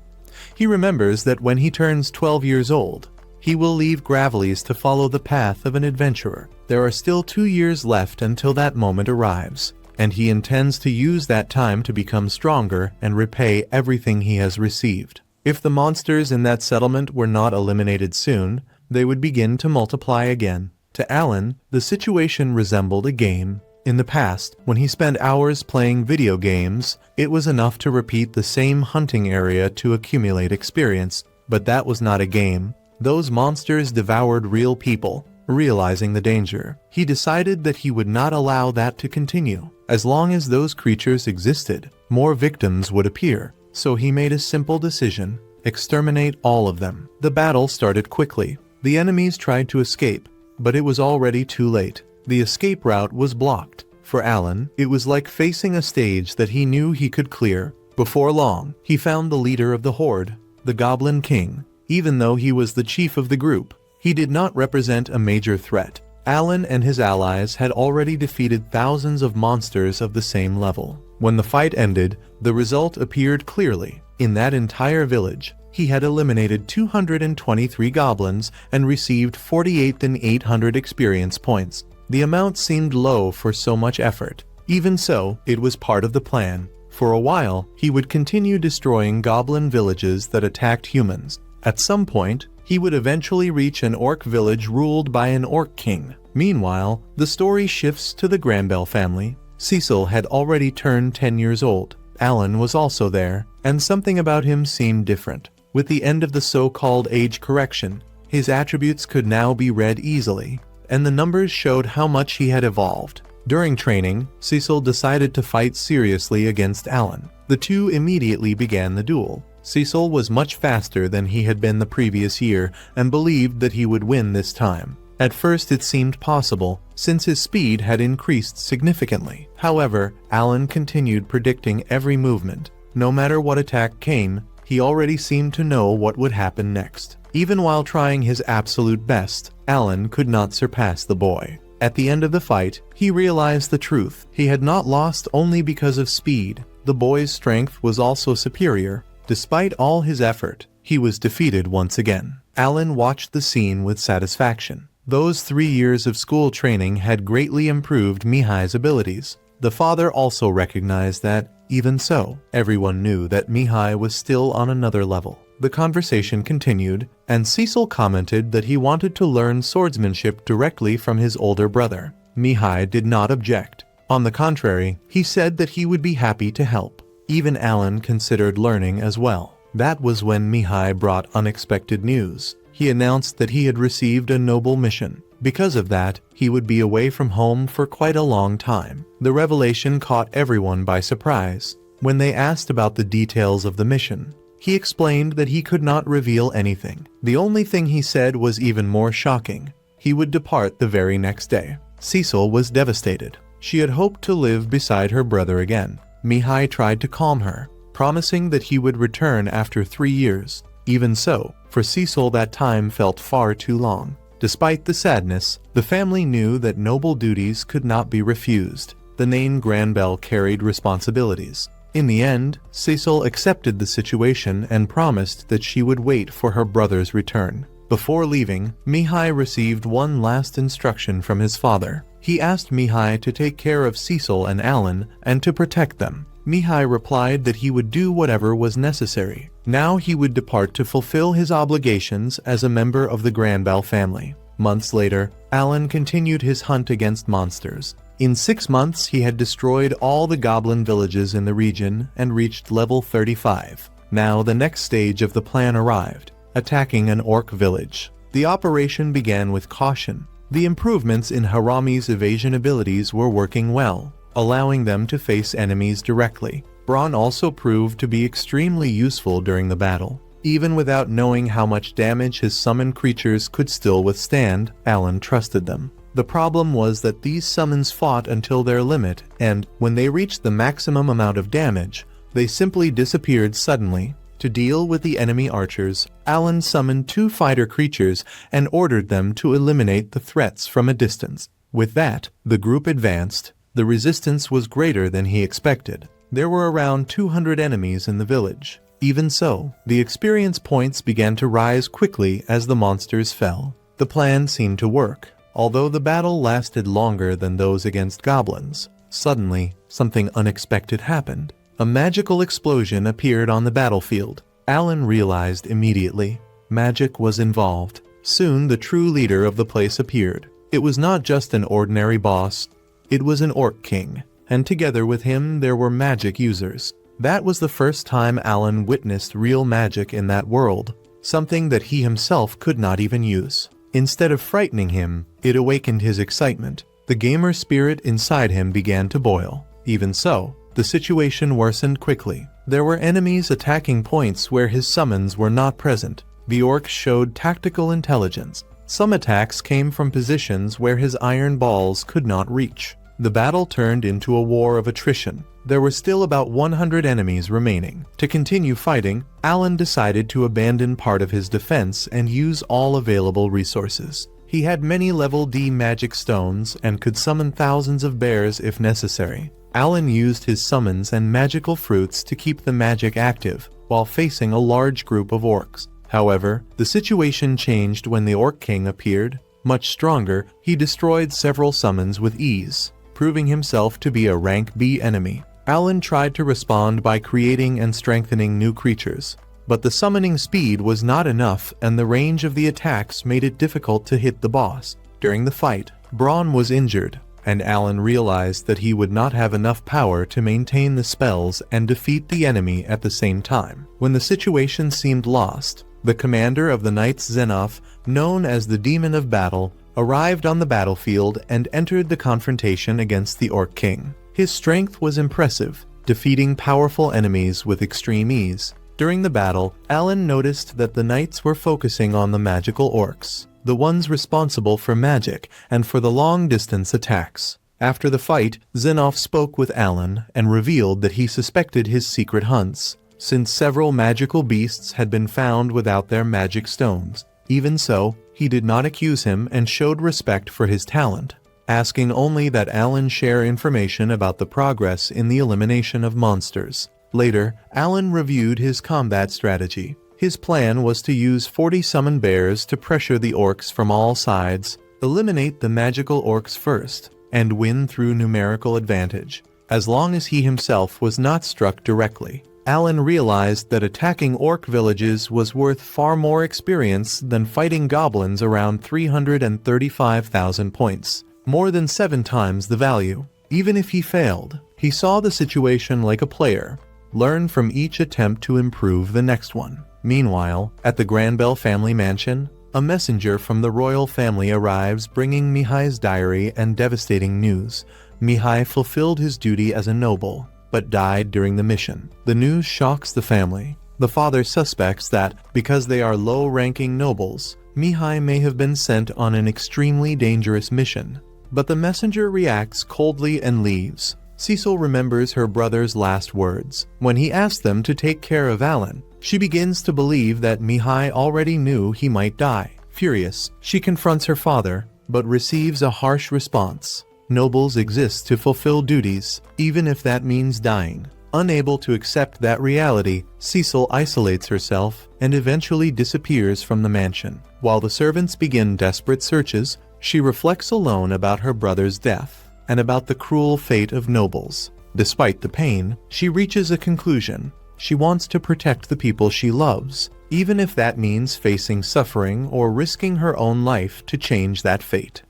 He remembers that when he turns 12 years old, he will leave Gravellies to follow the path of an adventurer. There are still 2 years left until that moment arrives, and he intends to use that time to become stronger and repay everything he has received. If the monsters in that settlement were not eliminated soon, they would begin to multiply again. To Alan, the situation resembled a game. In the past, when he spent hours playing video games, it was enough to repeat the same hunting area to accumulate experience, but that was not a game. Those monsters devoured real people. Realizing the danger, he decided that he would not allow that to continue. As long as those creatures existed, more victims would appear, so he made a simple decision: exterminate all of them. The battle started quickly. The enemies tried to escape, but it was already too late. The escape route was blocked. For Alan, it was like facing a stage that he knew he could clear. Before long, he found the leader of the horde, the Goblin King. Even though he was the chief of the group, he did not represent a major threat. Alan and his allies had already defeated thousands of monsters of the same level. When the fight ended, the result appeared clearly. In that entire village, he had eliminated 223 goblins and received 48,800 experience points. The amount seemed low for so much effort. Even so, it was part of the plan. For a while, he would continue destroying goblin villages that attacked humans. At some point, he would eventually reach an orc village ruled by an orc king. Meanwhile, the story shifts to the Granbell family. Cecil had already turned 10 years old. Alan was also there, and something about him seemed different. With the end of the so-called age correction, his attributes could now be read easily, and the numbers showed how much he had evolved. During training, Cecil decided to fight seriously against Alan. The two immediately began the duel. Cecil was much faster than he had been the previous year and believed that he would win this time. At first it seemed possible, since his speed had increased significantly. However, Alan continued predicting every movement. No matter what attack came, he already seemed to know what would happen next. Even while trying his absolute best, Alan could not surpass the boy. At the end of the fight, he realized the truth. He had not lost only because of speed. The boy's strength was also superior. Despite all his effort, he was defeated once again. Alan watched the scene with satisfaction. Those 3 years of school training had greatly improved Mihai's abilities. The father also recognized that, even so, everyone knew that Mihai was still on another level. The conversation continued, and Cecil commented that he wanted to learn swordsmanship directly from his older brother. Mihai did not object. On the contrary, he said that he would be happy to help. Even Alan considered learning as well. That was when Mihai brought unexpected news. He announced that he had received a noble mission. Because of that, he would be away from home for quite a long time. The revelation caught everyone by surprise. When they asked about the details of the mission, he explained that he could not reveal anything. The only thing he said was even more shocking. He would depart the very next day. Cecil was devastated. She had hoped to live beside her brother again. Mihai tried to calm her, promising that he would return after 3 years. Even so, for Cecil that time felt far too long. Despite the sadness, the family knew that noble duties could not be refused. The name Granbell carried responsibilities. In the end, Cecil accepted the situation and promised that she would wait for her brother's return. Before leaving, Mihai received one last instruction from his father. He asked Mihai to take care of Cecil and Alan and to protect them. Mihai replied that he would do whatever was necessary. Now he would depart to fulfill his obligations as a member of the Granbell family. Months later, Alan continued his hunt against monsters. In 6 months, he had destroyed all the goblin villages in the region and reached level 35. Now the next stage of the plan arrived, attacking an orc village. The operation began with caution. The improvements in Harami's evasion abilities were working well, allowing them to face enemies directly. Braun also proved to be extremely useful during the battle. Even without knowing how much damage his summoned creatures could still withstand, Alan trusted them. The problem was that these summons fought until their limit, and when they reached the maximum amount of damage, they simply disappeared suddenly. To deal with the enemy archers, Alan summoned 2 fighter creatures and ordered them to eliminate the threats from a distance. With that, the group advanced. The resistance was greater than he expected. There were around 200 enemies in the village. Even so, the experience points began to rise quickly as the monsters fell. The plan seemed to work. Although the battle lasted longer than those against goblins, suddenly something unexpected happened. A magical explosion appeared on the battlefield. Alan realized immediately. Magic was involved. Soon the true leader of the place appeared. It was not just an ordinary boss. It was an orc king, and together with him there were magic users. That was the first time Alan witnessed real magic in that world, something that he himself could not even use. Instead of frightening him, it awakened his excitement. The gamer spirit inside him began to boil. Even so, the situation worsened quickly. There were enemies attacking points where his summons were not present. The orcs showed tactical intelligence. Some attacks came from positions where his iron balls could not reach. The battle turned into a war of attrition. there were still about 100 enemies remaining. To continue fighting, Alan decided to abandon part of his defense and use all available resources. He had many level D magic stones and could summon thousands of bears if necessary. Alan used his summons and magical fruits to keep the magic active while facing a large group of orcs. However, the situation changed when the Orc King appeared. Much stronger, he destroyed several summons with ease, proving himself to be a rank B enemy. Alan tried to respond by creating and strengthening new creatures, but the summoning speed was not enough and the range of the attacks made it difficult to hit the boss. During the fight, Braun was injured, and Alan realized that he would not have enough power to maintain the spells and defeat the enemy at the same time. When the situation seemed lost, the commander of the Knights Xenof, known as the Demon of Battle, arrived on the battlefield and entered the confrontation against the Orc King. His strength was impressive, defeating powerful enemies with extreme ease. During the battle, Alan noticed that the knights were focusing on the magical orcs, the ones responsible for magic and for the long-distance attacks. After the fight, Xenof spoke with Alan and revealed that he suspected his secret hunts, since several magical beasts had been found without their magic stones. Even so, he did not accuse him and showed respect for his talent, asking only that Alan share information about the progress in the elimination of monsters. Later, Alan reviewed his combat strategy. His plan was to use 40 summon bears to pressure the orcs from all sides, eliminate the magical orcs first, and win through numerical advantage, as long as he himself was not struck directly. Alan realized that attacking orc villages was worth far more experience than fighting goblins around 335,000 points, more than 7 times the value. Even if he failed, he saw the situation like a player, learn from each attempt to improve the next one. Meanwhile, at the Granbell family mansion, a messenger from the royal family arrives bringing Mihai's diary and devastating news. Mihai fulfilled his duty as a noble, but died during the mission. The news shocks the family. The father suspects that, because they are low-ranking nobles, Mihai may have been sent on an extremely dangerous mission. But the messenger reacts coldly and leaves. Cecil remembers her brother's last words. When he asked them to take care of Alan, she begins to believe that Mihai already knew he might die. Furious, she confronts her father, but receives a harsh response. Nobles exist to fulfill duties, even if that means dying. Unable to accept that reality, Cecil isolates herself and eventually disappears from the mansion. While the servants begin desperate searches, she reflects alone about her brother's death and about the cruel fate of nobles. Despite the pain, she reaches a conclusion. She wants to protect the people she loves, even if that means facing suffering or risking her own life to change that fate.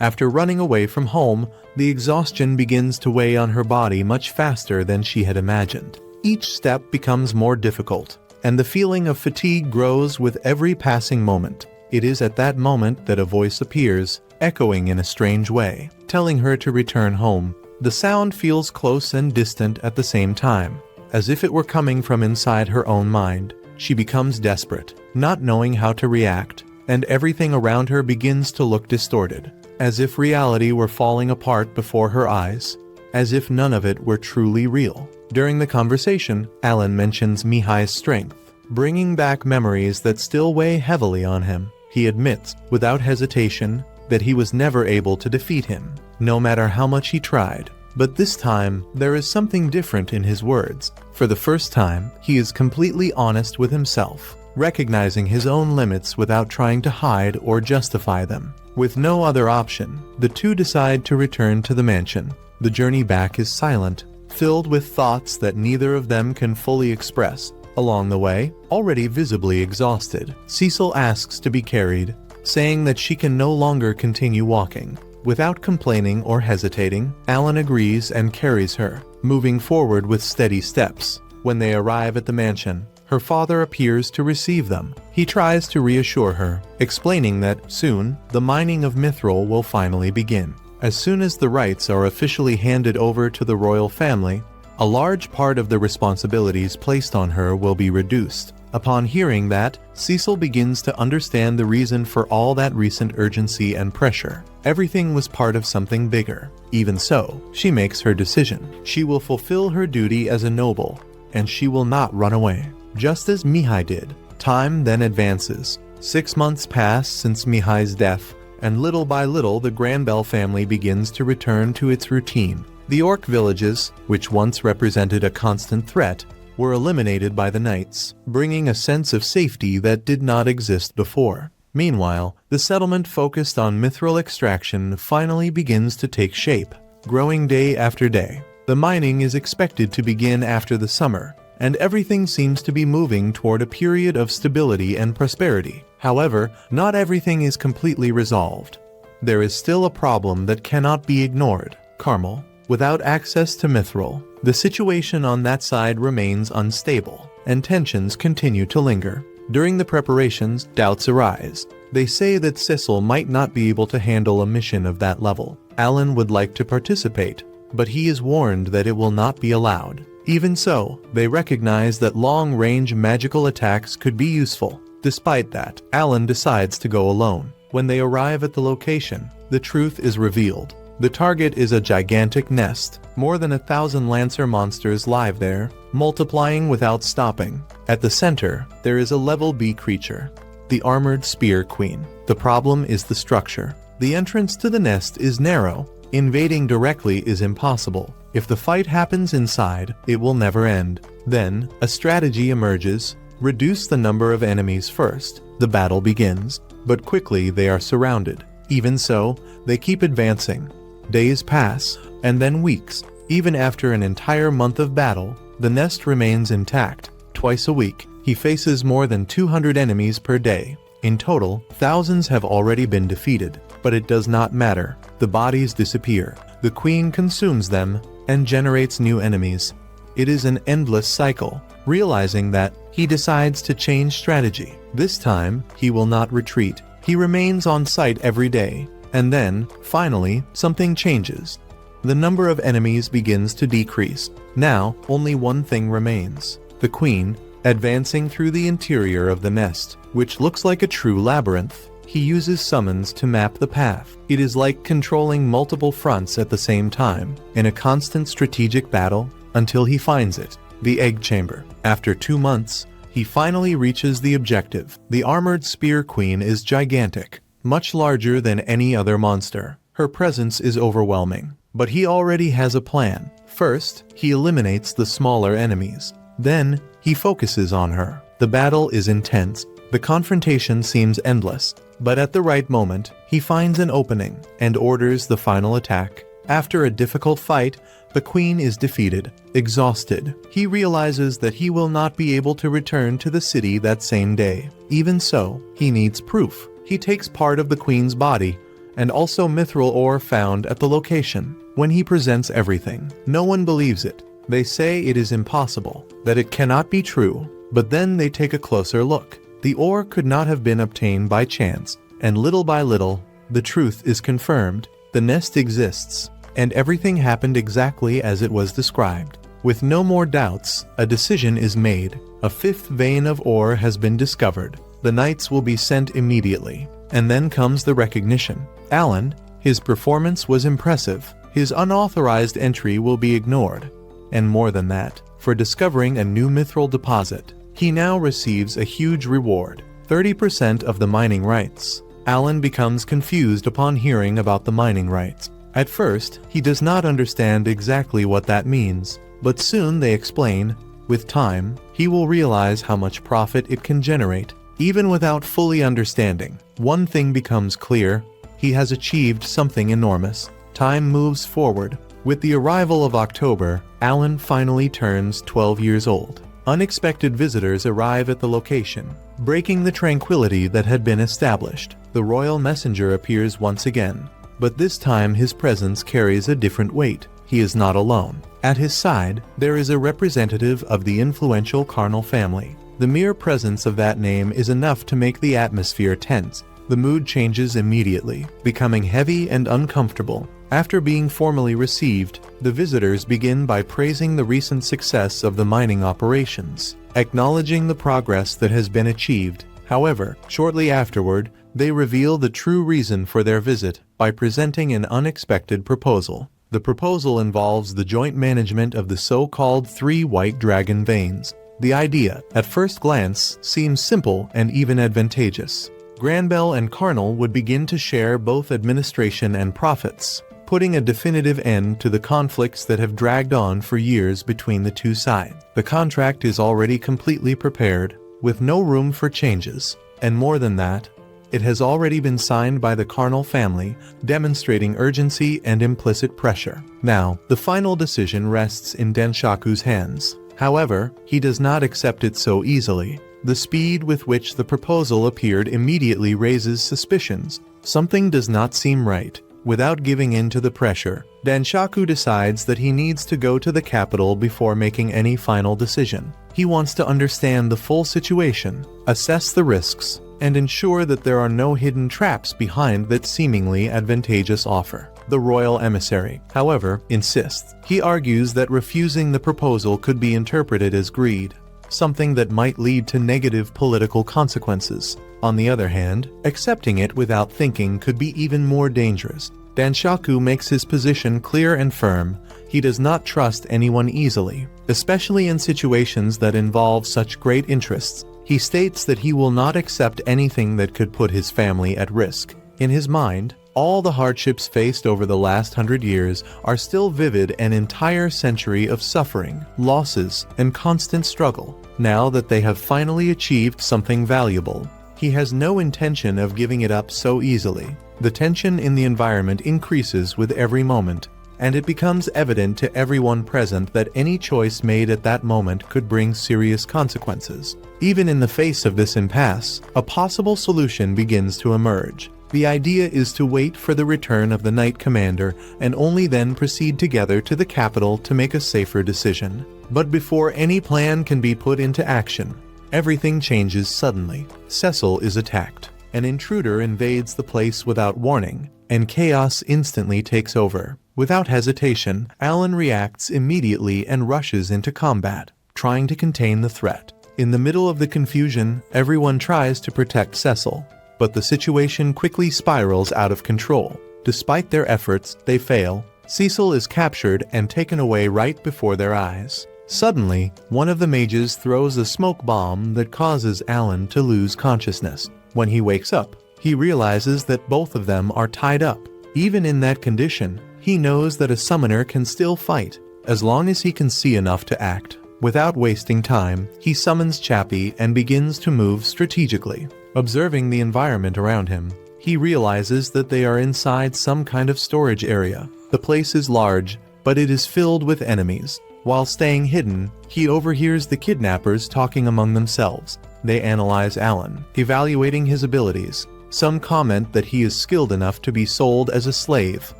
After running away from home, the exhaustion begins to weigh on her body much faster than she had imagined. Each step becomes more difficult, and the feeling of fatigue grows with every passing moment. It is at that moment that a voice appears, echoing in a strange way, telling her to return home. The sound feels close and distant at the same time, as if it were coming from inside her own mind. She becomes desperate, not knowing how to react, and everything around her begins to look distorted, as if reality were falling apart before her eyes, as if none of it were truly real. During the conversation, Alan mentions Mihai's strength, bringing back memories that still weigh heavily on him. He admits, without hesitation, that he was never able to defeat him, no matter how much he tried. But this time, there is something different in his words. For the first time, he is completely honest with himself, recognizing his own limits without trying to hide or justify them. With no other option, the two decide to return to the mansion. The journey back is silent, filled with thoughts that neither of them can fully express. Along the way, already visibly exhausted, Cecil asks to be carried, saying that she can no longer continue walking. Without complaining or hesitating, Alan agrees and carries her, moving forward with steady steps. When they arrive at the mansion, her father appears to receive them. He tries to reassure her, explaining that soon, the mining of Mithril will finally begin. As soon as the rights are officially handed over to the royal family, a large part of the responsibilities placed on her will be reduced. Upon hearing that, Cecil begins to understand the reason for all that recent urgency and pressure. Everything was part of something bigger. Even so, she makes her decision. She will fulfill her duty as a noble, and she will not run away. Just as Mihai did. Time then advances. 6 months pass since Mihai's death, and little by little the Granbell family begins to return to its routine. The orc villages, which once represented a constant threat, were eliminated by the knights, bringing a sense of safety that did not exist before. Meanwhile, the settlement focused on mithril extraction finally begins to take shape, growing day after day. The mining is expected to begin after the summer, and everything seems to be moving toward a period of stability and prosperity. However, not everything is completely resolved. There is still a problem that cannot be ignored: Carmel. Without access to mithril, the situation on that side remains unstable, and tensions continue to linger. During the preparations, doubts arise. They say that Cecil might not be able to handle a mission of that level. Alan would like to participate, but he is warned that it will not be allowed. Even so, they recognize that long-range magical attacks could be useful. Despite that, Alan decides to go alone. When they arrive at the location, the truth is revealed. The target is a gigantic nest. More than 1,000 Lancer monsters live there, multiplying without stopping. At the center, there is a level B creature, the Armored Spear Queen. The problem is the structure. The entrance to the nest is narrow. Invading directly is impossible. If the fight happens inside, it will never end. Then, a strategy emerges: reduce the number of enemies first. The battle begins, but quickly they are surrounded. Even so, they keep advancing. Days pass, and then weeks. Even after an entire month of battle, the nest remains intact. Twice a week, he faces more than 200 enemies per day. In total, thousands have already been defeated, but it does not matter. The bodies disappear. The queen consumes them and generates new enemies. It is an endless cycle. Realizing that, he decides to change strategy. This time, he will not retreat. He remains on site every day. And then, finally, something changes. The number of enemies begins to decrease. Now, only one thing remains: the queen, advancing through the interior of the nest, which looks like a true labyrinth. He uses summons to map the path. It is like controlling multiple fronts at the same time, in a constant strategic battle, until he finds it: the egg chamber. After 2 months, he finally reaches the objective. The Armored Spear Queen is gigantic, much larger than any other monster. Her presence is overwhelming, but he already has a plan. First, he eliminates the smaller enemies. Then, he focuses on her. The battle is intense. The confrontation seems endless, but at the right moment, he finds an opening and orders the final attack. After a difficult fight, the queen is defeated. Exhausted, he realizes that he will not be able to return to the city that same day. Even so, he needs proof. He takes part of the queen's body, and also mithril ore found at the location. When he presents everything, no one believes it. They say it is impossible, that it cannot be true, but then they take a closer look. The ore could not have been obtained by chance, and little by little, the truth is confirmed. The nest exists, and everything happened exactly as it was described. With no more doubts, a decision is made. A 5th vein of ore has been discovered. The knights will be sent immediately. And then comes the recognition. Alan, his performance was impressive. His unauthorized entry will be ignored. And more than that, for discovering a new mithril deposit, he now receives a huge reward: 30% of the mining rights. Alan becomes confused upon hearing about the mining rights. At first, he does not understand exactly what that means, but soon they explain. With time, he will realize how much profit it can generate. Even without fully understanding, one thing becomes clear: he has achieved something enormous. Time moves forward. With the arrival of October, Alan finally turns 12 years old. Unexpected visitors arrive at the location, breaking the tranquility that had been established. The royal messenger appears once again, but this time his presence carries a different weight. He is not alone. At his side, there is a representative of the influential Carnal family. The mere presence of that name is enough to make the atmosphere tense. The mood changes immediately, becoming heavy and uncomfortable. After being formally received, the visitors begin by praising the recent success of the mining operations, acknowledging the progress that has been achieved. However, shortly afterward, they reveal the true reason for their visit. by presenting an unexpected proposal. The proposal involves the joint management of the so-called 3 white dragon veins. The idea, at first glance, seems simple and even advantageous. Granbell and Carnal would begin to share both administration and profits, putting a definitive end to the conflicts that have dragged on for years between the two sides. The contract is already completely prepared, with no room for changes, and more than that, it has already been signed by the Carnal family, demonstrating urgency and implicit pressure. Now, the final decision rests in Denshaku's hands. However, he does not accept it so easily. The speed with which the proposal appeared immediately raises suspicions. Something does not seem right. Without giving in to the pressure, Denshaku decides that he needs to go to the capital before making any final decision. He wants to understand the full situation, assess the risks, and ensure that there are no hidden traps behind that seemingly advantageous offer. The royal emissary, however, insists. He argues that refusing the proposal could be interpreted as greed, something that might lead to negative political consequences. On the other hand, accepting it without thinking could be even more dangerous. Denshaku makes his position clear and firm. He does not trust anyone easily, especially in situations that involve such great interests. He states that he will not accept anything that could put his family at risk. In his mind, all the hardships faced over the last 100 years are still vivid, an entire century of suffering, losses, and constant struggle. Now that they have finally achieved something valuable, he has no intention of giving it up so easily. The tension in the environment increases with every moment, and it becomes evident to everyone present that any choice made at that moment could bring serious consequences. Even in the face of this impasse, a possible solution begins to emerge. The idea is to wait for the return of the Knight Commander and only then proceed together to the capital to make a safer decision. But before any plan can be put into action, everything changes suddenly. Cecil is attacked. An intruder invades the place without warning, and chaos instantly takes over. Without hesitation, Alan reacts immediately and rushes into combat, trying to contain the threat. In the middle of the confusion, everyone tries to protect Cecil, but the situation quickly spirals out of control. Despite their efforts, they fail. Cecil is captured and taken away right before their eyes. Suddenly, one of the mages throws a smoke bomb that causes Alan to lose consciousness. When he wakes up, he realizes that both of them are tied up. Even in that condition, he knows that a summoner can still fight, as long as he can see enough to act. Without wasting time, he summons Chappie and begins to move strategically. Observing the environment around him, he realizes that they are inside some kind of storage area. The place is large, but it is filled with enemies. While staying hidden, he overhears the kidnappers talking among themselves. They analyze Alan, evaluating his abilities. Some comment that he is skilled enough to be sold as a slave,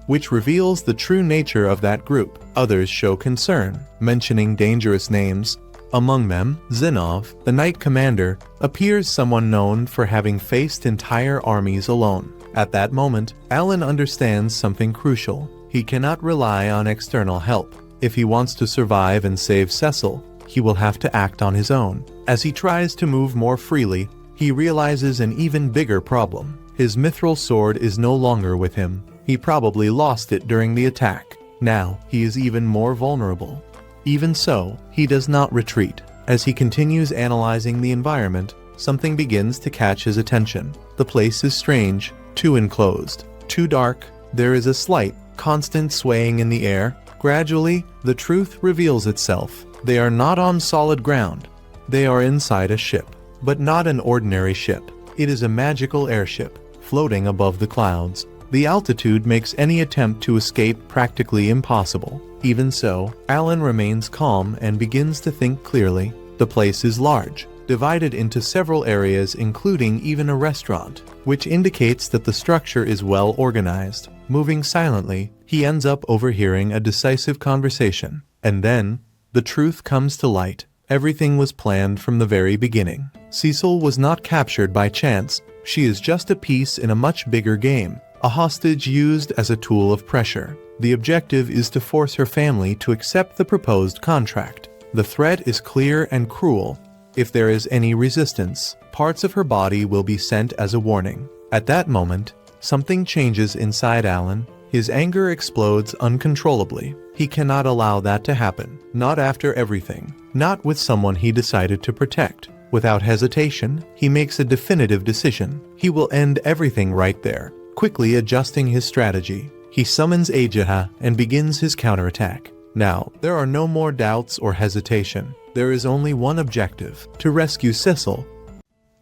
which reveals the true nature of that group. Others show concern, mentioning dangerous names. Among them, Zinov, the Knight Commander, appears someone known for having faced entire armies alone. At that moment, Alan understands something crucial. He cannot rely on external help. If he wants to survive and save Cecil, he will have to act on his own. As he tries to move more freely, he realizes an even bigger problem. His mithril sword is no longer with him. He probably lost it during the attack. Now, he is even more vulnerable. Even so, he does not retreat. As he continues analyzing the environment, something begins to catch his attention. The place is strange, too enclosed, too dark. There is a slight, constant swaying in the air. Gradually, the truth reveals itself. They are not on solid ground. They are inside a ship, but not an ordinary ship. It is a magical airship, floating above the clouds. The altitude makes any attempt to escape practically impossible. Even so, Alan remains calm and begins to think clearly. The place is large, divided into several areas including even a restaurant, which indicates that the structure is well organized. Moving silently, he ends up overhearing a decisive conversation. And then, the truth comes to light. Everything was planned from the very beginning. Cecil was not captured by chance. She is just a piece in a much bigger game, a hostage used as a tool of pressure. The objective is to force her family to accept the proposed contract. The threat is clear and cruel. If there is any resistance, parts of her body will be sent as a warning. At that moment, something changes inside Alan. His anger explodes uncontrollably. He cannot allow that to happen. Not after everything. Not with someone he decided to protect. Without hesitation, he makes a definitive decision. He will end everything right there. Quickly adjusting his strategy, he summons Ajaha and begins his counterattack. Now, there are no more doubts or hesitation. There is only one objective: to rescue Sissel.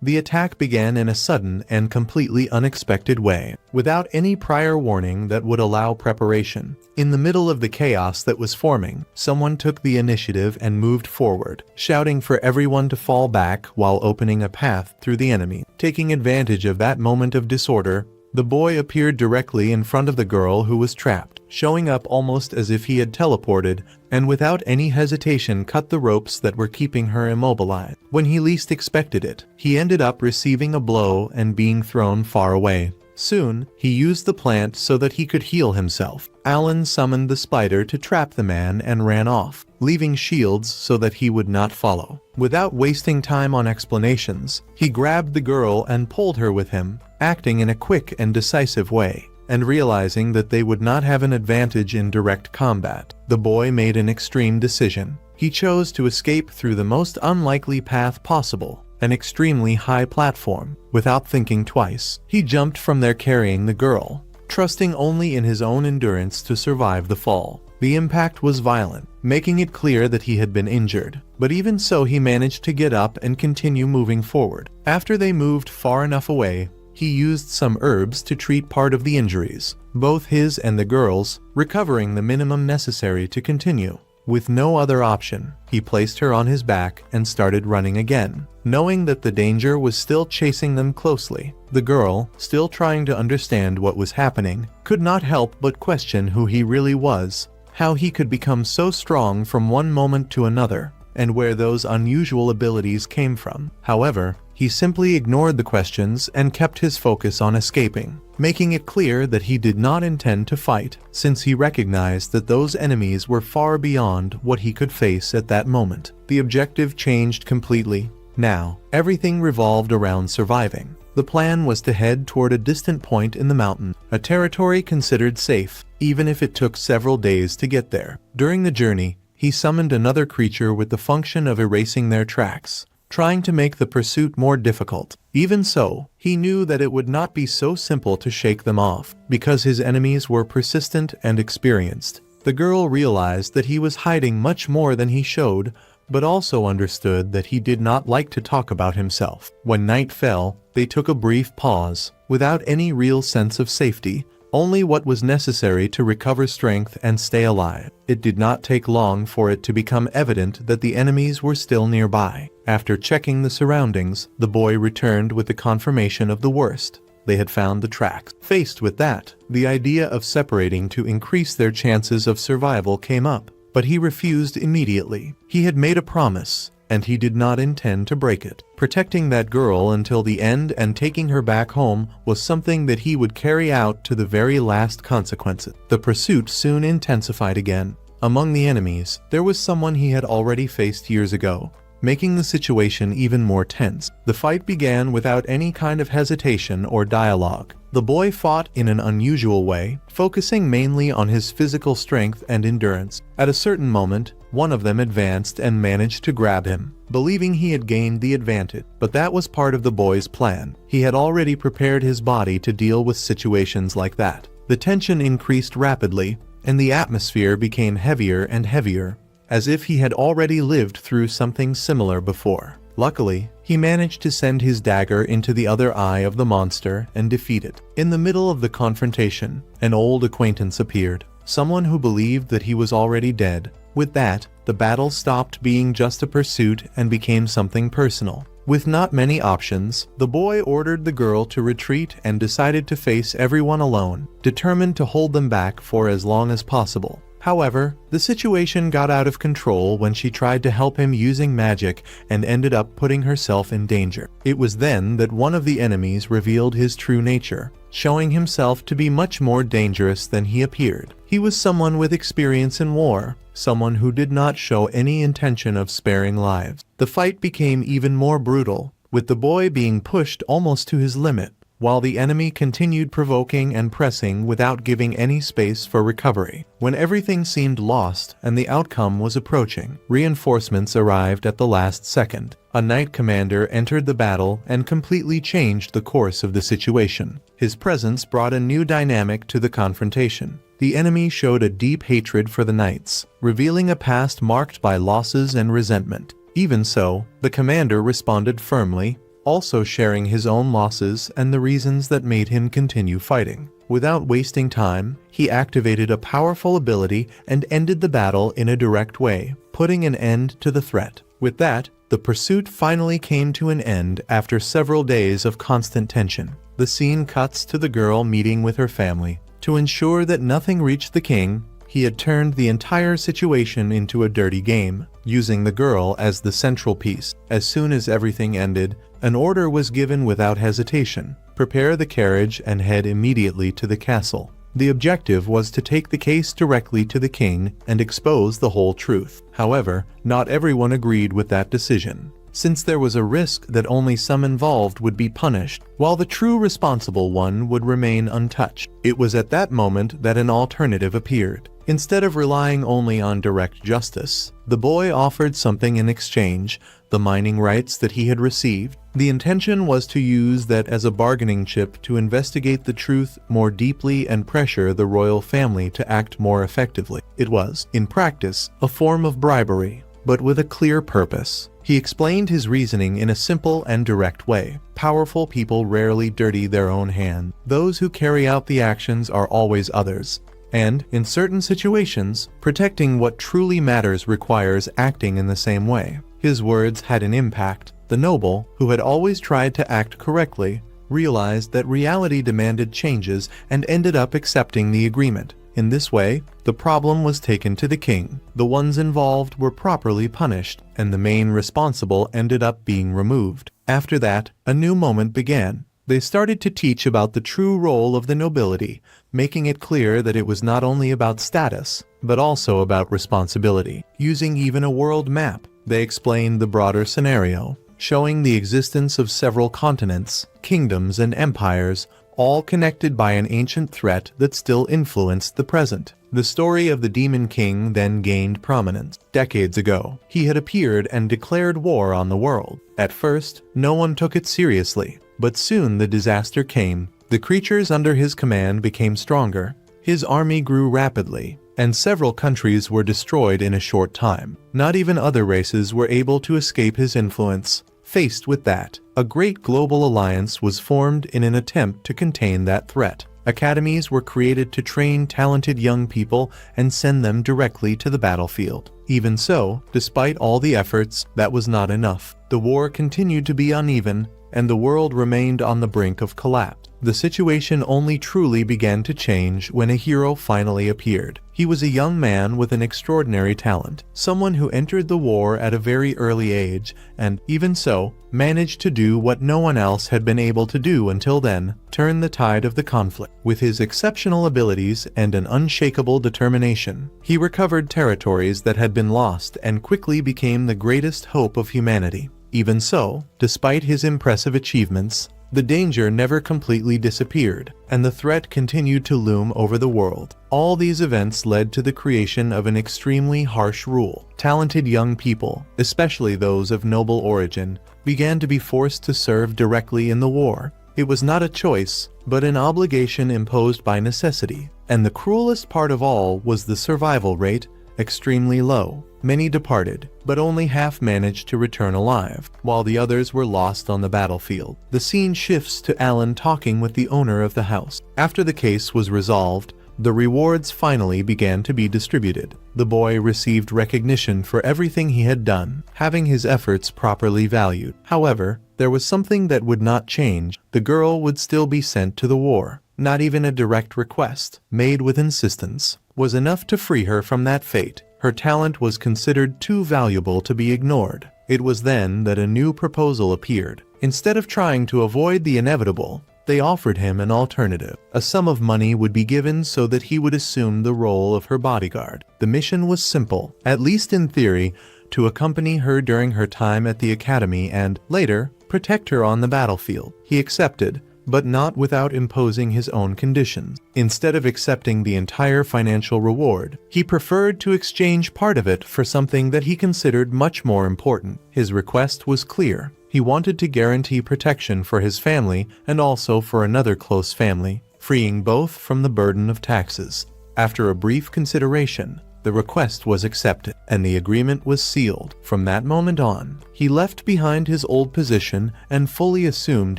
The attack began in a sudden and completely unexpected way, without any prior warning that would allow preparation. In the middle of the chaos that was forming, someone took the initiative and moved forward, shouting for everyone to fall back while opening a path through the enemy. Taking advantage of that moment of disorder, the boy appeared directly in front of the girl who was trapped, showing up almost as if he had teleported, and without any hesitation cut the ropes that were keeping her immobilized. When he least expected it, he ended up receiving a blow and being thrown far away. Soon, he used the plant so that he could heal himself. Alan summoned the spider to trap the man and ran off, leaving shields so that he would not follow. Without wasting time on explanations, he grabbed the girl and pulled her with him, acting in a quick and decisive way. And realizing that they would not have an advantage in direct combat, the boy made an extreme decision. He chose to escape through the most unlikely path possible, an extremely high platform. Without thinking twice, he jumped from there carrying the girl, trusting only in his own endurance to survive the fall. The impact was violent, making it clear that he had been injured, but even so he managed to get up and continue moving forward. After they moved far enough away, he used some herbs to treat part of the injuries, both his and the girl's, recovering the minimum necessary to continue. With no other option, he placed her on his back and started running again, knowing that the danger was still chasing them closely. The girl, still trying to understand what was happening, could not help but question who he really was, how he could become so strong from one moment to another, and where those unusual abilities came from. However, he simply ignored the questions and kept his focus on escaping, making it clear that he did not intend to fight, since he recognized that those enemies were far beyond what he could face at that moment. The objective changed completely. Now, everything revolved around surviving. The plan was to head toward a distant point in the mountain, a territory considered safe, even if it took several days to get there. During the journey, he summoned another creature with the function of erasing their tracks, trying to make the pursuit more difficult. Even so, he knew that it would not be so simple to shake them off, because his enemies were persistent and experienced. The girl realized that he was hiding much more than he showed, but also understood that he did not like to talk about himself. When night fell, they took a brief pause, without any real sense of safety, only what was necessary to recover strength and stay alive. It did not take long for it to become evident that the enemies were still nearby. After checking the surroundings, the boy returned with the confirmation of the worst. They had found the tracks. Faced with that, the idea of separating to increase their chances of survival came up, but he refused immediately. He had made a promise, and he did not intend to break it. Protecting that girl until the end and taking her back home was something that he would carry out to the very last consequences. The pursuit soon intensified again. Among the enemies, there was someone he had already faced years ago, making the situation even more tense. The fight began without any kind of hesitation or dialogue. The boy fought in an unusual way, focusing mainly on his physical strength and endurance. At a certain moment, one of them advanced and managed to grab him, believing he had gained the advantage. But that was part of the boy's plan. He had already prepared his body to deal with situations like that. The tension increased rapidly, and the atmosphere became heavier and heavier, as if he had already lived through something similar before. Luckily, he managed to send his dagger into the other eye of the monster and defeat it. In the middle of the confrontation, an old acquaintance appeared, someone who believed that he was already dead. With that, the battle stopped being just a pursuit and became something personal. With not many options, the boy ordered the girl to retreat and decided to face everyone alone, determined to hold them back for as long as possible. However, the situation got out of control when she tried to help him using magic and ended up putting herself in danger. It was then that one of the enemies revealed his true nature, showing himself to be much more dangerous than he appeared. He was someone with experience in war, someone who did not show any intention of sparing lives. The fight became even more brutal, with the boy being pushed almost to his limit. while the enemy continued provoking and pressing without giving any space for recovery. When everything seemed lost and the outcome was approaching, reinforcements arrived at the last second. A knight commander entered the battle and completely changed the course of the situation. His presence brought a new dynamic to the confrontation. The enemy showed a deep hatred for the knights, revealing a past marked by losses and resentment. Even so, the commander responded firmly, also sharing his own losses and the reasons that made him continue fighting. Without wasting time, he activated a powerful ability and ended the battle in a direct way, putting an end to the threat. With that, the pursuit finally came to an end after several days of constant tension. The scene cuts to the girl meeting with her family. To ensure that nothing reached the king, he had turned the entire situation into a dirty game, using the girl as the central piece. As soon as everything ended, an order was given without hesitation: prepare the carriage and head immediately to the castle. The objective was to take the case directly to the king and expose the whole truth. However, not everyone agreed with that decision, since there was a risk that only some involved would be punished, while the true responsible one would remain untouched. It was at that moment that an alternative appeared. Instead of relying only on direct justice, the boy offered something in exchange: the mining rights that he had received. The intention was to use that as a bargaining chip to investigate the truth more deeply and pressure the royal family to act more effectively. It was, in practice, a form of bribery, but with a clear purpose. He explained his reasoning in a simple and direct way. Powerful people rarely dirty their own hand. Those who carry out the actions are always others. And, in certain situations, protecting what truly matters requires acting in the same way. His words had an impact. The noble, who had always tried to act correctly, realized that reality demanded changes and ended up accepting the agreement. In this way, the problem was taken to the king. The ones involved were properly punished, and the main responsible ended up being removed. After that, a new moment began. They started to teach about the true role of the nobility, making it clear that it was not only about status, but also about responsibility. Using even a world map, they explained the broader scenario, showing the existence of several continents, kingdoms, and empires, all connected by an ancient threat that still influenced the present. The story of the Demon King then gained prominence. Decades ago, he had appeared and declared war on the world. At first, no one took it seriously, but soon the disaster came. The creatures under his command became stronger, his army grew rapidly, and several countries were destroyed in a short time. Not even other races were able to escape his influence. Faced with that, a great global alliance was formed in an attempt to contain that threat. Academies were created to train talented young people and send them directly to the battlefield. Even so, despite all the efforts, that was not enough. The war continued to be uneven, and the world remained on the brink of collapse. The situation only truly began to change when a hero finally appeared. He was a young man with an extraordinary talent, someone who entered the war at a very early age and, even so, managed to do what no one else had been able to do until then: turn the tide of the conflict. With his exceptional abilities and an unshakable determination, he recovered territories that had been lost and quickly became the greatest hope of humanity. Even so, despite his impressive achievements, the danger never completely disappeared, and the threat continued to loom over the world. All these events led to the creation of an extremely harsh rule. Talented young people, especially those of noble origin, began to be forced to serve directly in the war. It was not a choice, but an obligation imposed by necessity. And the cruelest part of all was the survival rate, extremely low. Many departed, but only half managed to return alive, while the others were lost on the battlefield. The scene shifts to Alan talking with the owner of the house. After the case was resolved, the rewards finally began to be distributed. The boy received recognition for everything he had done, having his efforts properly valued. However, there was something that would not change. The girl would still be sent to the war. Not even a direct request, made with insistence, was enough to free her from that fate. Her talent was considered too valuable to be ignored. It was then that a new proposal appeared. Instead of trying to avoid the inevitable, they offered him an alternative. A sum of money would be given so that he would assume the role of her bodyguard. The mission was simple, at least in theory, to accompany her during her time at the academy and, later, protect her on the battlefield. He accepted, but not without imposing his own conditions. Instead of accepting the entire financial reward, he preferred to exchange part of it for something that he considered much more important. His request was clear. He wanted to guarantee protection for his family and also for another close family, freeing both from the burden of taxes. After a brief consideration, the request was accepted, and the agreement was sealed. From that moment on, he left behind his old position and fully assumed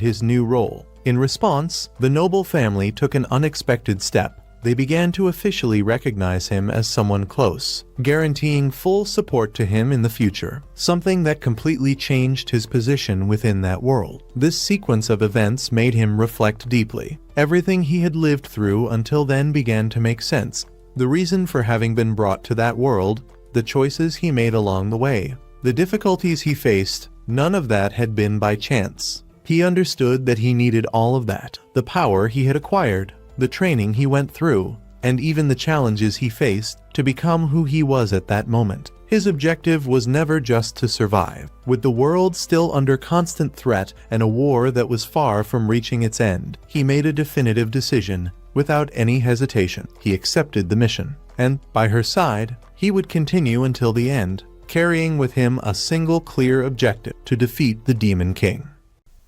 his new role. In response, the noble family took an unexpected step. They began to officially recognize him as someone close, guaranteeing full support to him in the future, something that completely changed his position within that world. This sequence of events made him reflect deeply. Everything he had lived through until then began to make sense. The reason for having been brought to that world, the choices he made along the way, the difficulties he faced, none of that had been by chance. He understood that he needed all of that, the power he had acquired, the training he went through, and even the challenges he faced to become who he was at that moment. His objective was never just to survive. With the world still under constant threat and a war that was far from reaching its end, he made a definitive decision. Without any hesitation, he accepted the mission, and by her side, he would continue until the end, carrying with him a single clear objective: to defeat the Demon King.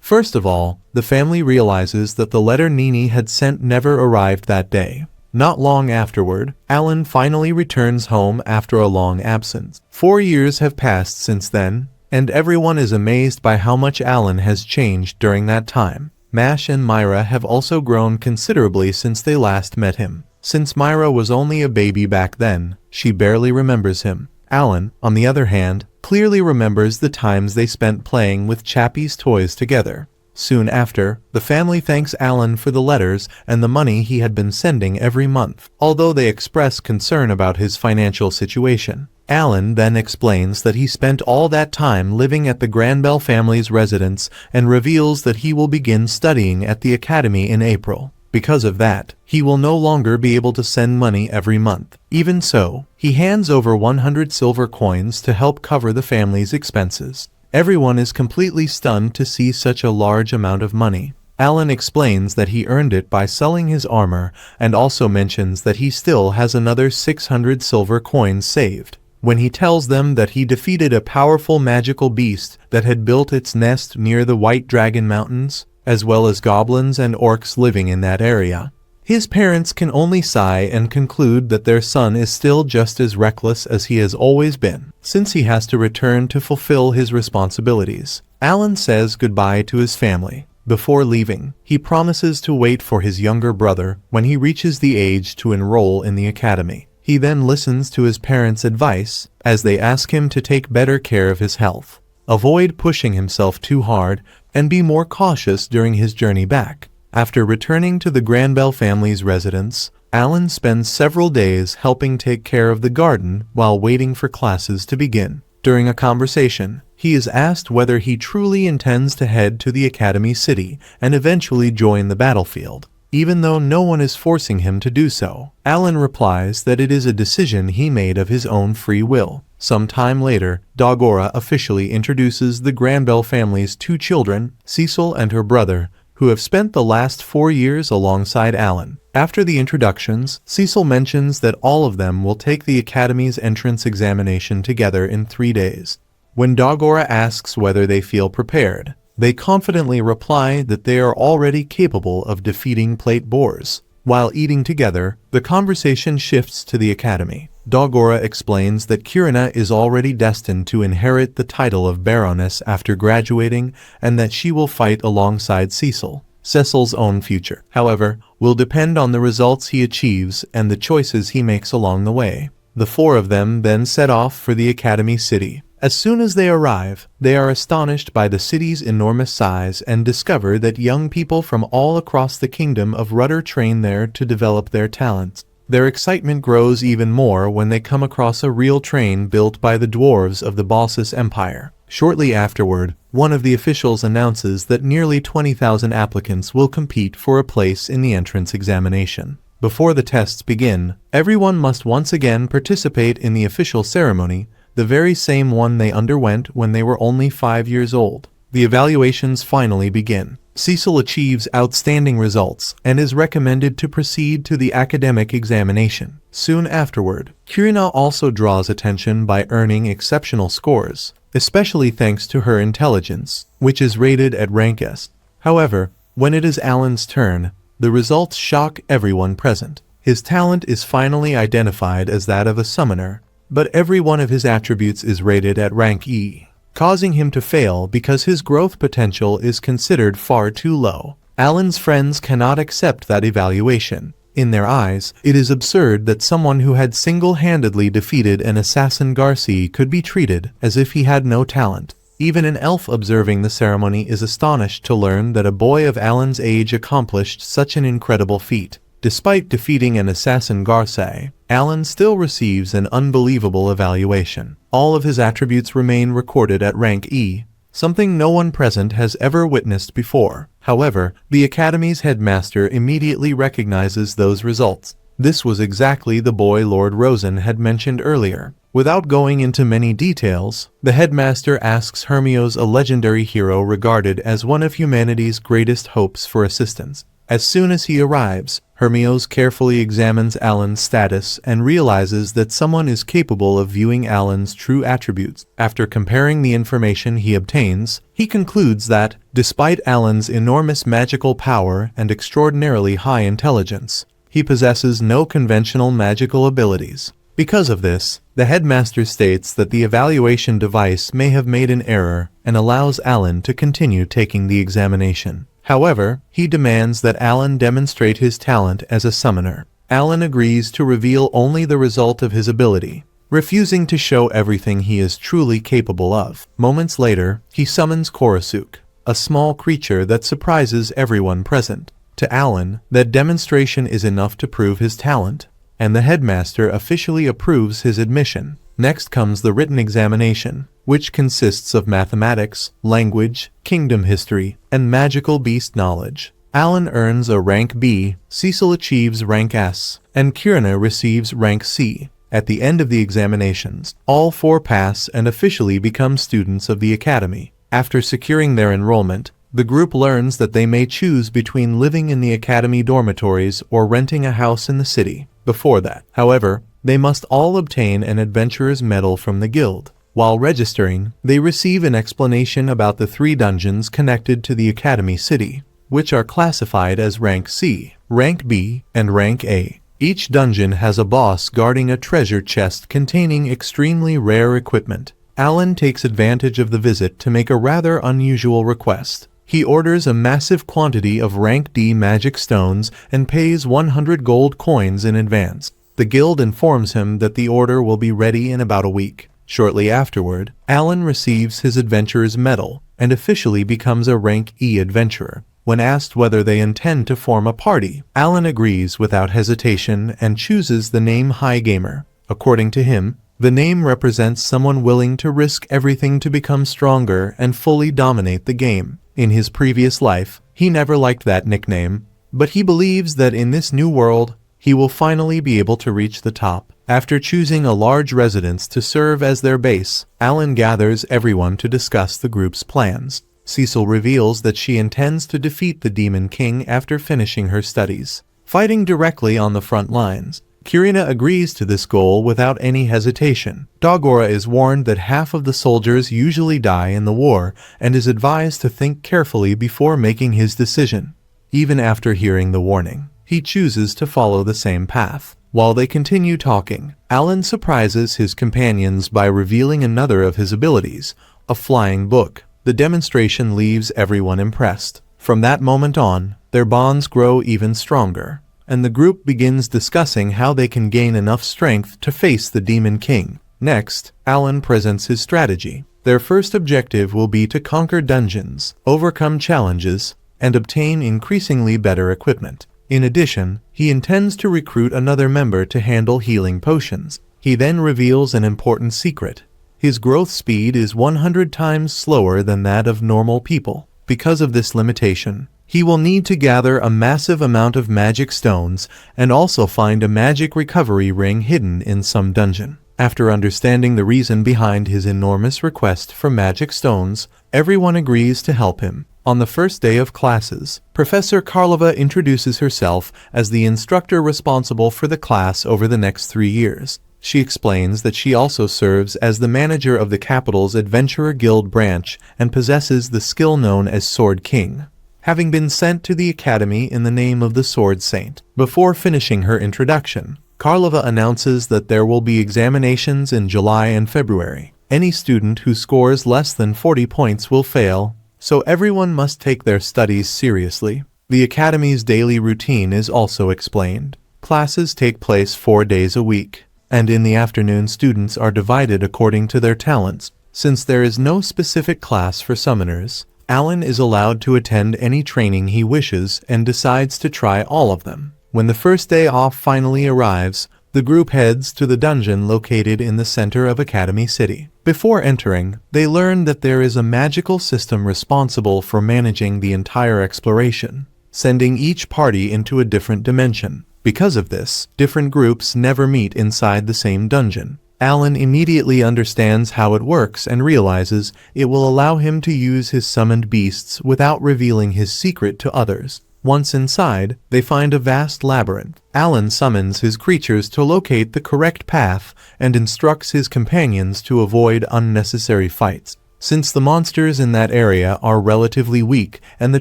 First of all, the family realizes that the letter Nini had sent never arrived that day. Not long afterward, Alan finally returns home after a long absence. 4 years have passed since then, and everyone is amazed by how much Alan has changed during that time. Mash and Myra have also grown considerably since they last met him. Since Myra was only a baby back then, she barely remembers him. Alan, on the other hand, clearly remembers the times they spent playing with Chappie's toys together. Soon after, the family thanks Alan for the letters and the money he had been sending every month, although they express concern about his financial situation. Alan then explains that he spent all that time living at the Granbell family's residence and reveals that he will begin studying at the academy in April. Because of that, he will no longer be able to send money every month. Even so, he hands over 100 silver coins to help cover the family's expenses. Everyone is completely stunned to see such a large amount of money. Alan explains that he earned it by selling his armor and also mentions that he still has another 600 silver coins saved. When he tells them that he defeated a powerful magical beast that had built its nest near the White Dragon Mountains, as well as goblins and orcs living in that area, his parents can only sigh and conclude that their son is still just as reckless as he has always been, since he has to return to fulfill his responsibilities. Alan says goodbye to his family. Before leaving, he promises to wait for his younger brother when he reaches the age to enroll in the academy. He then listens to his parents' advice as they ask him to take better care of his health, avoid pushing himself too hard, and be more cautious during his journey back. After returning to the Granbell family's residence, Alan spends several days helping take care of the garden while waiting for classes to begin. During a conversation, he is asked whether he truly intends to head to the Academy City and eventually join the battlefield. Even though no one is forcing him to do so, Alan replies that it is a decision he made of his own free will. Some time later, Dogora officially introduces the Granbell family's 2 children, Cecil and her brother, who have spent the last 4 years alongside Alan. After the introductions, Cecil mentions that all of them will take the Academy's entrance examination together in 3 days. When Dogora asks whether they feel prepared, they confidently reply that they are already capable of defeating plate boars. While eating together, the conversation shifts to the Academy. Dogora explains that Kirina is already destined to inherit the title of Baroness after graduating and that she will fight alongside Cecil. Cecil's own future, however, will depend on the results he achieves and the choices he makes along the way. The 4 of them then set off for the Academy City. As soon as they arrive, they are astonished by the city's enormous size and discover that young people from all across the kingdom of Rudder train there to develop their talents. Their excitement grows even more when they come across a real train built by the dwarves of the Balsis Empire. Shortly afterward, one of the officials announces that nearly 20,000 applicants will compete for a place in the entrance examination. Before the tests begin, everyone must once again participate in the official ceremony, the very same one they underwent when they were only 5 years old. The evaluations finally begin. Cecil achieves outstanding results and is recommended to proceed to the academic examination. Soon afterward, Kirina also draws attention by earning exceptional scores, especially thanks to her intelligence, which is rated at rank S. However, when it is Alan's turn, the results shock everyone present. His talent is finally identified as that of a summoner, but every one of his attributes is rated at rank E, causing him to fail because his growth potential is considered far too low. Alan's friends cannot accept that evaluation. In their eyes, it is absurd that someone who had single-handedly defeated an assassin Garcia could be treated as if he had no talent. Even an elf observing the ceremony is astonished to learn that a boy of Alan's age accomplished such an incredible feat. Despite defeating an assassin Garcia, Alan still receives an unbelievable evaluation. All of his attributes remain recorded at rank E, something no one present has ever witnessed before. However, the Academy's headmaster immediately recognizes those results. This was exactly the boy Lord Rosen had mentioned earlier. Without going into many details, the headmaster asks Hermios, a legendary hero regarded as one of humanity's greatest hopes, for assistance. As soon as he arrives, Hermios carefully examines Alan's status and realizes that someone is capable of viewing Alan's true attributes. After comparing the information he obtains, he concludes that, despite Alan's enormous magical power and extraordinarily high intelligence, he possesses no conventional magical abilities. Because of this, the headmaster states that the evaluation device may have made an error and allows Alan to continue taking the examination. However, he demands that Alan demonstrate his talent as a summoner. Alan agrees to reveal only the result of his ability, refusing to show everything he is truly capable of. Moments later, he summons Korosuk, a small creature that surprises everyone present. To Alan, that demonstration is enough to prove his talent, and the headmaster officially approves his admission. Next comes the written examination, which consists of mathematics, language, kingdom history, and magical beast knowledge. Alan earns a rank B, Cecil achieves rank S, and Kirina receives rank C. At the end of the examinations, all four pass and officially become students of the Academy. After securing their enrollment, the group learns that they may choose between living in the Academy dormitories or renting a house in the city. Before that, however, they must all obtain an adventurer's medal from the guild. While registering, they receive an explanation about the 3 dungeons connected to the Academy city, which are classified as rank C, rank B, and rank A. Each dungeon has a boss guarding a treasure chest containing extremely rare equipment. Alan takes advantage of the visit to make a rather unusual request. He orders a massive quantity of rank D magic stones and pays 100 gold coins in advance. The guild informs him that the order will be ready in about a week. Shortly afterward, Alan receives his adventurer's medal and officially becomes a rank E adventurer. When asked whether they intend to form a party, Alan agrees without hesitation and chooses the name High Gamer. According to him, the name represents someone willing to risk everything to become stronger and fully dominate the game. In his previous life, he never liked that nickname, but he believes that in this new world, he will finally be able to reach the top. After choosing a large residence to serve as their base, Alan gathers everyone to discuss the group's plans. Cecil reveals that she intends to defeat the Demon King after finishing her studies, fighting directly on the front lines. Kirina agrees to this goal without any hesitation. Dagora is warned that half of the soldiers usually die in the war and is advised to think carefully before making his decision. Even after hearing the warning, he chooses to follow the same path. While they continue talking, Alan surprises his companions by revealing another of his abilities, a flying book. The demonstration leaves everyone impressed. From that moment on, their bonds grow even stronger, and the group begins discussing how they can gain enough strength to face the Demon King. Next, Alan presents his strategy. Their first objective will be to conquer dungeons, overcome challenges, and obtain increasingly better equipment. In addition, he intends to recruit another member to handle healing potions. He then reveals an important secret. His growth speed is 100 times slower than that of normal people. Because of this limitation, he will need to gather a massive amount of magic stones and also find a magic recovery ring hidden in some dungeon. After understanding the reason behind his enormous request for magic stones, everyone agrees to help him. On the first day of classes, Professor Karlova introduces herself as the instructor responsible for the class over the next 3 years. She explains that she also serves as the manager of the capital's Adventurer Guild branch and possesses the skill known as Sword King, having been sent to the academy in the name of the Sword Saint. Before finishing her introduction, Karlova announces that there will be examinations in July and February. Any student who scores less than 40 points will fail, so everyone must take their studies seriously. The academy's daily routine is also explained. Classes take place 4 days a week, and in the afternoon students are divided according to their talents. Since there is no specific class for summoners, Alan is allowed to attend any training he wishes and decides to try all of them. When the first day off finally arrives, the group heads to the dungeon located in the center of Academy City. Before entering, they learn that there is a magical system responsible for managing the entire exploration, sending each party into a different dimension. Because of this, different groups never meet inside the same dungeon. Alan immediately understands how it works and realizes it will allow him to use his summoned beasts without revealing his secret to others. Once inside, they find a vast labyrinth. Alan summons his creatures to locate the correct path and instructs his companions to avoid unnecessary fights. Since the monsters in that area are relatively weak and the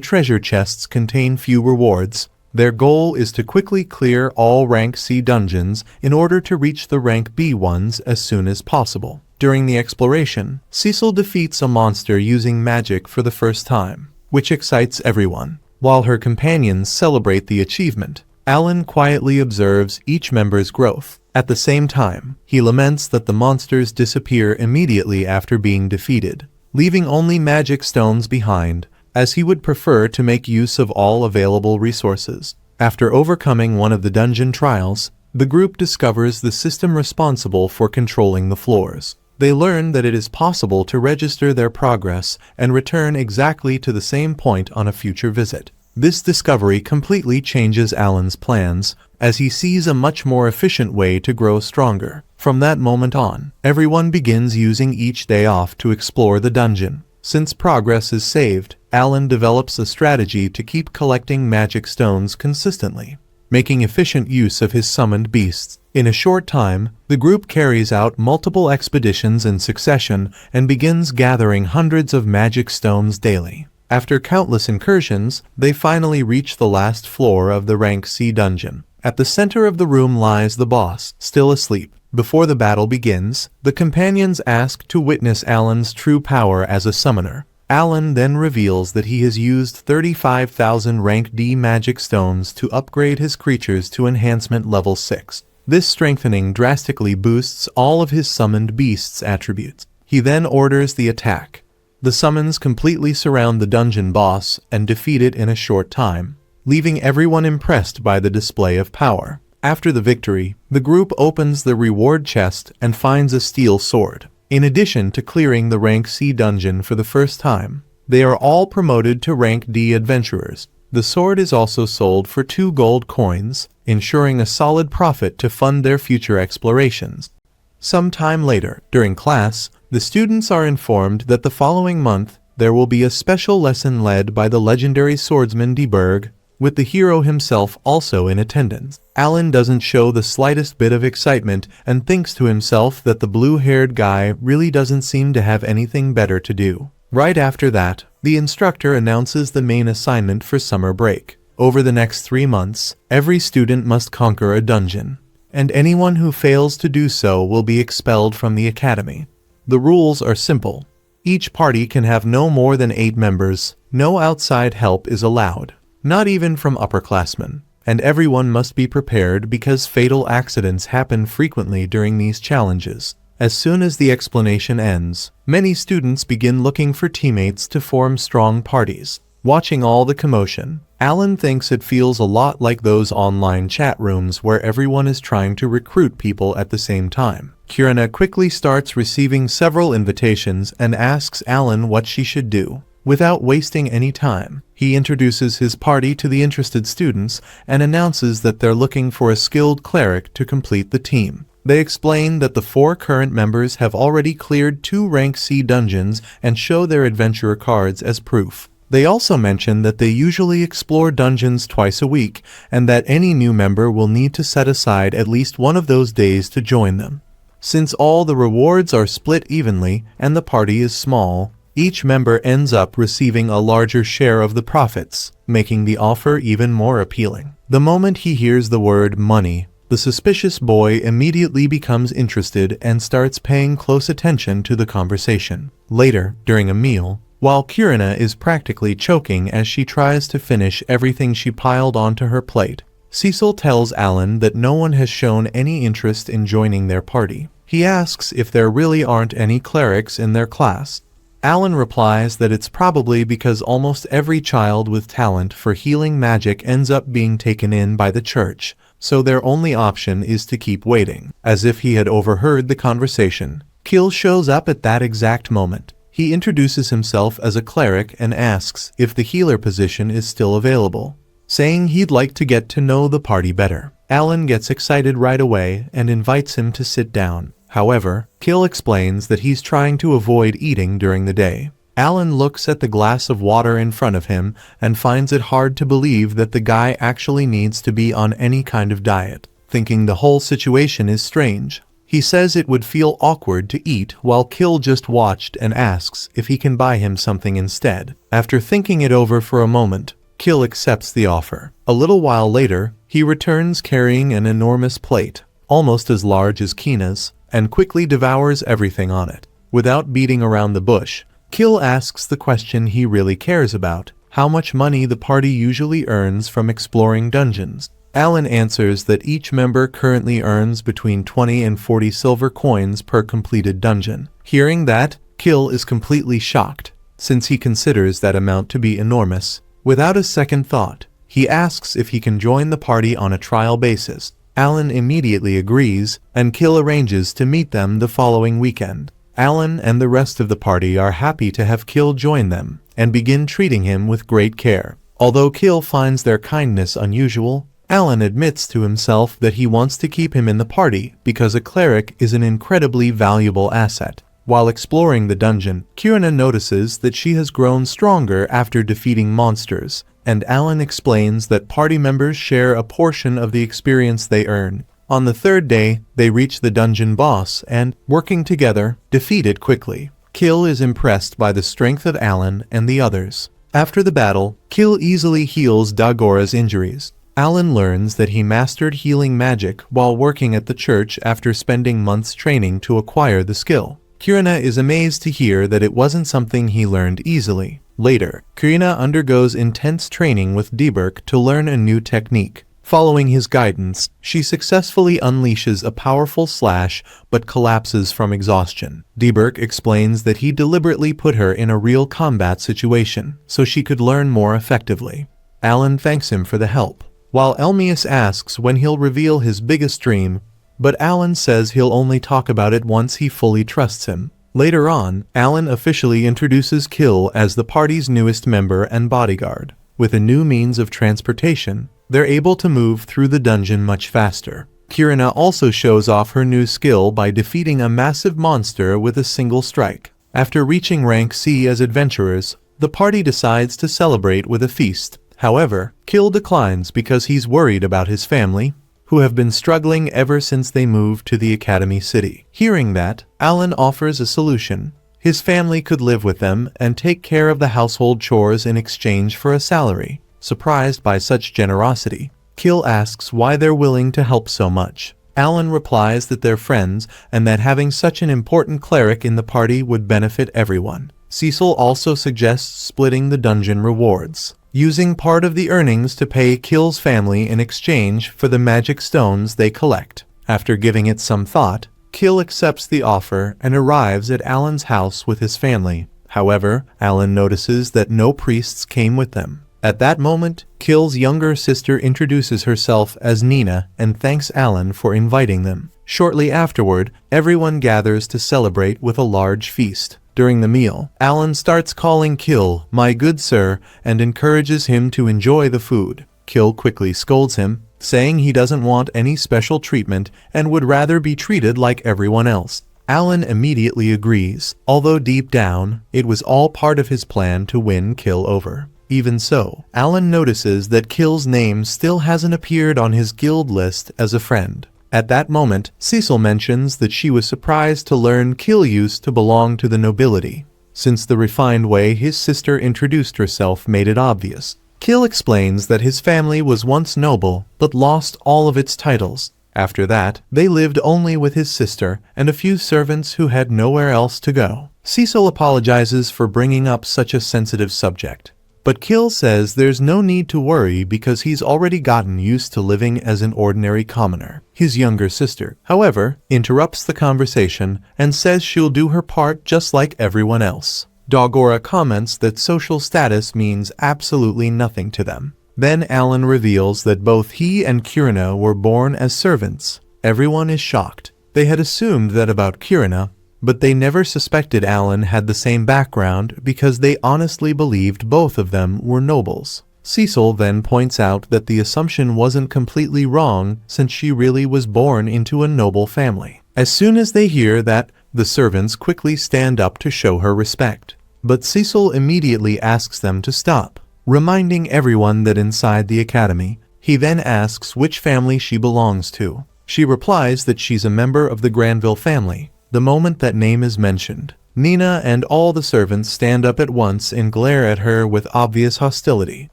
treasure chests contain few rewards, their goal is to quickly clear all rank C dungeons in order to reach the rank B ones as soon as possible. During the exploration, Cecil defeats a monster using magic for the first time, which excites everyone. While her companions celebrate the achievement, Alan quietly observes each member's growth. At the same time, he laments that the monsters disappear immediately after being defeated, leaving only magic stones behind, as he would prefer to make use of all available resources. After overcoming one of the dungeon trials, the group discovers the system responsible for controlling the floors. They learn that it is possible to register their progress and return exactly to the same point on a future visit. This discovery completely changes Alan's plans, as he sees a much more efficient way to grow stronger. From that moment on, everyone begins using each day off to explore the dungeon. Since progress is saved, Alan develops a strategy to keep collecting magic stones consistently, making efficient use of his summoned beasts. In a short time, the group carries out multiple expeditions in succession and begins gathering hundreds of magic stones daily. After countless incursions, they finally reach the last floor of the rank C dungeon. At the center of the room lies the boss, still asleep. Before the battle begins, the companions ask to witness Alan's true power as a summoner. Alan then reveals that he has used 35,000 rank D magic stones to upgrade his creatures to enhancement level 6. This strengthening drastically boosts all of his summoned beasts' attributes. He then orders the attack. The summons completely surround the dungeon boss and defeat it in a short time, leaving everyone impressed by the display of power. After the victory, the group opens the reward chest and finds a steel sword. In addition to clearing the rank C dungeon for the first time, they are all promoted to rank D adventurers. The sword is also sold for 2 gold coins, ensuring a solid profit to fund their future explorations. Some time later, during class, the students are informed that the following month there will be a special lesson led by the legendary swordsman de Berg, with the hero himself also in attendance. Alan doesn't show the slightest bit of excitement and thinks to himself that the blue-haired guy really doesn't seem to have anything better to do. Right after that, the instructor announces the main assignment for summer break. Over the next 3 months, every student must conquer a dungeon, and anyone who fails to do so will be expelled from the academy. The rules are simple. Each party can have no more than 8 members, no outside help is allowed, not even from upperclassmen, and everyone must be prepared because fatal accidents happen frequently during these challenges. As soon as the explanation ends, many students begin looking for teammates to form strong parties. Watching all the commotion, Alan thinks it feels a lot like those online chat rooms where everyone is trying to recruit people at the same time. Kirina quickly starts receiving several invitations and asks Alan what she should do. Without wasting any time, he introduces his party to the interested students and announces that they're looking for a skilled cleric to complete the team. They explain that the 4 current members have already cleared 2 rank C dungeons and show their adventurer cards as proof. They also mention that they usually explore dungeons twice a week, and that any new member will need to set aside at least one of those days to join them. Since all the rewards are split evenly and the party is small, each member ends up receiving a larger share of the profits, making the offer even more appealing. The moment he hears the word money, the suspicious boy immediately becomes interested and starts paying close attention to the conversation. Later, during a meal, while Kurina is practically choking as she tries to finish everything she piled onto her plate, Cecil tells Alan that no one has shown any interest in joining their party. He asks if there really aren't any clerics in their class. Alan replies that it's probably because almost every child with talent for healing magic ends up being taken in by the church, so their only option is to keep waiting. As if he had overheard the conversation, Kill shows up at that exact moment. He introduces himself as a cleric and asks if the healer position is still available, saying he'd like to get to know the party better. Alan gets excited right away and invites him to sit down. However, Kill explains that he's trying to avoid eating during the day. Alan looks at the glass of water in front of him and finds it hard to believe that the guy actually needs to be on any kind of diet, thinking the whole situation is strange. He says it would feel awkward to eat while Kill just watched and asks if he can buy him something instead. After thinking it over for a moment, Kill accepts the offer. A little while later, he returns carrying an enormous plate, almost as large as Kina's, and quickly devours everything on it. Without beating around the bush, Kill asks the question he really cares about: how much money the party usually earns from exploring dungeons. Alan answers that each member currently earns between 20 and 40 silver coins per completed dungeon. Hearing that, Kill is completely shocked, since he considers that amount to be enormous. Without a second thought, he asks if he can join the party on a trial basis. Alan immediately agrees, and Kill arranges to meet them the following weekend. Alan and the rest of the party are happy to have Kill join them, and begin treating him with great care. Although Kill finds their kindness unusual, Alan admits to himself that he wants to keep him in the party because a cleric is an incredibly valuable asset. While exploring the dungeon, Kurina notices that she has grown stronger after defeating monsters, and Alan explains that party members share a portion of the experience they earn. On the 3rd day, they reach the dungeon boss and, working together, defeat it quickly. Kill is impressed by the strength of Alan and the others. After the battle, Kill easily heals Dagora's injuries. Alan learns that he mastered healing magic while working at the church after spending months training to acquire the skill. Kurina is amazed to hear that it wasn't something he learned easily. Later, Kurina undergoes intense training with Dieberk to learn a new technique. Following his guidance, she successfully unleashes a powerful slash but collapses from exhaustion. Dieberk explains that he deliberately put her in a real combat situation so she could learn more effectively. Alan thanks him for the help, while Elmius asks when he'll reveal his biggest dream, but Alan says he'll only talk about it once he fully trusts him. Later on, Alan officially introduces Kill as the party's newest member and bodyguard. With a new means of transportation, they're able to move through the dungeon much faster. Kurina also shows off her new skill by defeating a massive monster with a single strike. After reaching rank C as adventurers, the party decides to celebrate with a feast. However, Kill declines because he's worried about his family, who have been struggling ever since they moved to the Academy City. Hearing that, Alan offers a solution. His family could live with them and take care of the household chores in exchange for a salary. Surprised by such generosity, Kill asks why they're willing to help so much. Alan replies that they're friends and that having such an important cleric in the party would benefit everyone. Cecil also suggests splitting the dungeon rewards, using part of the earnings to pay Kill's family in exchange for the magic stones they collect. After giving it some thought, Kill accepts the offer and arrives at Alan's house with his family. However, Alan notices that no priests came with them. At that moment, Kill's younger sister introduces herself as Nina and thanks Alan for inviting them. Shortly afterward, everyone gathers to celebrate with a large feast. During the meal, Alan starts calling Kill "my good sir" and encourages him to enjoy the food. Kill quickly scolds him, saying he doesn't want any special treatment and would rather be treated like everyone else. Alan immediately agrees, although deep down, it was all part of his plan to win Kill over. Even so, Alan notices that Kill's name still hasn't appeared on his guild list as a friend. At that moment, Cecil mentions that she was surprised to learn Kill used to belong to the nobility, since the refined way his sister introduced herself made it obvious. Kill explains that his family was once noble, but lost all of its titles. After that, they lived only with his sister and a few servants who had nowhere else to go. Cecil apologizes for bringing up such a sensitive subject, but Kill says there's no need to worry because he's already gotten used to living as an ordinary commoner. His younger sister, however, interrupts the conversation and says she'll do her part just like everyone else. Dogora comments that social status means absolutely nothing to them. Then Alan reveals that both he and Kirina were born as servants. Everyone is shocked. They had assumed that about Kirina, but they never suspected Alan had the same background because they honestly believed both of them were nobles. Cecil then points out that the assumption wasn't completely wrong since she really was born into a noble family. As soon as they hear that, the servants quickly stand up to show her respect. But Cecil immediately asks them to stop, reminding everyone that inside the academy, he then asks which family she belongs to. She replies that she's a member of the Granville family. The moment that name is mentioned, Nina and all the servants stand up at once and glare at her with obvious hostility.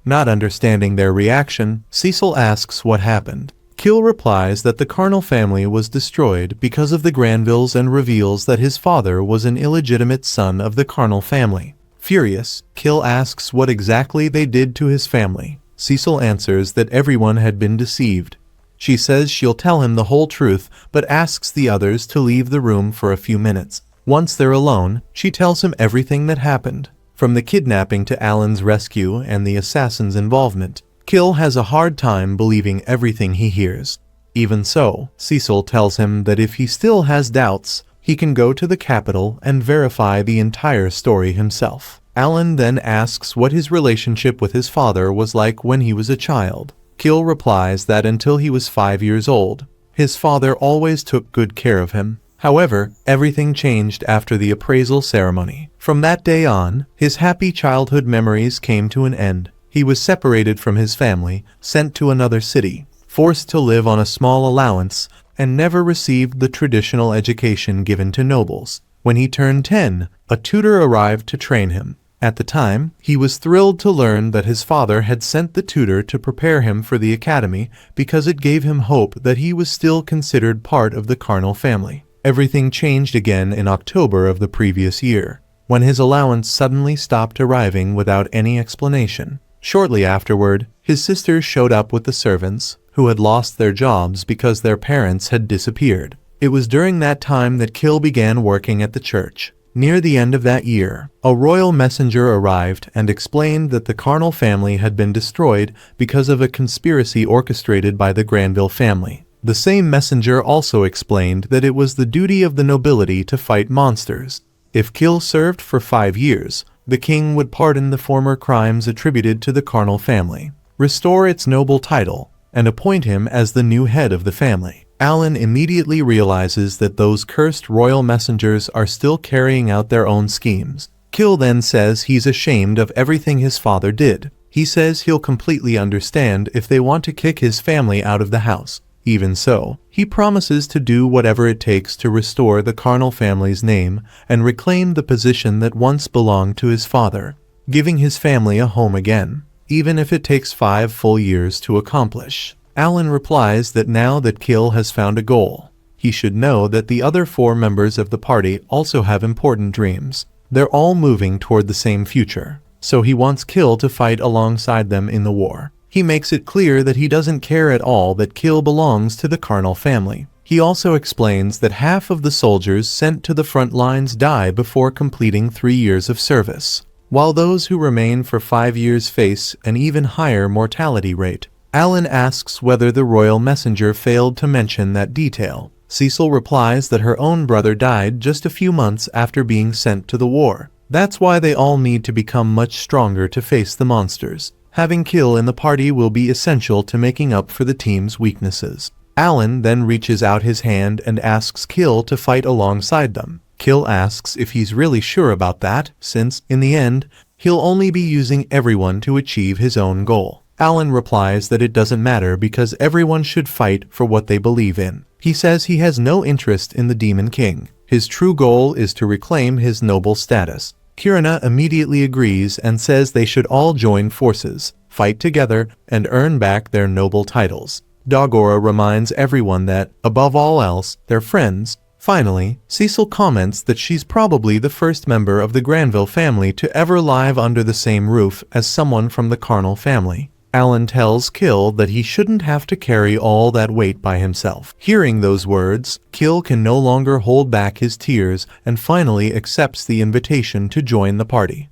Not understanding their reaction, Cecil asks what happened. Kill replies that the Carnal family was destroyed because of the Granvilles and reveals that his father was an illegitimate son of the Carnal family. Furious, Kill asks what exactly they did to his family. Cecil answers that everyone had been deceived. She says she'll tell him the whole truth, but asks the others to leave the room for a few minutes. Once they're alone, she tells him everything that happened, from the kidnapping to Alan's rescue and the assassin's involvement. Kill has a hard time believing everything he hears. Even so, Cecil tells him that if he still has doubts, he can go to the capital and verify the entire story himself. Alan then asks what his relationship with his father was like when he was a child. Kill replies that until he was 5 years old, his father always took good care of him. However, everything changed after the appraisal ceremony. From that day on, his happy childhood memories came to an end. He was separated from his family, sent to another city, forced to live on a small allowance, and never received the traditional education given to nobles. When he turned 10, a tutor arrived to train him. At the time, he was thrilled to learn that his father had sent the tutor to prepare him for the academy because it gave him hope that he was still considered part of the Carnal family. Everything changed again in October of the previous year, when his allowance suddenly stopped arriving without any explanation. Shortly afterward, his sisters showed up with the servants, who had lost their jobs because their parents had disappeared. It was during that time that Kill began working at the church. Near the end of that year, a royal messenger arrived and explained that the Carnal family had been destroyed because of a conspiracy orchestrated by the Granville family. The same messenger also explained that it was the duty of the nobility to fight monsters. If Kill served for 5 years, the king would pardon the former crimes attributed to the Carnal family, restore its noble title, and appoint him as the new head of the family. Alan immediately realizes that those cursed royal messengers are still carrying out their own schemes. Kill then says he's ashamed of everything his father did. He says he'll completely understand if they want to kick his family out of the house. Even so, he promises to do whatever it takes to restore the Carnal family's name and reclaim the position that once belonged to his father, giving his family a home again, even if it takes 5 full years to accomplish. Alan replies that now that Kill has found a goal, he should know that the other 4 members of the party also have important dreams. They're all moving toward the same future, so he wants Kill to fight alongside them in the war. He makes it clear that he doesn't care at all that Kill belongs to the Carnal family. He also explains that half of the soldiers sent to the front lines die before completing 3 years of service, while those who remain for 5 years face an even higher mortality rate. Alan asks whether the royal messenger failed to mention that detail. Cecil replies that her own brother died just a few months after being sent to the war. That's why they all need to become much stronger to face the monsters. Having Kill in the party will be essential to making up for the team's weaknesses. Alan then reaches out his hand and asks Kill to fight alongside them. Kill asks if he's really sure about that, since, in the end, he'll only be using everyone to achieve his own goal. Alan replies that it doesn't matter because everyone should fight for what they believe in. He says he has no interest in the Demon King. His true goal is to reclaim his noble status. Kirina immediately agrees and says they should all join forces, fight together, and earn back their noble titles. Dogora reminds everyone that, above all else, they're friends. Finally, Cecil comments that she's probably the first member of the Granville family to ever live under the same roof as someone from the Carnal family. Alan tells Kill that he shouldn't have to carry all that weight by himself. Hearing those words, Kill can no longer hold back his tears and finally accepts the invitation to join the party.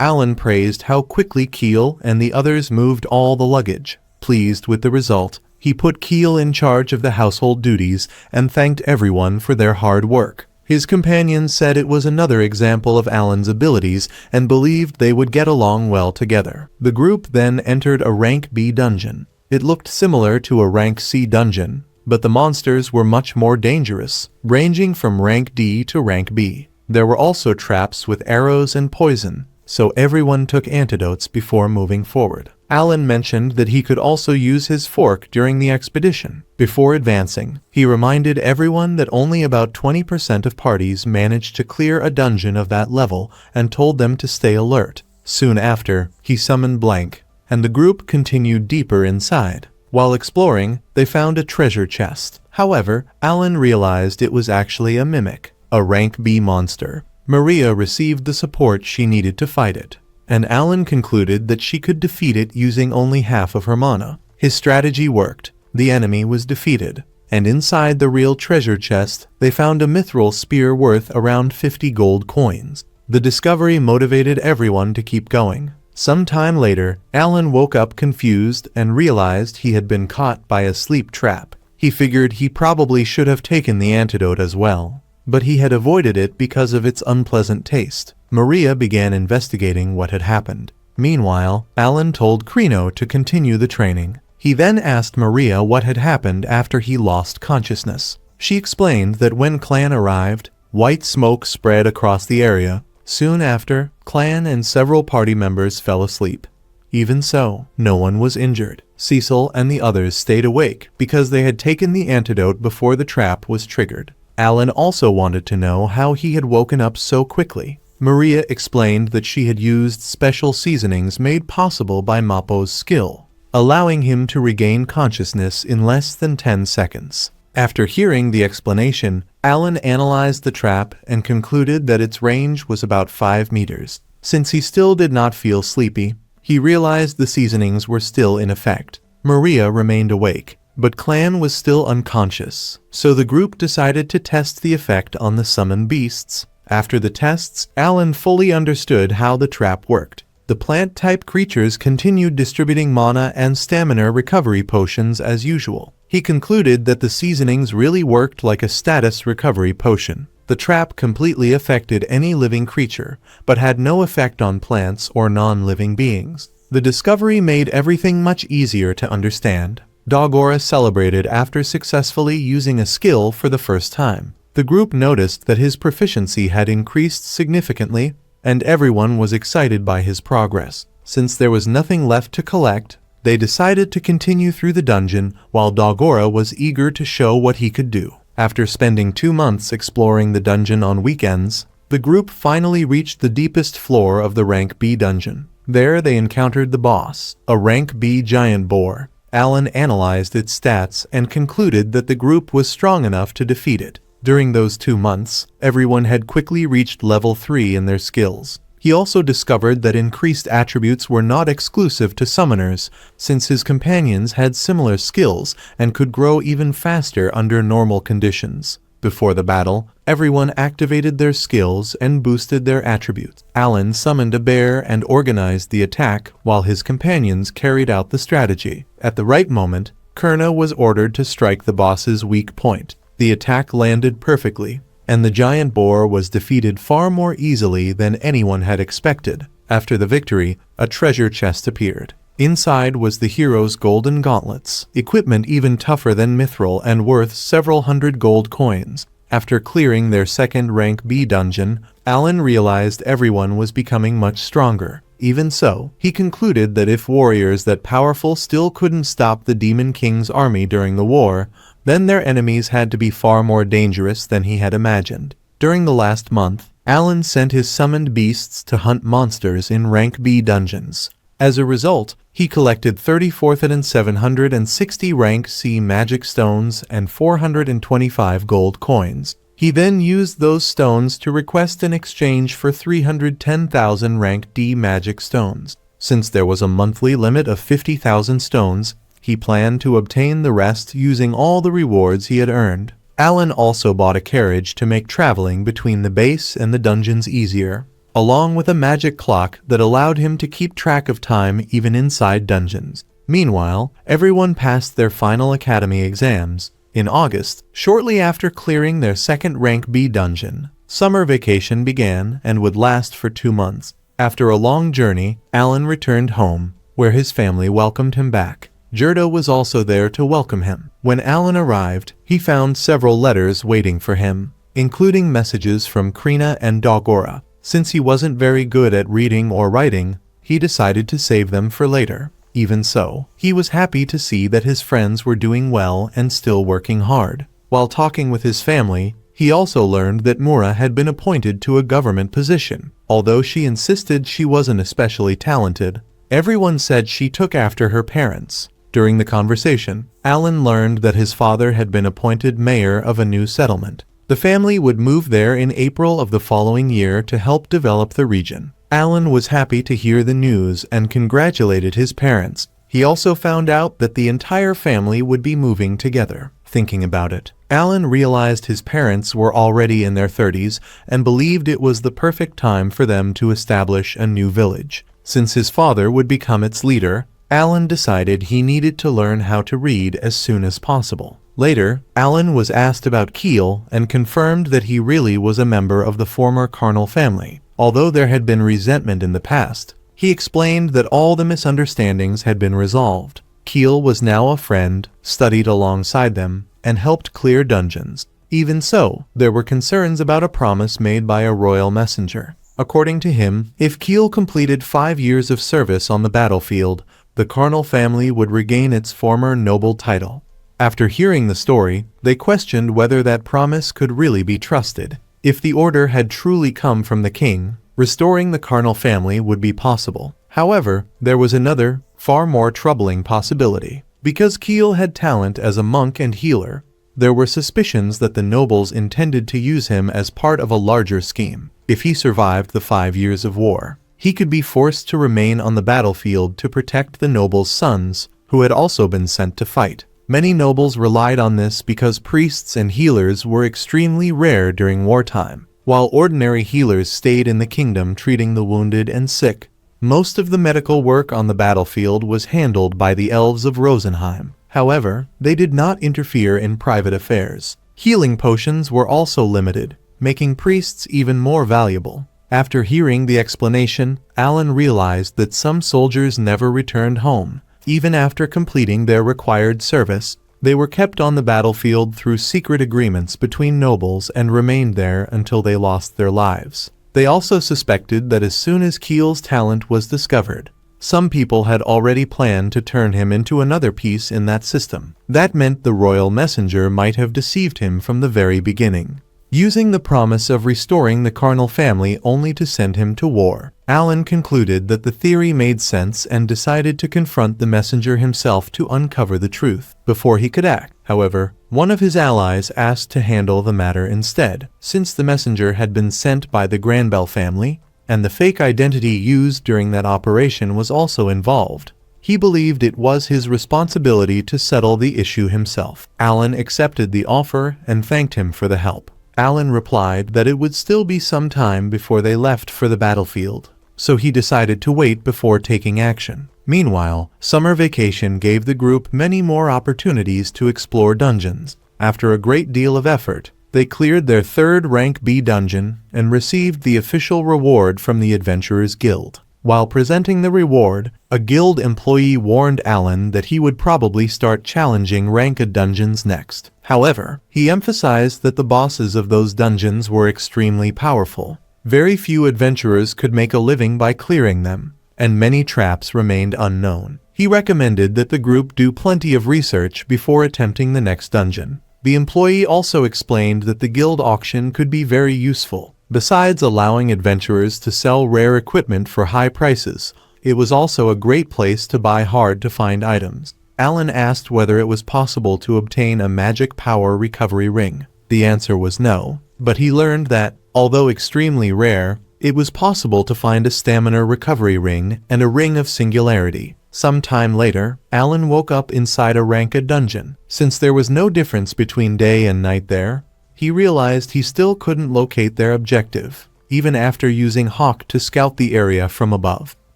Alan praised how quickly Kiel and the others moved all the luggage. Pleased with the result, he put Kiel in charge of the household duties and thanked everyone for their hard work. His companions said it was another example of Alan's abilities and believed they would get along well together. The group then entered a rank B dungeon. It looked similar to a rank C dungeon, but the monsters were much more dangerous, ranging from rank D to rank B. There were also traps with arrows and poison, so everyone took antidotes before moving forward. Alan mentioned that he could also use his fork during the expedition. Before advancing, he reminded everyone that only about 20% of parties managed to clear a dungeon of that level and told them to stay alert. Soon after, he summoned Blank, and the group continued deeper inside. While exploring, they found a treasure chest. However, Alan realized it was actually a mimic, a rank B monster. Maria received the support she needed to fight it, and Alan concluded that she could defeat it using only half of her mana. His strategy worked. The enemy was defeated, and inside the real treasure chest, they found a mithril spear worth around 50 gold coins. The discovery motivated everyone to keep going. Some time later, Alan woke up confused and realized he had been caught by a sleep trap. He figured he probably should have taken the antidote as well, but he had avoided it because of its unpleasant taste. Maria began investigating what had happened. Meanwhile, Alan told Krino to continue the training. He then asked Maria what had happened after he lost consciousness. She explained that when Clan arrived, white smoke spread across the area. Soon after, Clan and several party members fell asleep. Even so, no one was injured. Cecil and the others stayed awake because they had taken the antidote before the trap was triggered. Alan also wanted to know how he had woken up so quickly. Maria explained that she had used special seasonings made possible by Mappo's skill, allowing him to regain consciousness in less than 10 seconds. After hearing the explanation, Alan analyzed the trap and concluded that its range was about 5 meters. Since he still did not feel sleepy, he realized the seasonings were still in effect. Maria remained awake, but Clan was still unconscious, so the group decided to test the effect on the summoned beasts. After the tests, Alan fully understood how the trap worked. The plant-type creatures continued distributing mana and stamina recovery potions as usual. He concluded that the seasonings really worked like a status recovery potion. The trap completely affected any living creature, but had no effect on plants or non-living beings. The discovery made everything much easier to understand. Dogora celebrated after successfully using a skill for the first time. The group noticed that his proficiency had increased significantly, and everyone was excited by his progress. Since there was nothing left to collect, they decided to continue through the dungeon while Dogora was eager to show what he could do. After spending 2 months exploring the dungeon on weekends, the group finally reached the deepest floor of the rank B dungeon. There they encountered the boss, a rank B giant boar. Alan analyzed its stats and concluded that the group was strong enough to defeat it. During those 2 months, everyone had quickly reached level 3 in their skills. He also discovered that increased attributes were not exclusive to summoners, since his companions had similar skills and could grow even faster under normal conditions. Before the battle, everyone activated their skills and boosted their attributes. Alan summoned a bear and organized the attack while his companions carried out the strategy. At the right moment, Kurna was ordered to strike the boss's weak point. The attack landed perfectly, and the giant boar was defeated far more easily than anyone had expected. After the victory, a treasure chest appeared. Inside was the hero's golden gauntlets, equipment even tougher than mithril and worth several hundred gold coins. After clearing their second rank B dungeon, Alan realized everyone was becoming much stronger. Even so, he concluded that if warriors that powerful still couldn't stop the Demon King's army during the war, then their enemies had to be far more dangerous than he had imagined. During the last month, Alan sent his summoned beasts to hunt monsters in rank B dungeons. As a result, he collected 34,760 rank C magic stones and 425 gold coins. He then used those stones to request an exchange for 310,000 rank D magic stones. Since there was a monthly limit of 50,000 stones, he planned to obtain the rest using all the rewards he had earned. Alan also bought a carriage to make traveling between the base and the dungeons easier, along with a magic clock that allowed him to keep track of time even inside dungeons. Meanwhile, everyone passed their final academy exams. In August, shortly after clearing their second rank B dungeon, summer vacation began and would last for 2 months. After a long journey, Alan returned home, where his family welcomed him back. Gerda was also there to welcome him. When Alan arrived, he found several letters waiting for him, including messages from Krina and Dogora. Since he wasn't very good at reading or writing, he decided to save them for later. Even so, he was happy to see that his friends were doing well and still working hard. While talking with his family, he also learned that Mura had been appointed to a government position. Although she insisted she wasn't especially talented, everyone said she took after her parents. During the conversation, Alan learned that his father had been appointed mayor of a new settlement. The family would move there in April of the following year to help develop the region. Alan was happy to hear the news and congratulated his parents. He also found out that the entire family would be moving together. Thinking about it, Alan realized his parents were already in their 30s and believed it was the perfect time for them to establish a new village. Since his father would become its leader, Alan decided he needed to learn how to read as soon as possible. Later, Alan was asked about Keel and confirmed that he really was a member of the former Carnal family. Although there had been resentment in the past, he explained that all the misunderstandings had been resolved. Keel was now a friend, studied alongside them, and helped clear dungeons. Even so, there were concerns about a promise made by a royal messenger. According to him, if Keel completed 5 years of service on the battlefield, the Carnal family would regain its former noble title. After hearing the story, they questioned whether that promise could really be trusted. If the order had truly come from the king, restoring the Carnal family would be possible. However, there was another, far more troubling possibility. Because Keel had talent as a monk and healer, there were suspicions that the nobles intended to use him as part of a larger scheme. If he survived the 5 years of war, he could be forced to remain on the battlefield to protect the nobles' sons, who had also been sent to fight. Many nobles relied on this because priests and healers were extremely rare during wartime. While ordinary healers stayed in the kingdom treating the wounded and sick, most of the medical work on the battlefield was handled by the elves of Rosenheim. However, they did not interfere in private affairs. Healing potions were also limited, making priests even more valuable. After hearing the explanation, Alan realized that some soldiers never returned home. Even after completing their required service, they were kept on the battlefield through secret agreements between nobles and remained there until they lost their lives. They also suspected that as soon as Keel's talent was discovered, some people had already planned to turn him into another piece in that system. That meant the royal messenger might have deceived him from the very beginning, using the promise of restoring the Carnal family only to send him to war. Alan concluded that the theory made sense and decided to confront the messenger himself to uncover the truth. Before he could act, however, one of his allies asked to handle the matter instead. Since the messenger had been sent by the Granbell family, and the fake identity used during that operation was also involved, he believed it was his responsibility to settle the issue himself. Alan accepted the offer and thanked him for the help. Alan replied that it would still be some time before they left for the battlefield, so he decided to wait before taking action. Meanwhile, summer vacation gave the group many more opportunities to explore dungeons. After a great deal of effort, they cleared their 3rd rank B dungeon and received the official reward from the Adventurers Guild. While presenting the reward, a guild employee warned Alan that he would probably start challenging ranked dungeons next. However, he emphasized that the bosses of those dungeons were extremely powerful. Very few adventurers could make a living by clearing them, and many traps remained unknown. He recommended that the group do plenty of research before attempting the next dungeon. The employee also explained that the guild auction could be very useful. Besides allowing adventurers to sell rare equipment for high prices, it was also a great place to buy hard-to-find items. Alan asked whether it was possible to obtain a magic power recovery ring. The answer was no, but he learned that, although extremely rare, it was possible to find a stamina recovery ring and a ring of singularity. Some time later, Alan woke up inside a ranked dungeon. Since there was no difference between day and night there, he realized he still couldn't locate their objective, even after using Hawk to scout the area from above.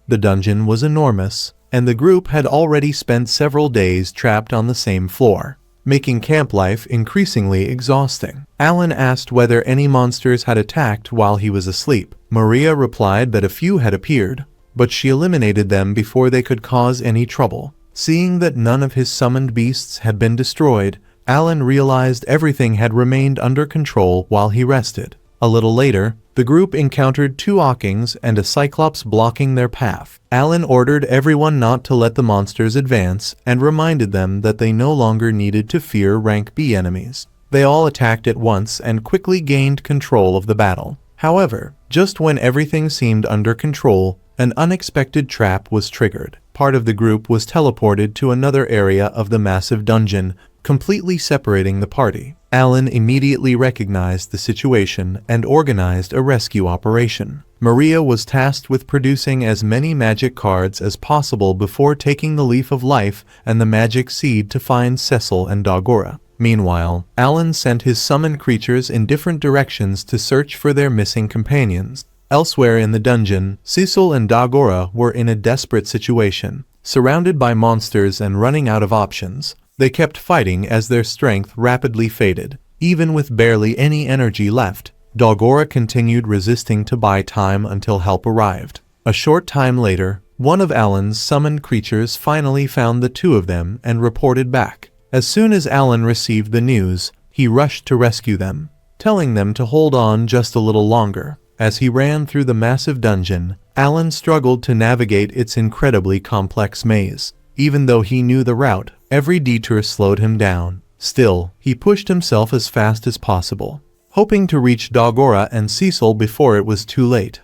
The dungeon was enormous, and the group had already spent several days trapped on the same floor, making camp life increasingly exhausting. Alan asked whether any monsters had attacked while he was asleep. Maria replied that a few had appeared, but she eliminated them before they could cause any trouble. Seeing that none of his summoned beasts had been destroyed, Alan realized everything had remained under control while he rested. A little later, the group encountered two Ockings and a Cyclops blocking their path. Alan ordered everyone not to let the monsters advance and reminded them that they no longer needed to fear rank B enemies. They all attacked at once and quickly gained control of the battle. However, just when everything seemed under control, an unexpected trap was triggered. Part of the group was teleported to another area of the massive dungeon, completely separating the party. Alan immediately recognized the situation and organized a rescue operation. Maria was tasked with producing as many magic cards as possible before taking the Leaf of Life and the magic seed to find Cecil and Dagora. Meanwhile, Alan sent his summoned creatures in different directions to search for their missing companions. Elsewhere in the dungeon, Cecil and Dagora were in a desperate situation. Surrounded by monsters and running out of options, they kept fighting as their strength rapidly faded. Even with barely any energy left, Dagora continued resisting to buy time until help arrived. A short time later, one of Alan's summoned creatures finally found the two of them and reported back. As soon as Alan received the news, he rushed to rescue them, telling them to hold on just a little longer. As he ran through the massive dungeon, Alan struggled to navigate its incredibly complex maze. Even though he knew the route, every detour slowed him down. Still, he pushed himself as fast as possible, hoping to reach Dagora and Cecil before it was too late.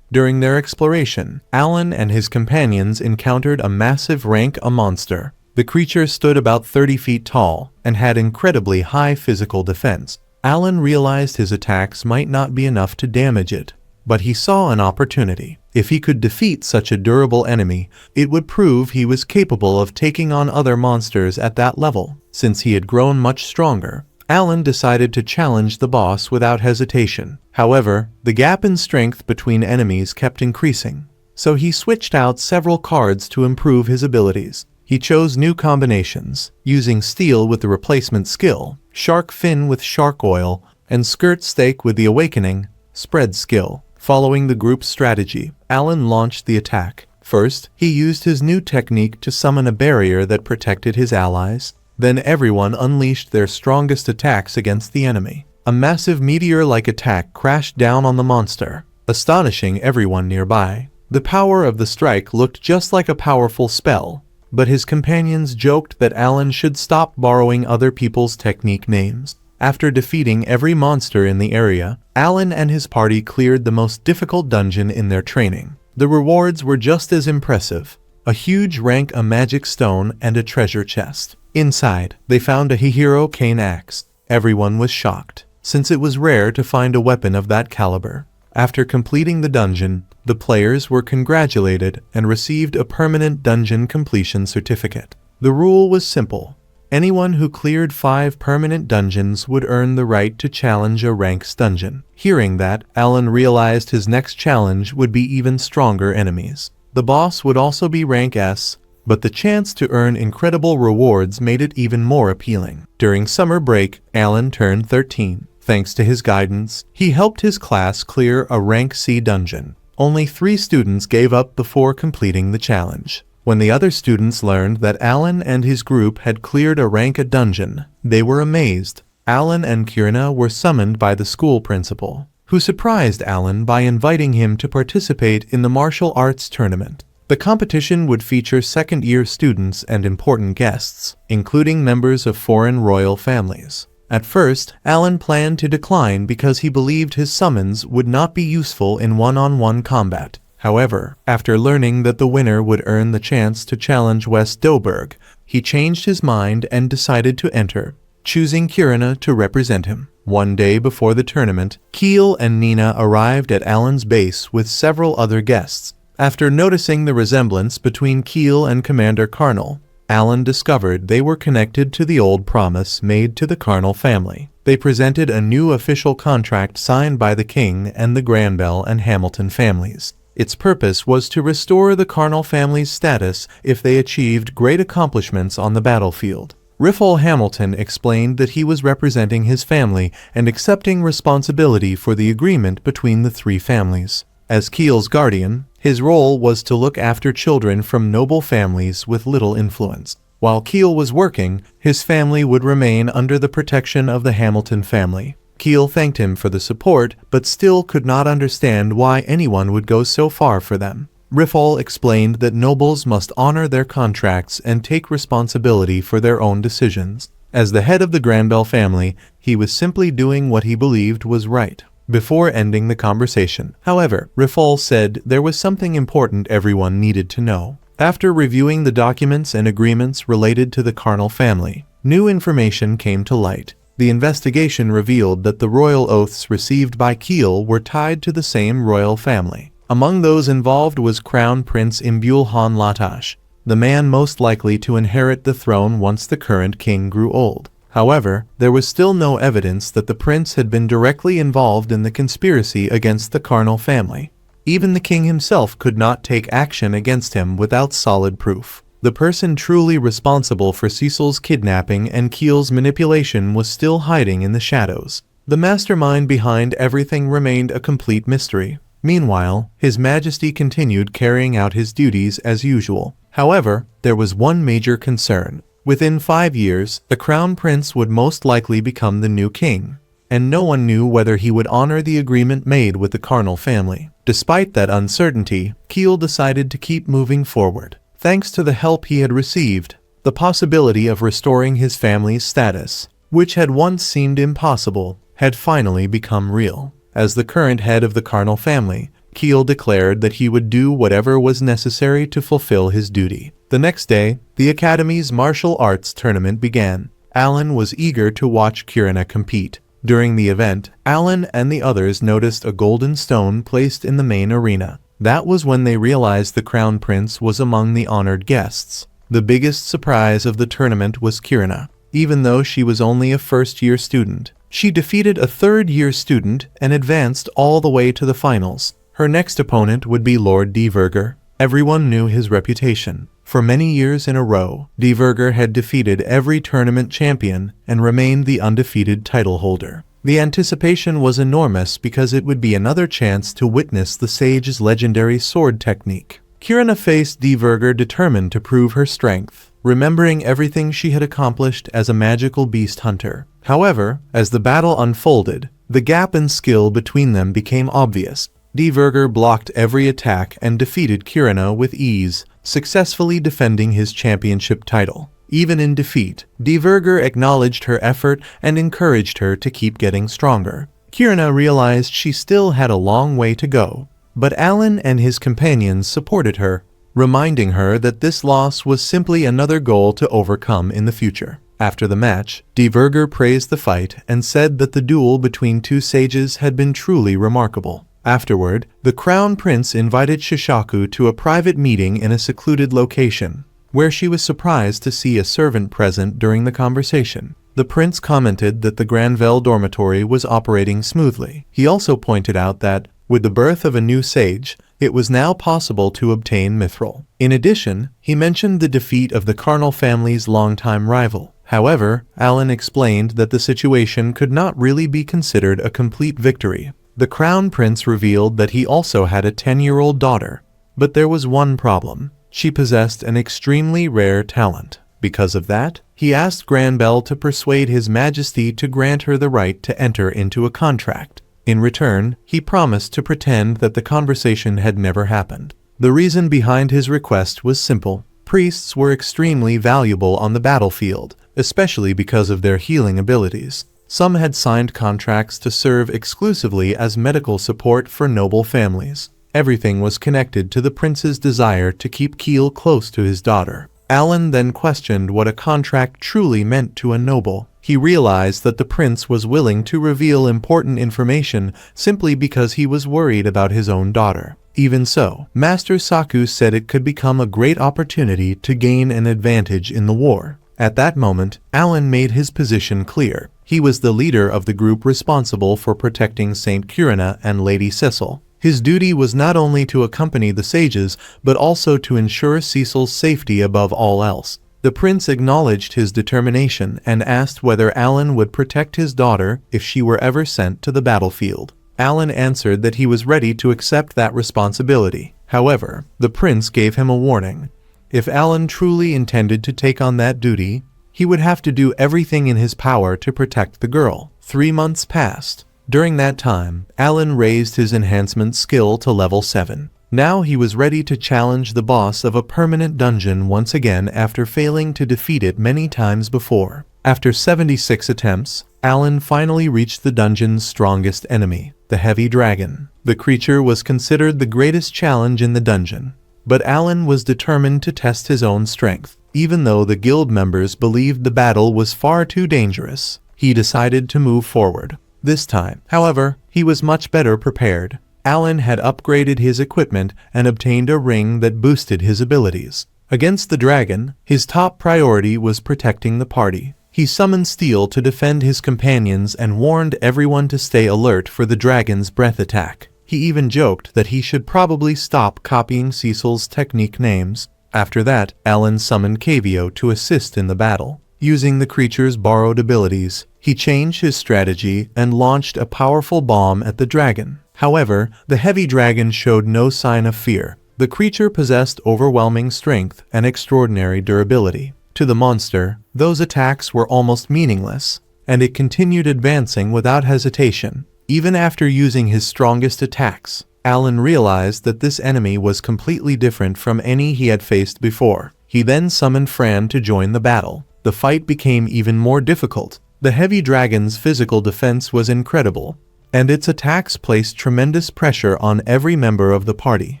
During their exploration, Alan and his companions encountered a massive rank A monster. The creature stood about 30 feet tall and had incredibly high physical defense. Alan realized his attacks might not be enough to damage it, but he saw an opportunity. If he could defeat such a durable enemy, it would prove he was capable of taking on other monsters at that level. Since he had grown much stronger, Alan decided to challenge the boss without hesitation. However, the gap in strength between enemies kept increasing, so he switched out several cards to improve his abilities. He chose new combinations, using Steel with the replacement skill, Shark Fin with Shark Oil, and Skirt Steak with the Awakening Spread skill. Following the group's strategy, Alan launched the attack. First, he used his new technique to summon a barrier that protected his allies. Then everyone unleashed their strongest attacks against the enemy. A massive meteor-like attack crashed down on the monster, astonishing everyone nearby. The power of the strike looked just like a powerful spell, but his companions joked that Alan should stop borrowing other people's technique names. After defeating every monster in the area, Alan and his party cleared the most difficult dungeon in their training. The rewards were just as impressive: a huge rank A magic stone and a treasure chest. Inside, they found a Hihiro cane axe. Everyone was shocked, since it was rare to find a weapon of that caliber. After completing the dungeon, the players were congratulated and received a permanent dungeon completion certificate. The rule was simple: anyone who cleared 5 permanent dungeons would earn the right to challenge a ranks dungeon. Hearing that, Alan realized his next challenge would be even stronger enemies. The boss would also be rank S, but the chance to earn incredible rewards made it even more appealing. During summer break, Alan turned 13. Thanks to his guidance, he helped his class clear a rank C dungeon. Only 3 students gave up before completing the challenge. When the other students learned that Alan and his group had cleared a ranked dungeon, they were amazed. Alan and Kirina were summoned by the school principal, who surprised Alan by inviting him to participate in the martial arts tournament. The competition would feature second-year students and important guests, including members of foreign royal families. At first, Alan planned to decline because he believed his summons would not be useful in one-on-one combat. However, after learning that the winner would earn the chance to challenge West Doberg, he changed his mind and decided to enter, choosing Kirina to represent him. One day before the tournament, Keel and Nina arrived at Alan's base with several other guests. After noticing the resemblance between Keel and Commander Carnal, Alan discovered they were connected to the old promise made to the Carnal family. They presented a new official contract signed by the King and the Granville and Hamilton families. Its purpose was to restore the Carnal family's status if they achieved great accomplishments on the battlefield. Riffle Hamilton explained that he was representing his family and accepting responsibility for the agreement between the 3 families. As Keel's guardian, his role was to look after children from noble families with little influence. While Keel was working, his family would remain under the protection of the Hamilton family. Keel thanked him for the support, but still could not understand why anyone would go so far for them. Riffle explained that nobles must honor their contracts and take responsibility for their own decisions. As the head of the Granville family, he was simply doing what he believed was right. Before ending the conversation, however, Riffle said there was something important everyone needed to know. After reviewing the documents and agreements related to the Carnal family, new information came to light. The investigation revealed that the royal oaths received by Keel were tied to the same royal family. Among those involved was Crown Prince Imbul Han Latash, the man most likely to inherit the throne once the current king grew old. However, there was still no evidence that the prince had been directly involved in the conspiracy against the Carnal family. Even the king himself could not take action against him without solid proof. The person truly responsible for Cecil's kidnapping and Keel's manipulation was still hiding in the shadows. The mastermind behind everything remained a complete mystery. Meanwhile, His Majesty continued carrying out his duties as usual. However, there was one major concern. Within 5 years, the Crown Prince would most likely become the new king, and no one knew whether he would honor the agreement made with the Carnal family. Despite that uncertainty, Keel decided to keep moving forward. Thanks to the help he had received, the possibility of restoring his family's status, which had once seemed impossible, had finally become real. As the current head of the Carnal family, Keel declared that he would do whatever was necessary to fulfill his duty. The next day, the Academy's martial arts tournament began. Alan was eager to watch Kirina compete. During the event, Alan and the others noticed a golden stone placed in the main arena. That was when they realized the Crown Prince was among the honored guests. The biggest surprise of the tournament was Kirina. Even though she was only a first-year student, she defeated a third-year student and advanced all the way to the finals. Her next opponent would be Lord Diverger. Everyone knew his reputation. For many years in a row, Diverger had defeated every tournament champion and remained the undefeated title holder. The anticipation was enormous because it would be another chance to witness the sage's legendary sword technique. Kirina faced Diverger determined to prove her strength, remembering everything she had accomplished as a magical beast hunter. However, as the battle unfolded, the gap in skill between them became obvious. Diverger blocked every attack and defeated Kirina with ease, successfully defending his championship title. Even in defeat, Diverger acknowledged her effort and encouraged her to keep getting stronger. Kirina realized she still had a long way to go, but Alan and his companions supported her, reminding her that this loss was simply another goal to overcome in the future. After the match, Diverger praised the fight and said that the duel between two sages had been truly remarkable. Afterward, the Crown Prince invited Shishaku to a private meeting in a secluded location, where she was surprised to see a servant present during the conversation. The prince commented that the Granville dormitory was operating smoothly. He also pointed out that, with the birth of a new sage, it was now possible to obtain mithril. In addition, he mentioned the defeat of the Carnal family's longtime rival. However, Alan explained that the situation could not really be considered a complete victory. The crown prince revealed that he also had a 10-year-old daughter. But there was one problem. She possessed an extremely rare talent. Because of that, he asked Granbell to persuade His Majesty to grant her the right to enter into a contract. In return, he promised to pretend that the conversation had never happened. The reason behind his request was simple. Priests were extremely valuable on the battlefield, especially because of their healing abilities. Some had signed contracts to serve exclusively as medical support for noble families. Everything was connected to the prince's desire to keep Keel close to his daughter. Alan then questioned what a contract truly meant to a noble. He realized that the prince was willing to reveal important information simply because he was worried about his own daughter. Even so, Master Saku said it could become a great opportunity to gain an advantage in the war. At that moment, Alan made his position clear. He was the leader of the group responsible for protecting Saint Curina and Lady Cecil. His duty was not only to accompany the sages, but also to ensure Cecil's safety above all else. The prince acknowledged his determination and asked whether Alan would protect his daughter if she were ever sent to the battlefield. Alan answered that he was ready to accept that responsibility. However, the prince gave him a warning. If Alan truly intended to take on that duty, he would have to do everything in his power to protect the girl. 3 months passed. During that time, Alan raised his enhancement skill to level 7. Now he was ready to challenge the boss of a permanent dungeon once again after failing to defeat it many times before. After 76 attempts, Alan finally reached the dungeon's strongest enemy, the heavy dragon. The creature was considered the greatest challenge in the dungeon, but Alan was determined to test his own strength. Even though the guild members believed the battle was far too dangerous, he decided to move forward. This time, however, he was much better prepared. Alan had upgraded his equipment and obtained a ring that boosted his abilities. Against the dragon, his top priority was protecting the party. He summoned Steel to defend his companions and warned everyone to stay alert for the dragon's breath attack. He even joked that he should probably stop copying Cecil's technique names. After that, Alan summoned Kavio to assist in the battle. Using the creature's borrowed abilities, he changed his strategy and launched a powerful bomb at the dragon. However, the heavy dragon showed no sign of fear. The creature possessed overwhelming strength and extraordinary durability. To the monster, those attacks were almost meaningless, and it continued advancing without hesitation. Even after using his strongest attacks, Alan realized that this enemy was completely different from any he had faced before. He then summoned Fran to join the battle. The fight became even more difficult. The heavy dragon's physical defense was incredible, and its attacks placed tremendous pressure on every member of the party.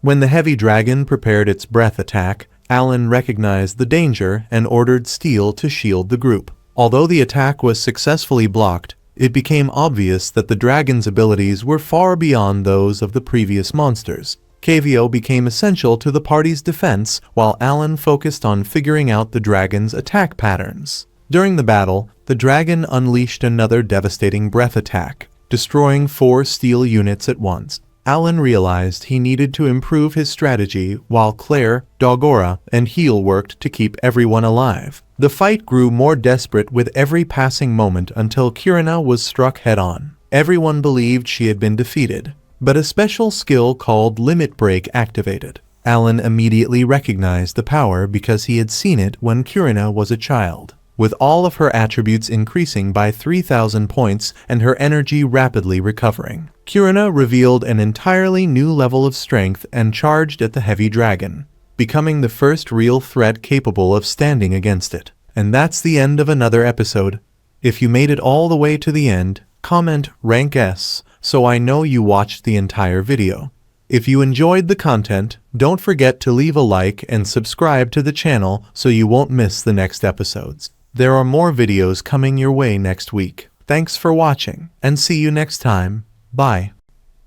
When the heavy dragon prepared its breath attack, Alan recognized the danger and ordered Steel to shield the group. Although the attack was successfully blocked, it became obvious that the dragon's abilities were far beyond those of the previous monsters. Kavio became essential to the party's defense, while Alan focused on figuring out the dragon's attack patterns. During the battle, the dragon unleashed another devastating breath attack, destroying 4 steel units at once. Alan realized he needed to improve his strategy while Claire, Dogora, and Heel worked to keep everyone alive. The fight grew more desperate with every passing moment until Curina was struck head-on. Everyone believed she had been defeated, but a special skill called Limit Break activated. Alan immediately recognized the power because he had seen it when Curina was a child. With all of her attributes increasing by 3,000 points and her energy rapidly recovering, Curina revealed an entirely new level of strength and charged at the heavy dragon, becoming the first real threat capable of standing against it. And that's the end of another episode. If you made it all the way to the end, comment rank S so I know you watched the entire video. If you enjoyed the content, don't forget to leave a like and subscribe to the channel so you won't miss the next episodes. There are more videos coming your way next week. Thanks for watching, and see you next time. Bye.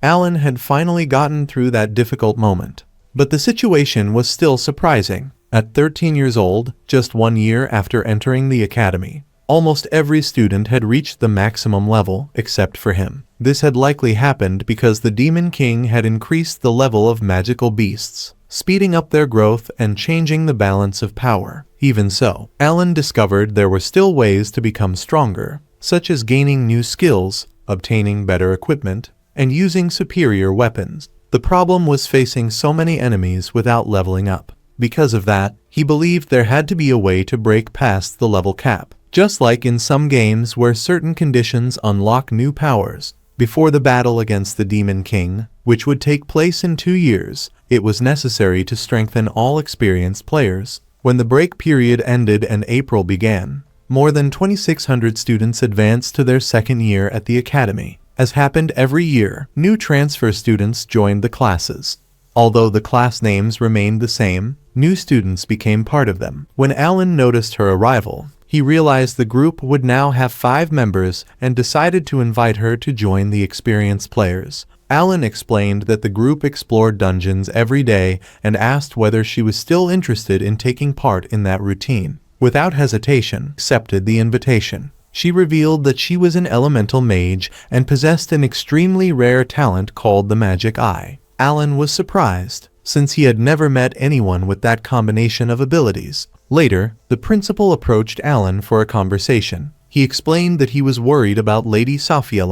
Alan had finally gotten through that difficult moment, but the situation was still surprising. At 13 years old, just 1 year after entering the academy, almost every student had reached the maximum level except for him. This had likely happened because the Demon King had increased the level of magical beasts, speeding up their growth and changing the balance of power. Even so, Alan discovered there were still ways to become stronger, such as gaining new skills, obtaining better equipment, and using superior weapons. The problem was facing so many enemies without leveling up. Because of that, he believed there had to be a way to break past the level cap. Just like in some games where certain conditions unlock new powers. Before the battle against the Demon King, which would take place in 2 years, it was necessary to strengthen all experienced players. When the break period ended and April began, more than 2,600 students advanced to their second year at the academy. As happened every year, new transfer students joined the classes. Although the class names remained the same, new students became part of them. When Alan noticed her arrival, he realized the group would now have 5 members and decided to invite her to join the experienced players. Alan explained that the group explored dungeons every day and asked whether she was still interested in taking part in that routine. Without hesitation, accepted the invitation. She revealed that she was an elemental mage and possessed an extremely rare talent called the Magic Eye. Alan was surprised, since he had never met anyone with that combination of abilities. Later, the principal approached Alan for a conversation. He explained that he was worried about Lady Sophie.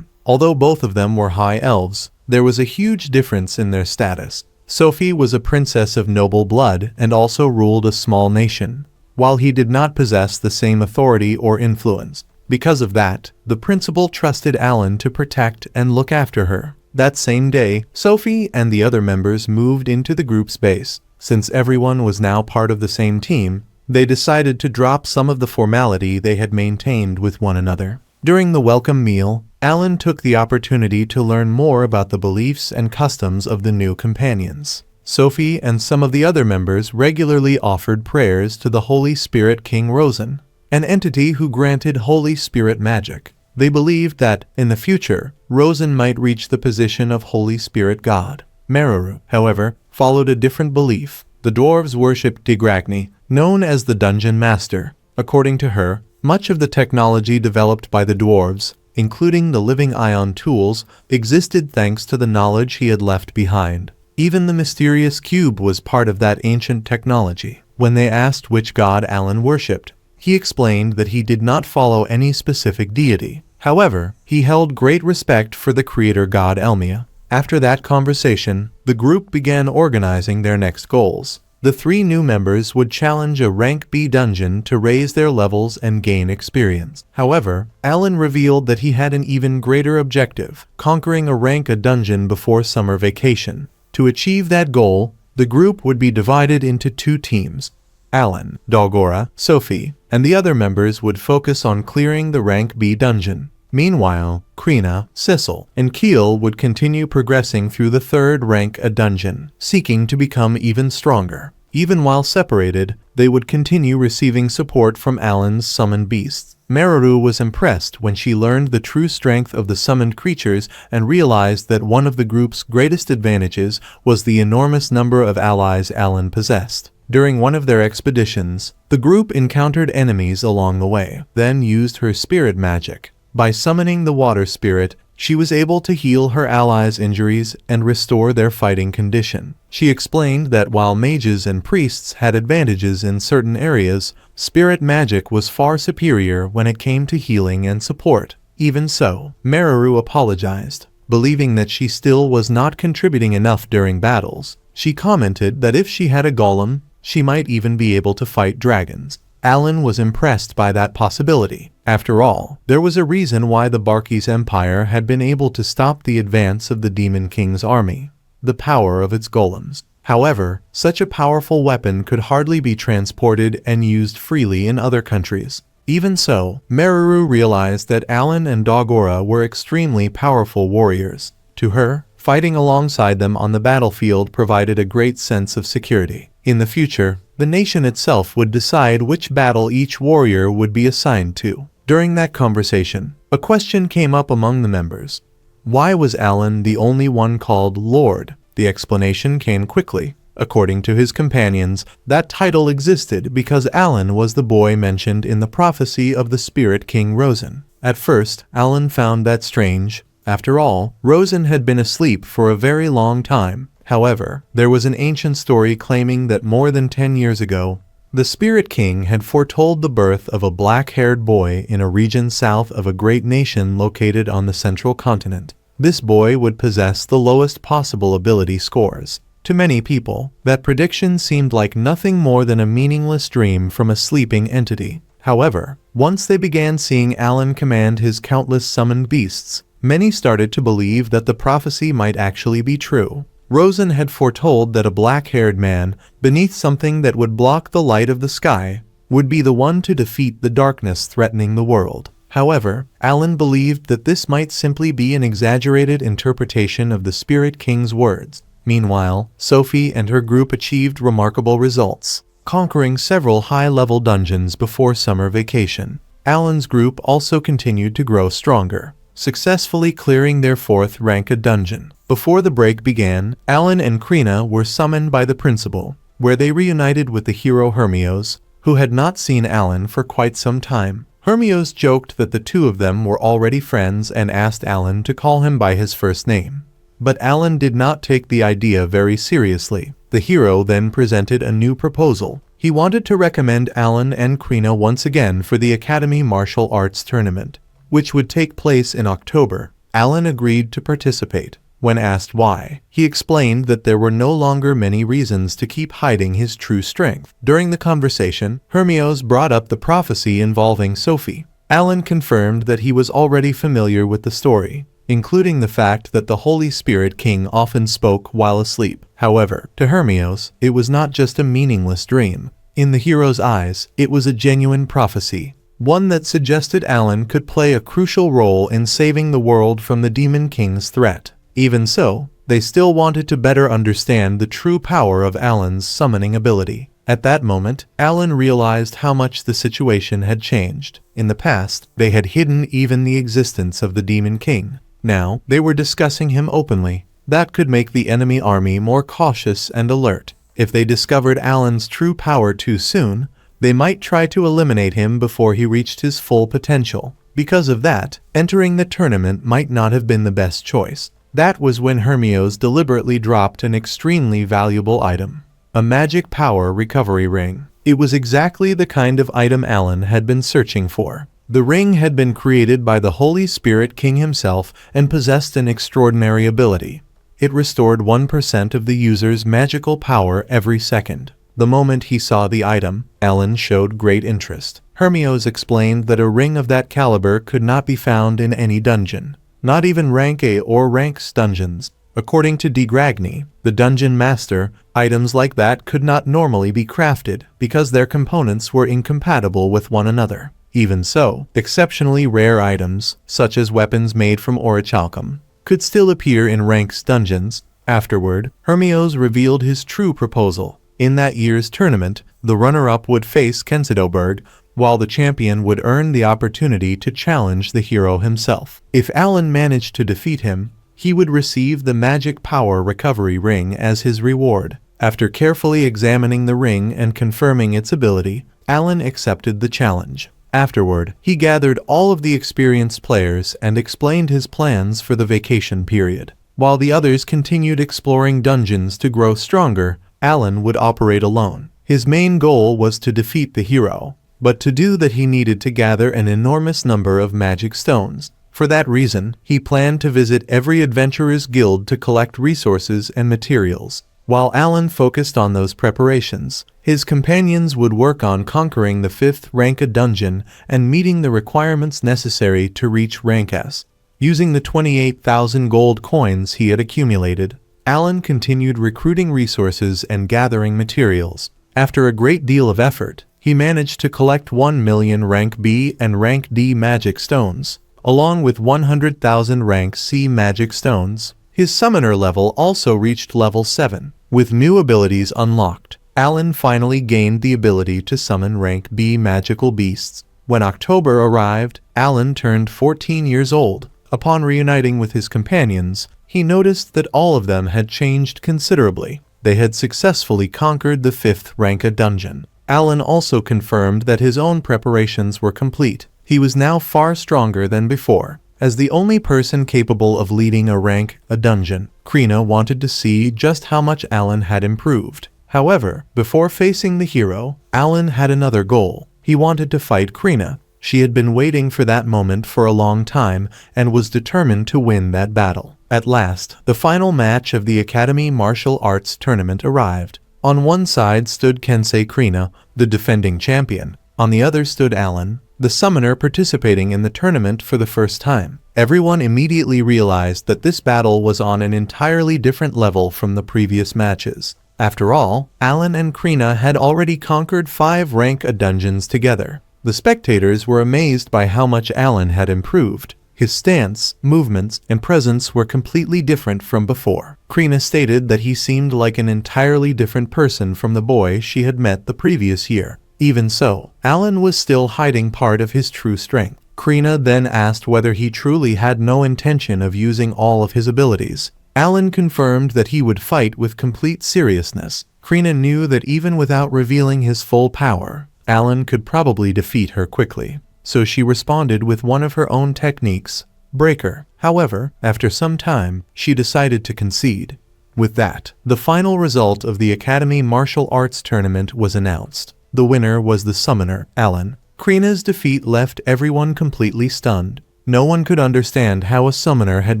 Although both of them were high elves, there was a huge difference in their status. Sophie was a princess of noble blood and also ruled a small nation, while he did not possess the same authority or influence. Because of that, the principal trusted Alan to protect and look after her. That same day, Sophie and the other members moved into the group's base. Since everyone was now part of the same team, they decided to drop some of the formality they had maintained with one another. During the welcome meal, Alan took the opportunity to learn more about the beliefs and customs of the new companions. Sophie and some of the other members regularly offered prayers to the Holy Spirit King Rosen, an entity who granted Holy Spirit magic. They believed that, in the future, Rosen might reach the position of Holy Spirit God. Meru, however, followed a different belief. The dwarves worshipped Digragni, known as the Dungeon Master. According to her, much of the technology developed by the dwarves, including the living ion tools, existed thanks to the knowledge he had left behind. Even the mysterious cube was part of that ancient technology. When they asked which god Alan worshipped, he explained that he did not follow any specific deity. However, he held great respect for the creator god Elmia. After that conversation, the group began organizing their next goals. The 3 new members would challenge a rank B dungeon to raise their levels and gain experience. However, Alan revealed that he had an even greater objective, conquering a rank A dungeon before summer vacation. To achieve that goal, the group would be divided into 2 teams. Alan, Dalgora, Sophie, and the other members would focus on clearing the rank B dungeon. Meanwhile, Krina, Sissel, and Keel would continue progressing through the 3rd rank A dungeon, seeking to become even stronger. Even while separated, they would continue receiving support from Alan's summoned beasts. Meru was impressed when she learned the true strength of the summoned creatures and realized that one of the group's greatest advantages was the enormous number of allies Alan possessed. During one of their expeditions, the group encountered enemies along the way, then used her spirit magic. By summoning the water spirit, she was able to heal her allies' injuries and restore their fighting condition. She explained that while mages and priests had advantages in certain areas, spirit magic was far superior when it came to healing and support. Even so, Meru apologized, believing that she still was not contributing enough during battles. She commented that if she had a golem, she might even be able to fight dragons. Alan was impressed by that possibility. After all, there was a reason why the Barkis Empire had been able to stop the advance of the Demon King's army: the power of its golems. However, such a powerful weapon could hardly be transported and used freely in other countries. Even so, Meru realized that Alan and Dalgora were extremely powerful warriors. To her, fighting alongside them on the battlefield provided a great sense of security. In the future, the nation itself would decide which battle each warrior would be assigned to. During that conversation, a question came up among the members. Why was Alan the only one called Lord? The explanation came quickly. According to his companions, that title existed because Alan was the boy mentioned in the prophecy of the Spirit King Rosen. At first, Alan found that strange. After all, Rosen had been asleep for a very long time. However, there was an ancient story claiming that more than 10 years ago, the Spirit King had foretold the birth of a black-haired boy in a region south of a great nation located on the central continent. this boy would possess the lowest possible ability scores. To many people, that prediction seemed like nothing more than a meaningless dream from a sleeping entity. However, once they began seeing Alan command his countless summoned beasts, many started to believe that the prophecy might actually be true. Rosen had foretold that a black-haired man, beneath something that would block the light of the sky, would be the one to defeat the darkness threatening the world. However, Alan believed that this might simply be an exaggerated interpretation of the Spirit King's words. Meanwhile, Sophie and her group achieved remarkable results, conquering several high-level dungeons before summer vacation. Alan's group also continued to grow stronger, successfully clearing their 4th ranked dungeon. Before the break began, Alan and Krina were summoned by the principal, where they reunited with the hero Hermios, who had not seen Alan for quite some time. Hermios joked that the two of them were already friends and asked Alan to call him by his first name. But Alan did not take the idea very seriously. The hero then presented a new proposal. He wanted to recommend Alan and Krina once again for the Academy Martial Arts Tournament, which would take place in October. Alan agreed to participate. When asked why, he explained that there were no longer many reasons to keep hiding his true strength. During the conversation, Hermios brought up the prophecy involving Sophie. Alan confirmed that he was already familiar with the story, including the fact that the Holy Spirit King often spoke while asleep. However, to Hermios, it was not just a meaningless dream. In the hero's eyes, it was a genuine prophecy, one that suggested Alan could play a crucial role in saving the world from the Demon King's threat. Even so, they still wanted to better understand the true power of Alan's summoning ability. At that moment, Alan realized how much the situation had changed. In the past, they had hidden even the existence of the Demon King. Now, they were discussing him openly. That could make the enemy army more cautious and alert. If they discovered Alan's true power too soon, they might try to eliminate him before he reached his full potential. Because of that, entering the tournament might not have been the best choice. That was when Hermios deliberately dropped an extremely valuable item, a magic power recovery ring. It was exactly the kind of item Alan had been searching for. The ring had been created by the Holy Spirit King himself and possessed an extraordinary ability. It restored 1% of the user's magical power every second. The moment he saw the item, Alan showed great interest. Hermios explained that a ring of that caliber could not be found in any dungeon, not even rank A or rank S dungeons. According to De Gragny, the dungeon master, items like that could not normally be crafted because their components were incompatible with one another. Even so, exceptionally rare items, such as weapons made from orichalcum, could still appear in rank S dungeons. Afterward, Hermios revealed his true proposal. In that year's tournament, the runner-up would face Kensidoberg, while the champion would earn the opportunity to challenge the hero himself. If Alan managed to defeat him, he would receive the magic power recovery ring as his reward. After carefully examining the ring and confirming its ability, Alan accepted the challenge. Afterward, he gathered all of the experienced players and explained his plans for the vacation period. While the others continued exploring dungeons to grow stronger, Alan would operate alone. His main goal was to defeat the hero, but to do that he needed to gather an enormous number of magic stones. For that reason, he planned to visit every adventurer's guild to collect resources and materials. While Alan focused on those preparations, his companions would work on conquering the 5th ranked dungeon and meeting the requirements necessary to reach rank S. Using the 28,000 gold coins he had accumulated, Alan continued recruiting resources and gathering materials. After a great deal of effort, he managed to collect 1 million rank B and rank D magic stones, along with 100,000 rank C magic stones. His summoner level also reached level 7. With new abilities unlocked, Alan finally gained the ability to summon rank B magical beasts. When October arrived, Alan turned 14 years old. Upon reuniting with his companions, he noticed that all of them had changed considerably. They had successfully conquered the 5th ranked dungeon. Alan also confirmed that his own preparations were complete. He was now far stronger than before. As the only person capable of leading a dungeon, Krina wanted to see just how much Alan had improved. However, before facing the hero, Alan had another goal. He wanted to fight Krina. She had been waiting for that moment for a long time and was determined to win that battle. At last, the final match of the Academy Martial Arts Tournament arrived. On one side stood Kensei Krina, the defending champion. On the other stood Alan, the summoner participating in the tournament for the first time. Everyone immediately realized that this battle was on an entirely different level from the previous matches. After all, Alan and Krina had already conquered 5 rank A dungeons together. The spectators were amazed by how much Alan had improved. His stance, movements, and presence were completely different from before. Krina stated that he seemed like an entirely different person from the boy she had met the previous year. Even so, Alan was still hiding part of his true strength. Krina then asked whether he truly had no intention of using all of his abilities. Alan confirmed that he would fight with complete seriousness. Krina knew that even without revealing his full power, Alan could probably defeat her quickly. So she responded with one of her own techniques, Breaker. However, after some time, she decided to concede. With that, the final result of the Academy Martial Arts Tournament was announced. The winner was the summoner, Alan. Krina's defeat left everyone completely stunned. No one could understand how a summoner had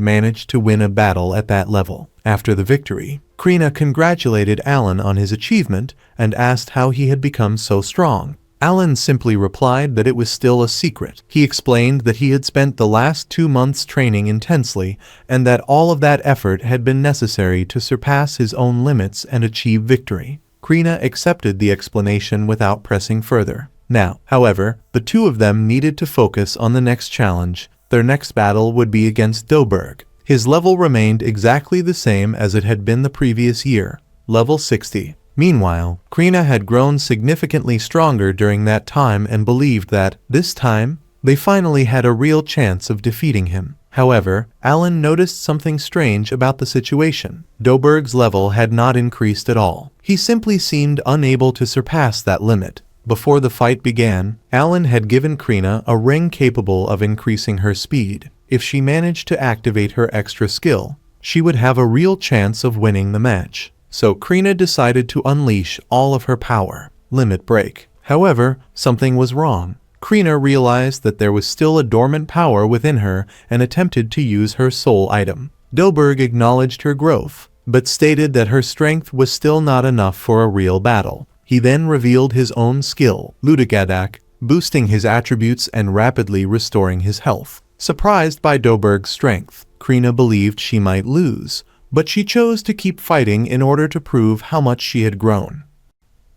managed to win a battle at that level. After the victory, Krina congratulated Alan on his achievement and asked how he had become so strong. Alan simply replied that it was still a secret. He explained that he had spent the last 2 months training intensely and that all of that effort had been necessary to surpass his own limits and achieve victory. Krina accepted the explanation without pressing further. Now, however, the two of them needed to focus on the next challenge. Their next battle would be against Doberg. His level remained exactly the same as it had been the previous year, level 60. Meanwhile, Krina had grown significantly stronger during that time and believed that, this time, they finally had a real chance of defeating him. However, Alan noticed something strange about the situation. Doberg's level had not increased at all. He simply seemed unable to surpass that limit. Before the fight began, Alan had given Krina a ring capable of increasing her speed. If she managed to activate her extra skill, she would have a real chance of winning the match. So Krina decided to unleash all of her power. Limit break. However, something was wrong. Krina realized that there was still a dormant power within her and attempted to use her soul item. Doberg acknowledged her growth, but stated that her strength was still not enough for a real battle. He then revealed his own skill, Ludagadak, boosting his attributes and rapidly restoring his health. Surprised by Doberg's strength, Krina believed she might lose, but she chose to keep fighting in order to prove how much she had grown.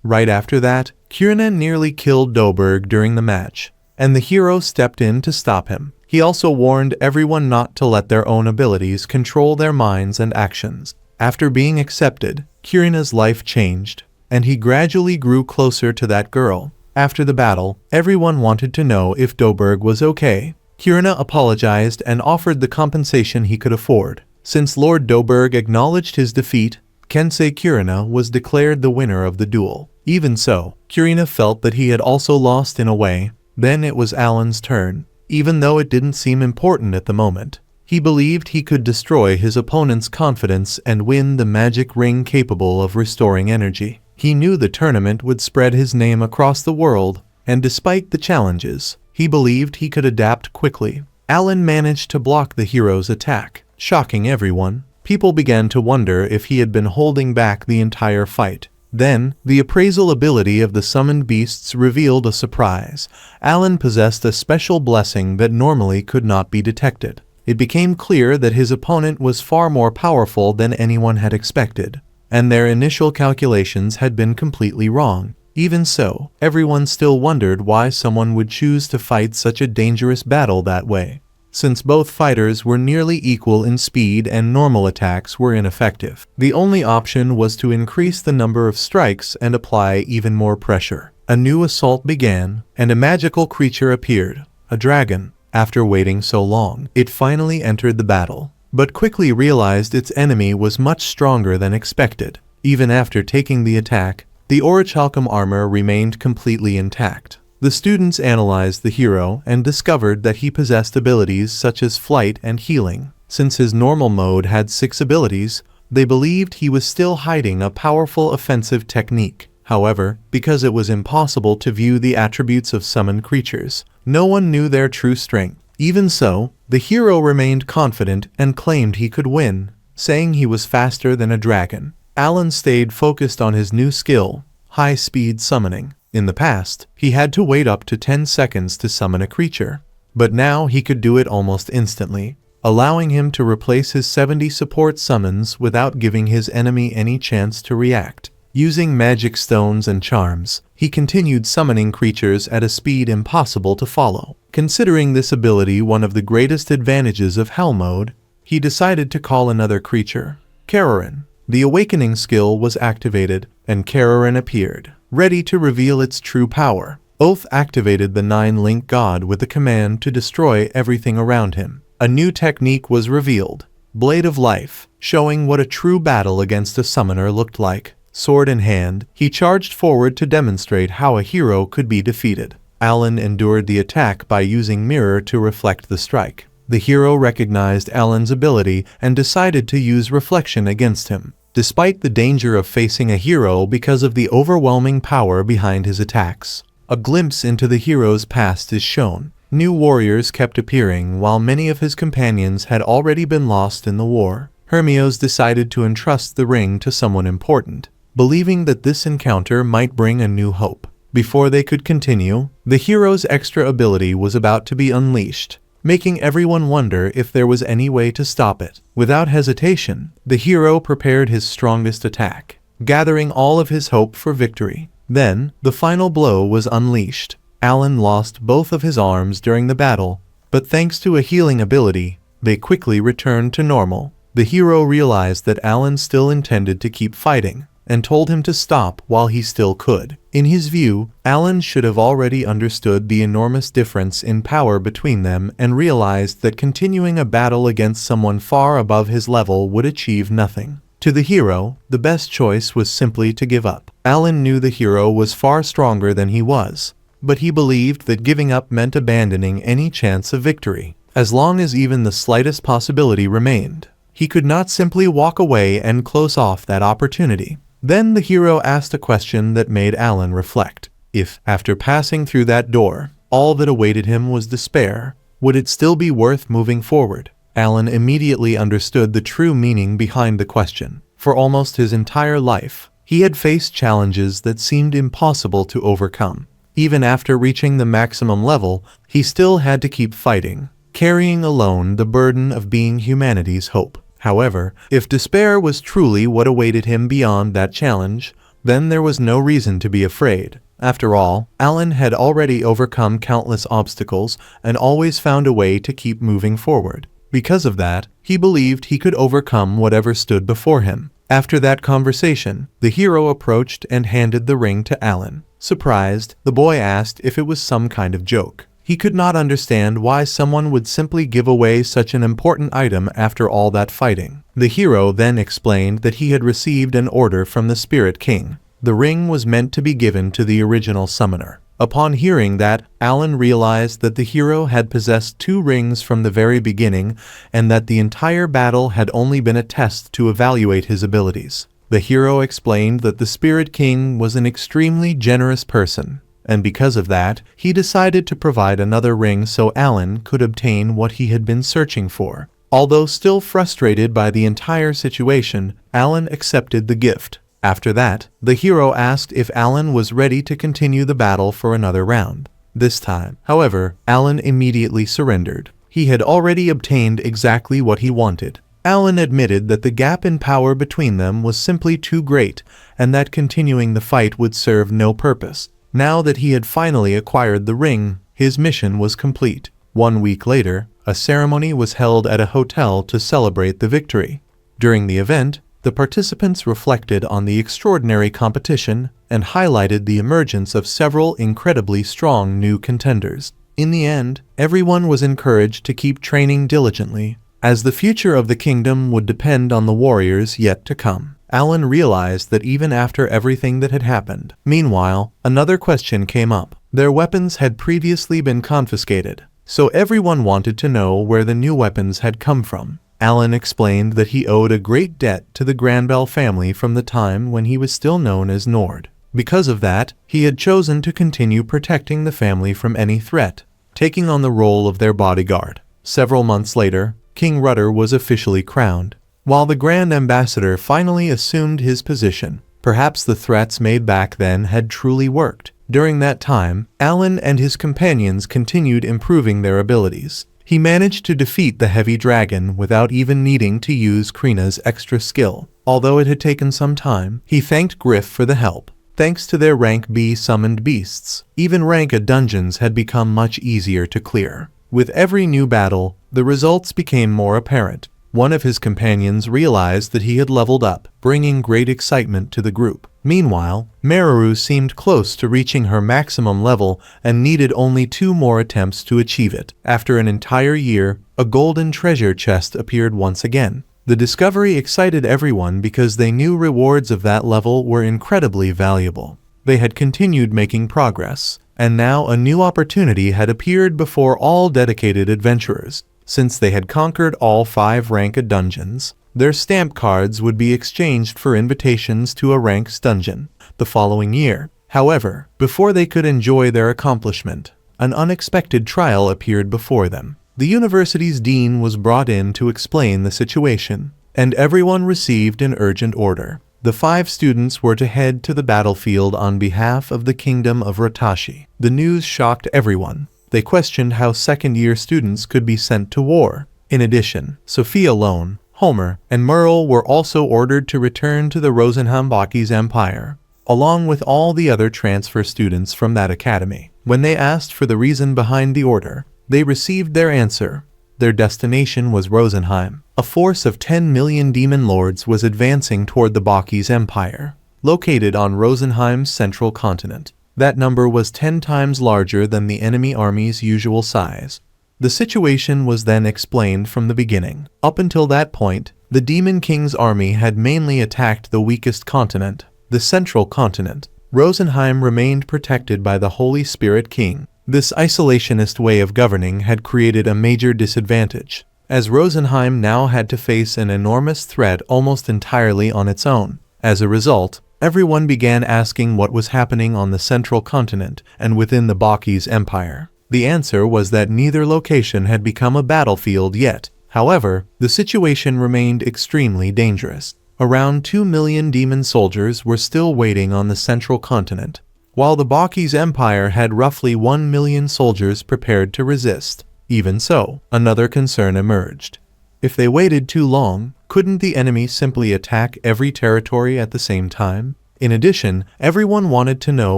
Right after that, Krina nearly killed Doberg during the match, and the hero stepped in to stop him. He also warned everyone not to let their own abilities control their minds and actions. After being accepted, Krina's life changed, and he gradually grew closer to that girl. After the battle, everyone wanted to know if Doberg was okay. Krina apologized and offered the compensation he could afford. Since Lord Doberg acknowledged his defeat, Kensei Krina was declared the winner of the duel. Even so, Krina felt that he had also lost in a way. Then it was Alan's turn. Even though it didn't seem important at the moment, he believed he could destroy his opponent's confidence and win the magic ring capable of restoring energy. He knew the tournament would spread his name across the world, and despite the challenges, he believed he could adapt quickly. Alan managed to block the hero's attack, shocking everyone. People began to wonder if he had been holding back the entire fight. Then, the appraisal ability of the summoned beasts revealed a surprise. Alan possessed a special blessing that normally could not be detected. It became clear that his opponent was far more powerful than anyone had expected, and their initial calculations had been completely wrong. Even so, everyone still wondered why someone would choose to fight such a dangerous battle that way. Since both fighters were nearly equal in speed and normal attacks were ineffective, the only option was to increase the number of strikes and apply even more pressure. A new assault began, and a magical creature appeared, a dragon. After waiting so long, it finally entered the battle, but quickly realized its enemy was much stronger than expected. Even after taking the attack, the orichalcum armor remained completely intact. The students analyzed the hero and discovered that he possessed abilities such as flight and healing. Since his normal mode had 6 abilities, they believed he was still hiding a powerful offensive technique. However, because it was impossible to view the attributes of summoned creatures, no one knew their true strength. Even so, the hero remained confident and claimed he could win, saying he was faster than a dragon. Alan stayed focused on his new skill, high-speed summoning. In the past, he had to wait up to 10 seconds to summon a creature, but now he could do it almost instantly, allowing him to replace his 70 support summons without giving his enemy any chance to react. Using magic stones and charms, he continued summoning creatures at a speed impossible to follow. Considering this ability one of the greatest advantages of Hell Mode, he decided to call another creature, Kararin. The awakening skill was activated, and Kararin appeared, ready to reveal its true power. Oath activated the 9-link god with the command to destroy everything around him. A new technique was revealed, Blade of Life, showing what a true battle against a summoner looked like. Sword in hand, he charged forward to demonstrate how a hero could be defeated. Alan endured the attack by using Mirror to reflect the strike. The hero recognized Alan's ability and decided to use Reflection against him, despite the danger of facing a hero because of the overwhelming power behind his attacks. A glimpse into the hero's past is shown. New warriors kept appearing while many of his companions had already been lost in the war. Hermios decided to entrust the ring to someone important, believing that this encounter might bring a new hope. Before they could continue, the hero's extra ability was about to be unleashed, making everyone wonder if there was any way to stop it. Without hesitation, the hero prepared his strongest attack, gathering all of his hope for victory. Then, the final blow was unleashed. Alan lost both of his arms during the battle, but thanks to a healing ability, they quickly returned to normal. The hero realized that Alan still intended to keep fighting, and told him to stop while he still could. In his view, Alan should have already understood the enormous difference in power between them and realized that continuing a battle against someone far above his level would achieve nothing. To the hero, the best choice was simply to give up. Alan knew the hero was far stronger than he was, but he believed that giving up meant abandoning any chance of victory. As long as even the slightest possibility remained, he could not simply walk away and close off that opportunity. Then the hero asked a question that made Alan reflect. If, after passing through that door, all that awaited him was despair, would it still be worth moving forward? Alan immediately understood the true meaning behind the question. For almost his entire life, he had faced challenges that seemed impossible to overcome. Even after reaching the maximum level, he still had to keep fighting, carrying alone the burden of being humanity's hope. However, if despair was truly what awaited him beyond that challenge, then there was no reason to be afraid. After all, Alan had already overcome countless obstacles and always found a way to keep moving forward. Because of that, he believed he could overcome whatever stood before him. After that conversation, the hero approached and handed the ring to Alan. Surprised, the boy asked if it was some kind of joke. He could not understand why someone would simply give away such an important item after all that fighting. The hero then explained that he had received an order from the Spirit King. The ring was meant to be given to the original summoner. Upon hearing that, Alan realized that the hero had possessed 2 rings from the very beginning and that the entire battle had only been a test to evaluate his abilities. The hero explained that the Spirit King was an extremely generous person, and because of that, he decided to provide another ring so Alan could obtain what he had been searching for. Although still frustrated by the entire situation, Alan accepted the gift. After that, the hero asked if Alan was ready to continue the battle for another round. This time, however, Alan immediately surrendered. He had already obtained exactly what he wanted. Alan admitted that the gap in power between them was simply too great, and that continuing the fight would serve no purpose. Now that he had finally acquired the ring, his mission was complete. 1 week later, a ceremony was held at a hotel to celebrate the victory. During the event, the participants reflected on the extraordinary competition and highlighted the emergence of several incredibly strong new contenders. In the end, everyone was encouraged to keep training diligently, as the future of the kingdom would depend on the warriors yet to come. Alan realized that even after everything that had happened. Meanwhile, another question came up. Their weapons had previously been confiscated, so everyone wanted to know where the new weapons had come from. Alan explained that he owed a great debt to the Granbell family from the time when he was still known as Nord. Because of that, he had chosen to continue protecting the family from any threat, taking on the role of their bodyguard. Several months later, King Rudder was officially crowned. While the Grand Ambassador finally assumed his position, perhaps the threats made back then had truly worked. During that time, Alan and his companions continued improving their abilities. He managed to defeat the heavy dragon without even needing to use Krina's extra skill. Although it had taken some time, he thanked Griff for the help. Thanks to their rank B summoned beasts, even rank A dungeons had become much easier to clear. With every new battle, the results became more apparent. One of his companions realized that he had leveled up, bringing great excitement to the group. Meanwhile, Maru seemed close to reaching her maximum level and needed only 2 more attempts to achieve it. After an entire year, a golden treasure chest appeared once again. The discovery excited everyone because they knew rewards of that level were incredibly valuable. They had continued making progress, and now a new opportunity had appeared before all dedicated adventurers. Since they had conquered all 5 rank A dungeons, their stamp cards would be exchanged for invitations to a ranks dungeon the following year. However, before they could enjoy their accomplishment, an unexpected trial appeared before them. The university's dean was brought in to explain the situation, and everyone received an urgent order. The 5 students were to head to the battlefield on behalf of the kingdom of Ratashi. The news shocked everyone. They questioned how second-year students could be sent to war. In addition, Sophia Lone, Homer, and Merle were also ordered to return to the Rosenheim-Baki's empire, along with all the other transfer students from that academy. When they asked for the reason behind the order, they received their answer. Their destination was Rosenheim. A force of 10 million demon lords was advancing toward the Baki's empire, located on Rosenheim's central continent. That number was 10 times larger than the enemy army's usual size. The situation was then explained from the beginning. Up until that point, the Demon King's army had mainly attacked the weakest continent, the central continent. Rosenheim remained protected by the Holy Spirit King. This isolationist way of governing had created a major disadvantage, as Rosenheim now had to face an enormous threat almost entirely on its own. As a result, everyone began asking what was happening on the central continent and within the Baki's empire. The answer was that neither location had become a battlefield yet. However, the situation remained extremely dangerous. Around 2 million demon soldiers were still waiting on the central continent, while the Baki's empire had roughly 1 million soldiers prepared to resist. Even so, another concern emerged. If they waited too long, couldn't the enemy simply attack every territory at the same time? In addition, everyone wanted to know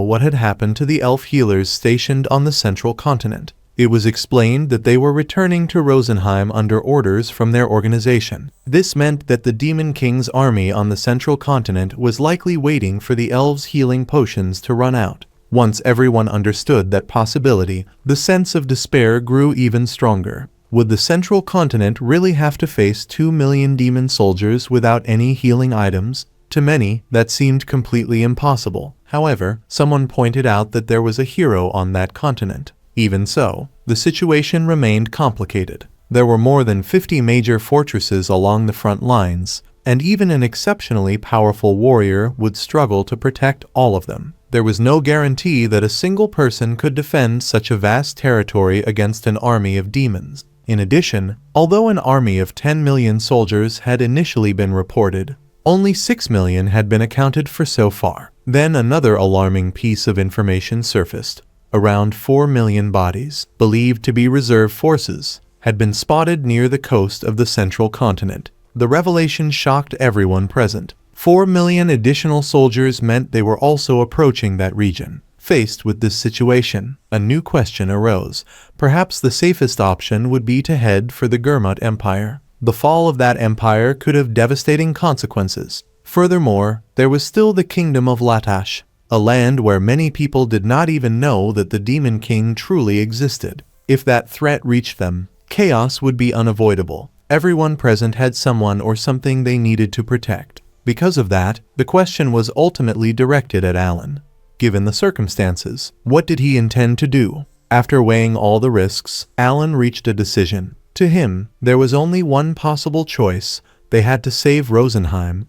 what had happened to the elf healers stationed on the central continent. It was explained that they were returning to Rosenheim under orders from their organization. This meant that the Demon King's army on the central continent was likely waiting for the elves' healing potions to run out. Once everyone understood that possibility, the sense of despair grew even stronger. Would the central continent really have to face 2 million demon soldiers without any healing items? To many, that seemed completely impossible. However, someone pointed out that there was a hero on that continent. Even so, the situation remained complicated. There were more than 50 major fortresses along the front lines, and even an exceptionally powerful warrior would struggle to protect all of them. There was no guarantee that a single person could defend such a vast territory against an army of demons. In addition, although an army of 10 million soldiers had initially been reported, only 6 million had been accounted for so far. Then another alarming piece of information surfaced. Around 4 million bodies, believed to be reserve forces, had been spotted near the coast of the central continent. The revelation shocked everyone present. 4 million additional soldiers meant they were also approaching that region. Faced with this situation, a new question arose. Perhaps the safest option would be to head for the Gurmut Empire. The fall of that empire could have devastating consequences. Furthermore, there was still the kingdom of Latash, a land where many people did not even know that the Demon King truly existed. If that threat reached them, chaos would be unavoidable. Everyone present had someone or something they needed to protect. Because of that, the question was ultimately directed at Alan. Given the circumstances, what did he intend to do? After weighing all the risks, Alan reached a decision. To him, there was only one possible choice. They had to save Rosenheim,